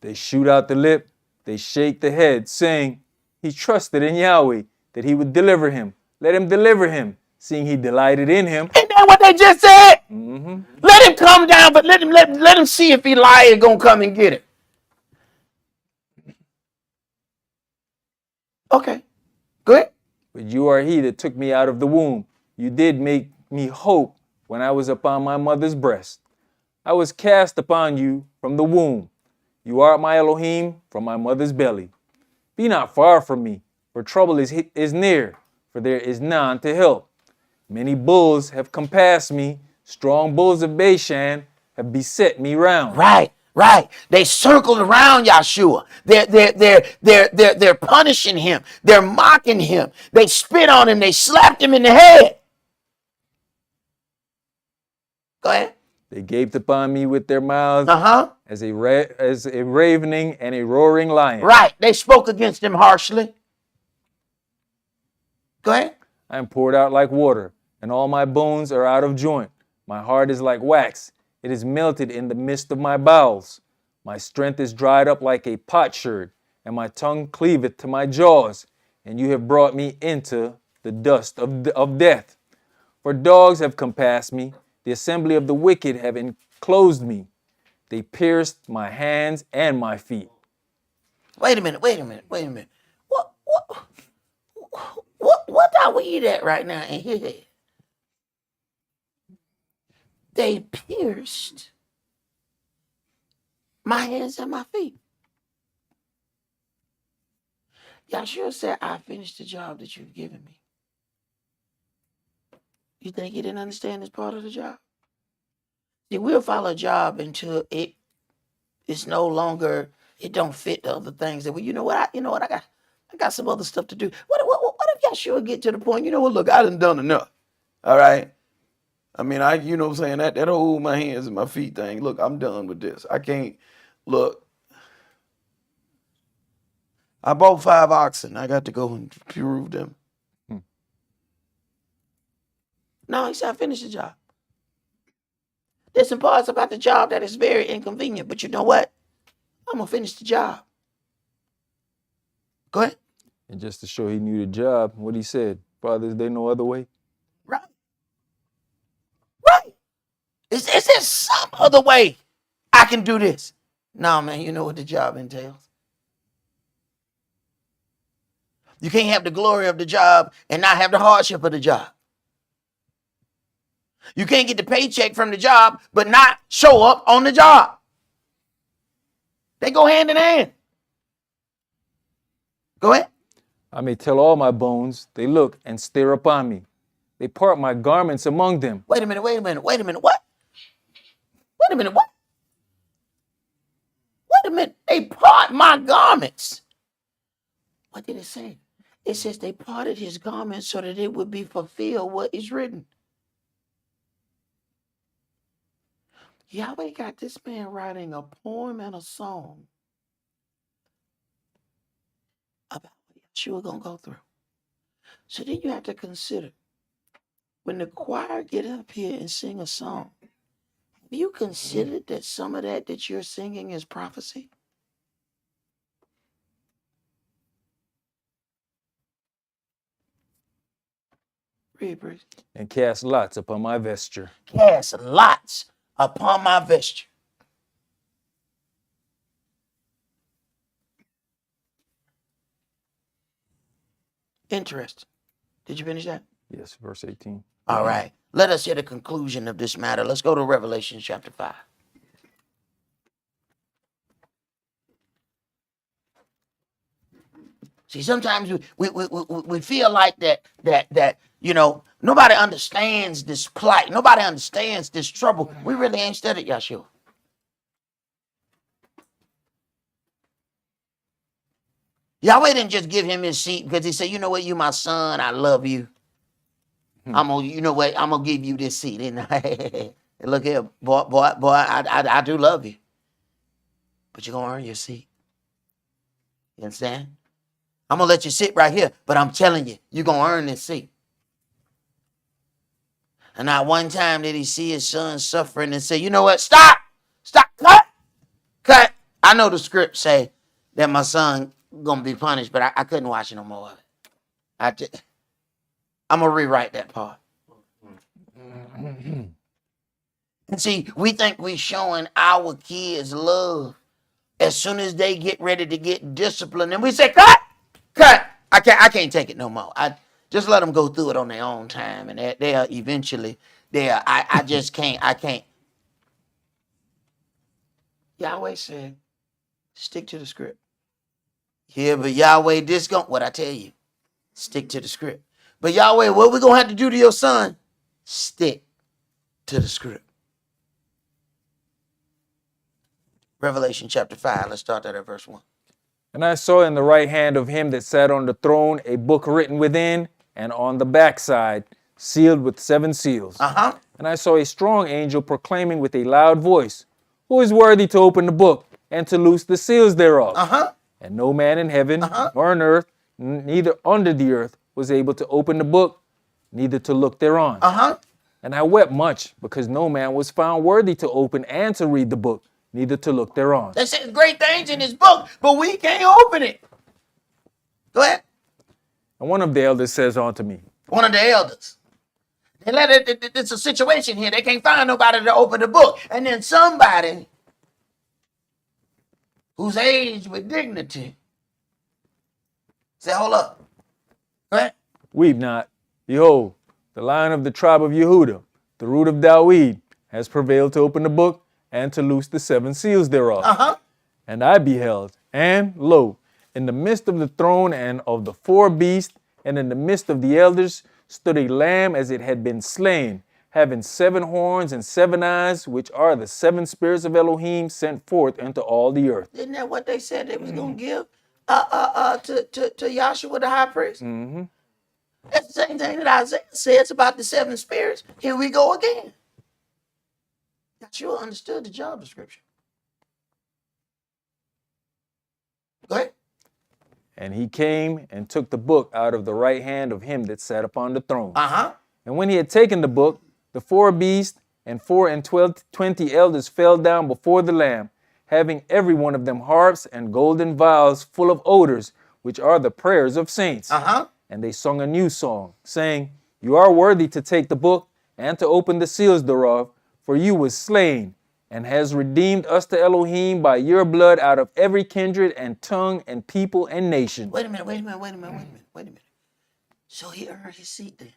They shoot out the lip, they shake the head, saying, he trusted in Yahweh, that he would deliver him. Let him deliver him, seeing he delighted in him. Ain't that what they just said? Let him come down, but let him see if Elijah gonna come and get it. Okay, go ahead. But you are he that took me out of the womb. You did make me hope when I was upon my mother's breast. I was cast upon you from the womb. You are my Elohim from my mother's belly. Be not far from me, for trouble is near, for there is none to help. Many bulls have compassed me, strong bulls of Bashan have beset me round. Right. They circled around Yahshua. They're punishing him. They're mocking him. They spit on him. They slapped him in the head. Go ahead. They gaped upon me with their mouths as a ravening and a roaring lion. Right. They spoke against him harshly. Go ahead. I am poured out like water, and all my bones are out of joint. My heart is like wax. It is melted in the midst of my bowels. My strength is dried up like a potsherd, and my tongue cleaveth to my jaws. And you have brought me into the dust of death. For dogs have compassed me. The assembly of the wicked have enclosed me. They pierced my hands and my feet. Wait a minute. What are we eat at right now in his head? They pierced My hands and my feet. Yahshua said, I finished the job that you've given me. You think he didn't understand this part of the job? See, we'll follow a job until it's no longer, it don't fit the other things that we, I got some other stuff to do. What if Yahshua get to the point, look, I done enough. All right. I mean, what I'm saying, that whole my hands and my feet thing, look, I'm done with this. I can't, look, I bought 5 oxen. I got to go and prove them. No, he said, I finished the job. There's some parts about the job that is very inconvenient, but you know what? I'm going to finish the job. Go ahead. And just to show he knew the job, what he said, Father, is there no other way? Right. Right. Is there some other way I can do this? No, man, you know what the job entails. You can't have the glory of the job and not have the hardship of the job. You can't get the paycheck from the job but not show up on the job. They go hand in hand. Go ahead. I may tell all my bones, they look and stare upon me. They part my garments among them. Wait a minute. What? Wait a minute, what? Wait a minute. They part my garments. What did it say? It says they parted his garments so that it would be fulfilled what is written. Yahweh got this man writing a poem and a song about what Yeshua gonna go through. So then you have to consider, when the choir get up here and sing a song, have you considered that some of that you're singing is prophecy? Read, Bruce. And cast lots upon my vesture. Cast lots upon my vesture. Interesting. Did you finish that? Yes, verse 18. All right. Let us hear the conclusion of this matter. Let's go to Revelation chapter 5. See, sometimes we feel like that nobody understands this plight. Nobody understands this trouble. We really ain't studied Yahshua. Yahweh didn't just give him his seat because he said, you know what, you my son, I love you. I'm gonna give you this seat. And look here, boy, I do love you. But you're gonna earn your seat. You understand? I'm gonna let you sit right here, but I'm telling you, you're gonna earn this seat. And not one time did he see his son suffering and say, you know what, stop, cut. I know the script say that my son gonna be punished, but I couldn't watch no more of it. I'm gonna rewrite that part. And see, we think we showing our kids love as soon as they get ready to get disciplined, and we say, cut. I can't take it no more. I just let them go through it on their own time, and they'll eventually. I just can't. I can't. Yahweh said, stick to the script. Yeah, but Yahweh, what I tell you, stick to the script. But Yahweh, what we gonna have to do to your son? Stick to the script. Revelation chapter 5. Let's start that at verse 1. And I saw in the right hand of him that sat on the throne a book written within, and on the backside, sealed with 7 seals. And I saw a strong angel proclaiming with a loud voice, who is worthy to open the book and to loose the seals thereof? And no man in heaven or on earth, neither under the earth, was able to open the book, neither to look thereon. And I wept much, because no man was found worthy to open and to read the book, neither to look thereon. They says great things in this book, but we can't open it. Go ahead. And one of the elders says unto me. One of the elders. It's a situation here. They can't find nobody to open the book. And then somebody who's aged with dignity say, hold up. Go ahead. Weep not. Behold, the Lion of the tribe of Yehudah, the root of David, has prevailed to open the book and to loose the 7 seals thereof. Uh-huh. And I beheld, and lo, in the midst of the throne and of the 4 beasts, and in the midst of the elders, stood a lamb as it had been slain, having 7 horns and 7 eyes, which are the 7 spirits of Elohim sent forth into all the earth. Isn't that what they said they was gonna give to Yahshua the high priest? Mm-hmm. That's the same thing that Isaiah says about the 7 spirits. Here we go again. Yahshua understood the job description. Go ahead. And he came and took the book out of the right hand of him that sat upon the throne. Uh-huh. And when he had taken the book, the 4 beasts and 20 elders fell down before the Lamb, having every one of them harps and golden vials full of odors, which are the prayers of saints. Uh-huh. And they sung a new song, saying, You are worthy to take the book and to open the seals thereof, for you was slain, and has redeemed us to Elohim by your blood out of every kindred and tongue and people and nation. Wait a minute. So he earned his seat then.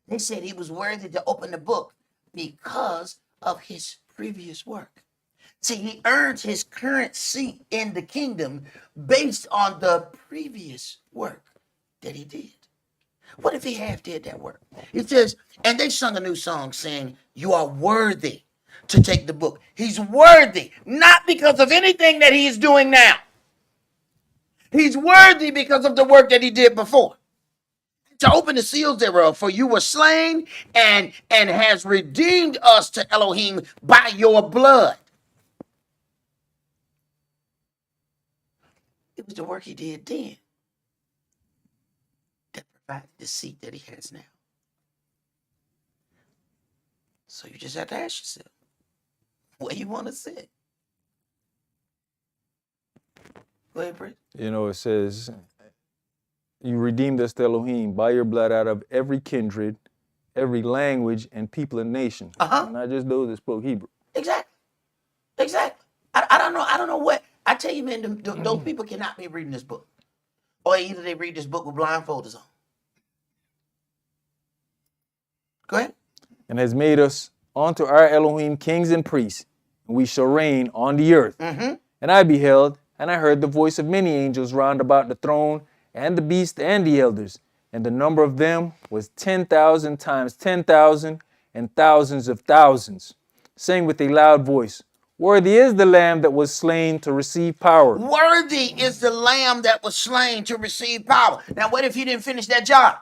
They said he was worthy to open the book because of his previous work. See, he earned his current seat in the kingdom based on the previous work that he did. What if he half did that work? It says, and they sung a new song saying, You are worthy to take the book. He's worthy, not because of anything that he is doing now. He's worthy because of the work that he did before. To open the seals thereof, for you were slain and has redeemed us to Elohim by your blood. It was the work he did then that provided the seat that he has now. So you just have to ask yourself, where you want to sit? Go ahead, Prince. You know, it says, You redeemed us to Elohim by your blood out of every kindred, every language, and people and nation. Uh-huh. Not just those that spoke Hebrew. Exactly. I don't know what. I tell you, man, those people cannot be reading this book. Or either they read this book with blindfolders on. Go ahead. And has made us unto our Elohim kings and priests, and we shall reign on the earth. Mm-hmm. And I beheld, and I heard the voice of many angels round about the throne, and the beast and the elders, and the number of them was 10,000 times 10,000, and thousands of thousands, saying with a loud voice, Worthy is the Lamb that was slain to receive power. Worthy is the Lamb that was slain to receive power. Now, what if he didn't finish that job?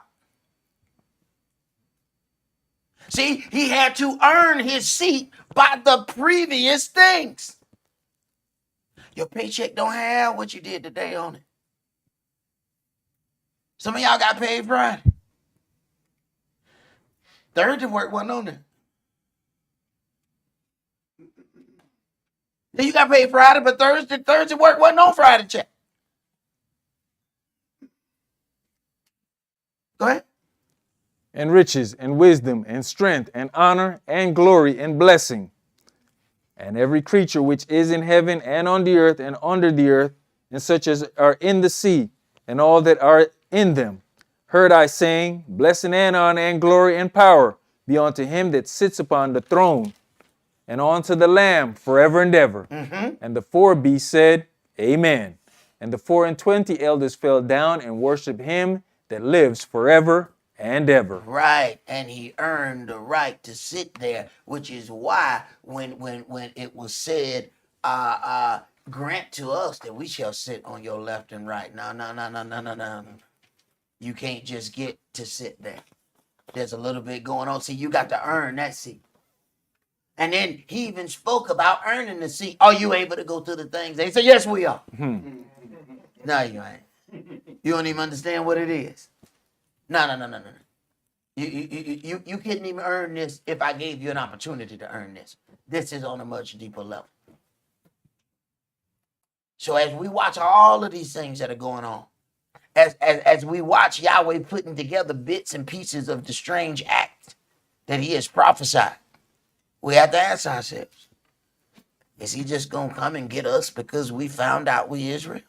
See, he had to earn his seat by the previous things. Your paycheck don't have what you did today on it. Some of y'all got paid Friday. Thursday work wasn't on there. Then you got paid Friday, but Thursday work wasn't on Friday check. Go ahead. And riches, and wisdom, and strength, and honor, and glory, and blessing. And every creature which is in heaven, and on the earth, and under the earth, and such as are in the sea, and all that are in them, heard I saying, Blessing and honor, and glory, and power be unto him that sits upon the throne, and unto the Lamb forever and ever. Mm-hmm. And the 4 beasts said, Amen. And the 24 elders fell down and worshiped him that lives forever and ever. Right, and he earned the right to sit there, which is why when it was said, grant to us that we shall sit on your left and right. No. You can't just get to sit there. There's a little bit going on. See, you got to earn that seat. And then he even spoke about earning the seat. Are you able to go to the things? They said, yes, we are. No, you ain't. You don't even understand what it is. No. You couldn't even earn this if I gave you an opportunity to earn this. This is on a much deeper level. So as we watch all of these things that are going on, as we watch Yahweh putting together bits and pieces of the strange act that he has prophesied, we have to ask ourselves, is he just going to come and get us because we found out we Israel?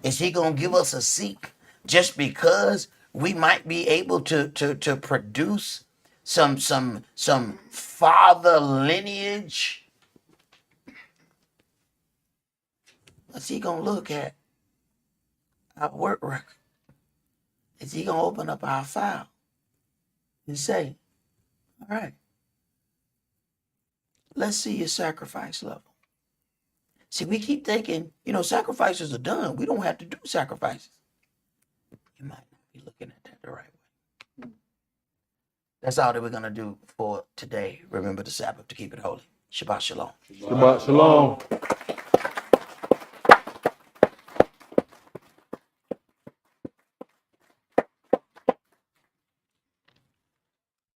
Is he going to give us a seat just because we might be able to produce some father lineage, what's he gonna look at? Our work record. Is he gonna open up our file and say, all right, let's see your sacrifice level. See, we keep thinking, sacrifices are done. We don't have to do sacrifices. You might not be looking at that the right way. That's all that we're going to do for today. Remember the Sabbath to keep it holy. Shabbat shalom. Shabbat shalom.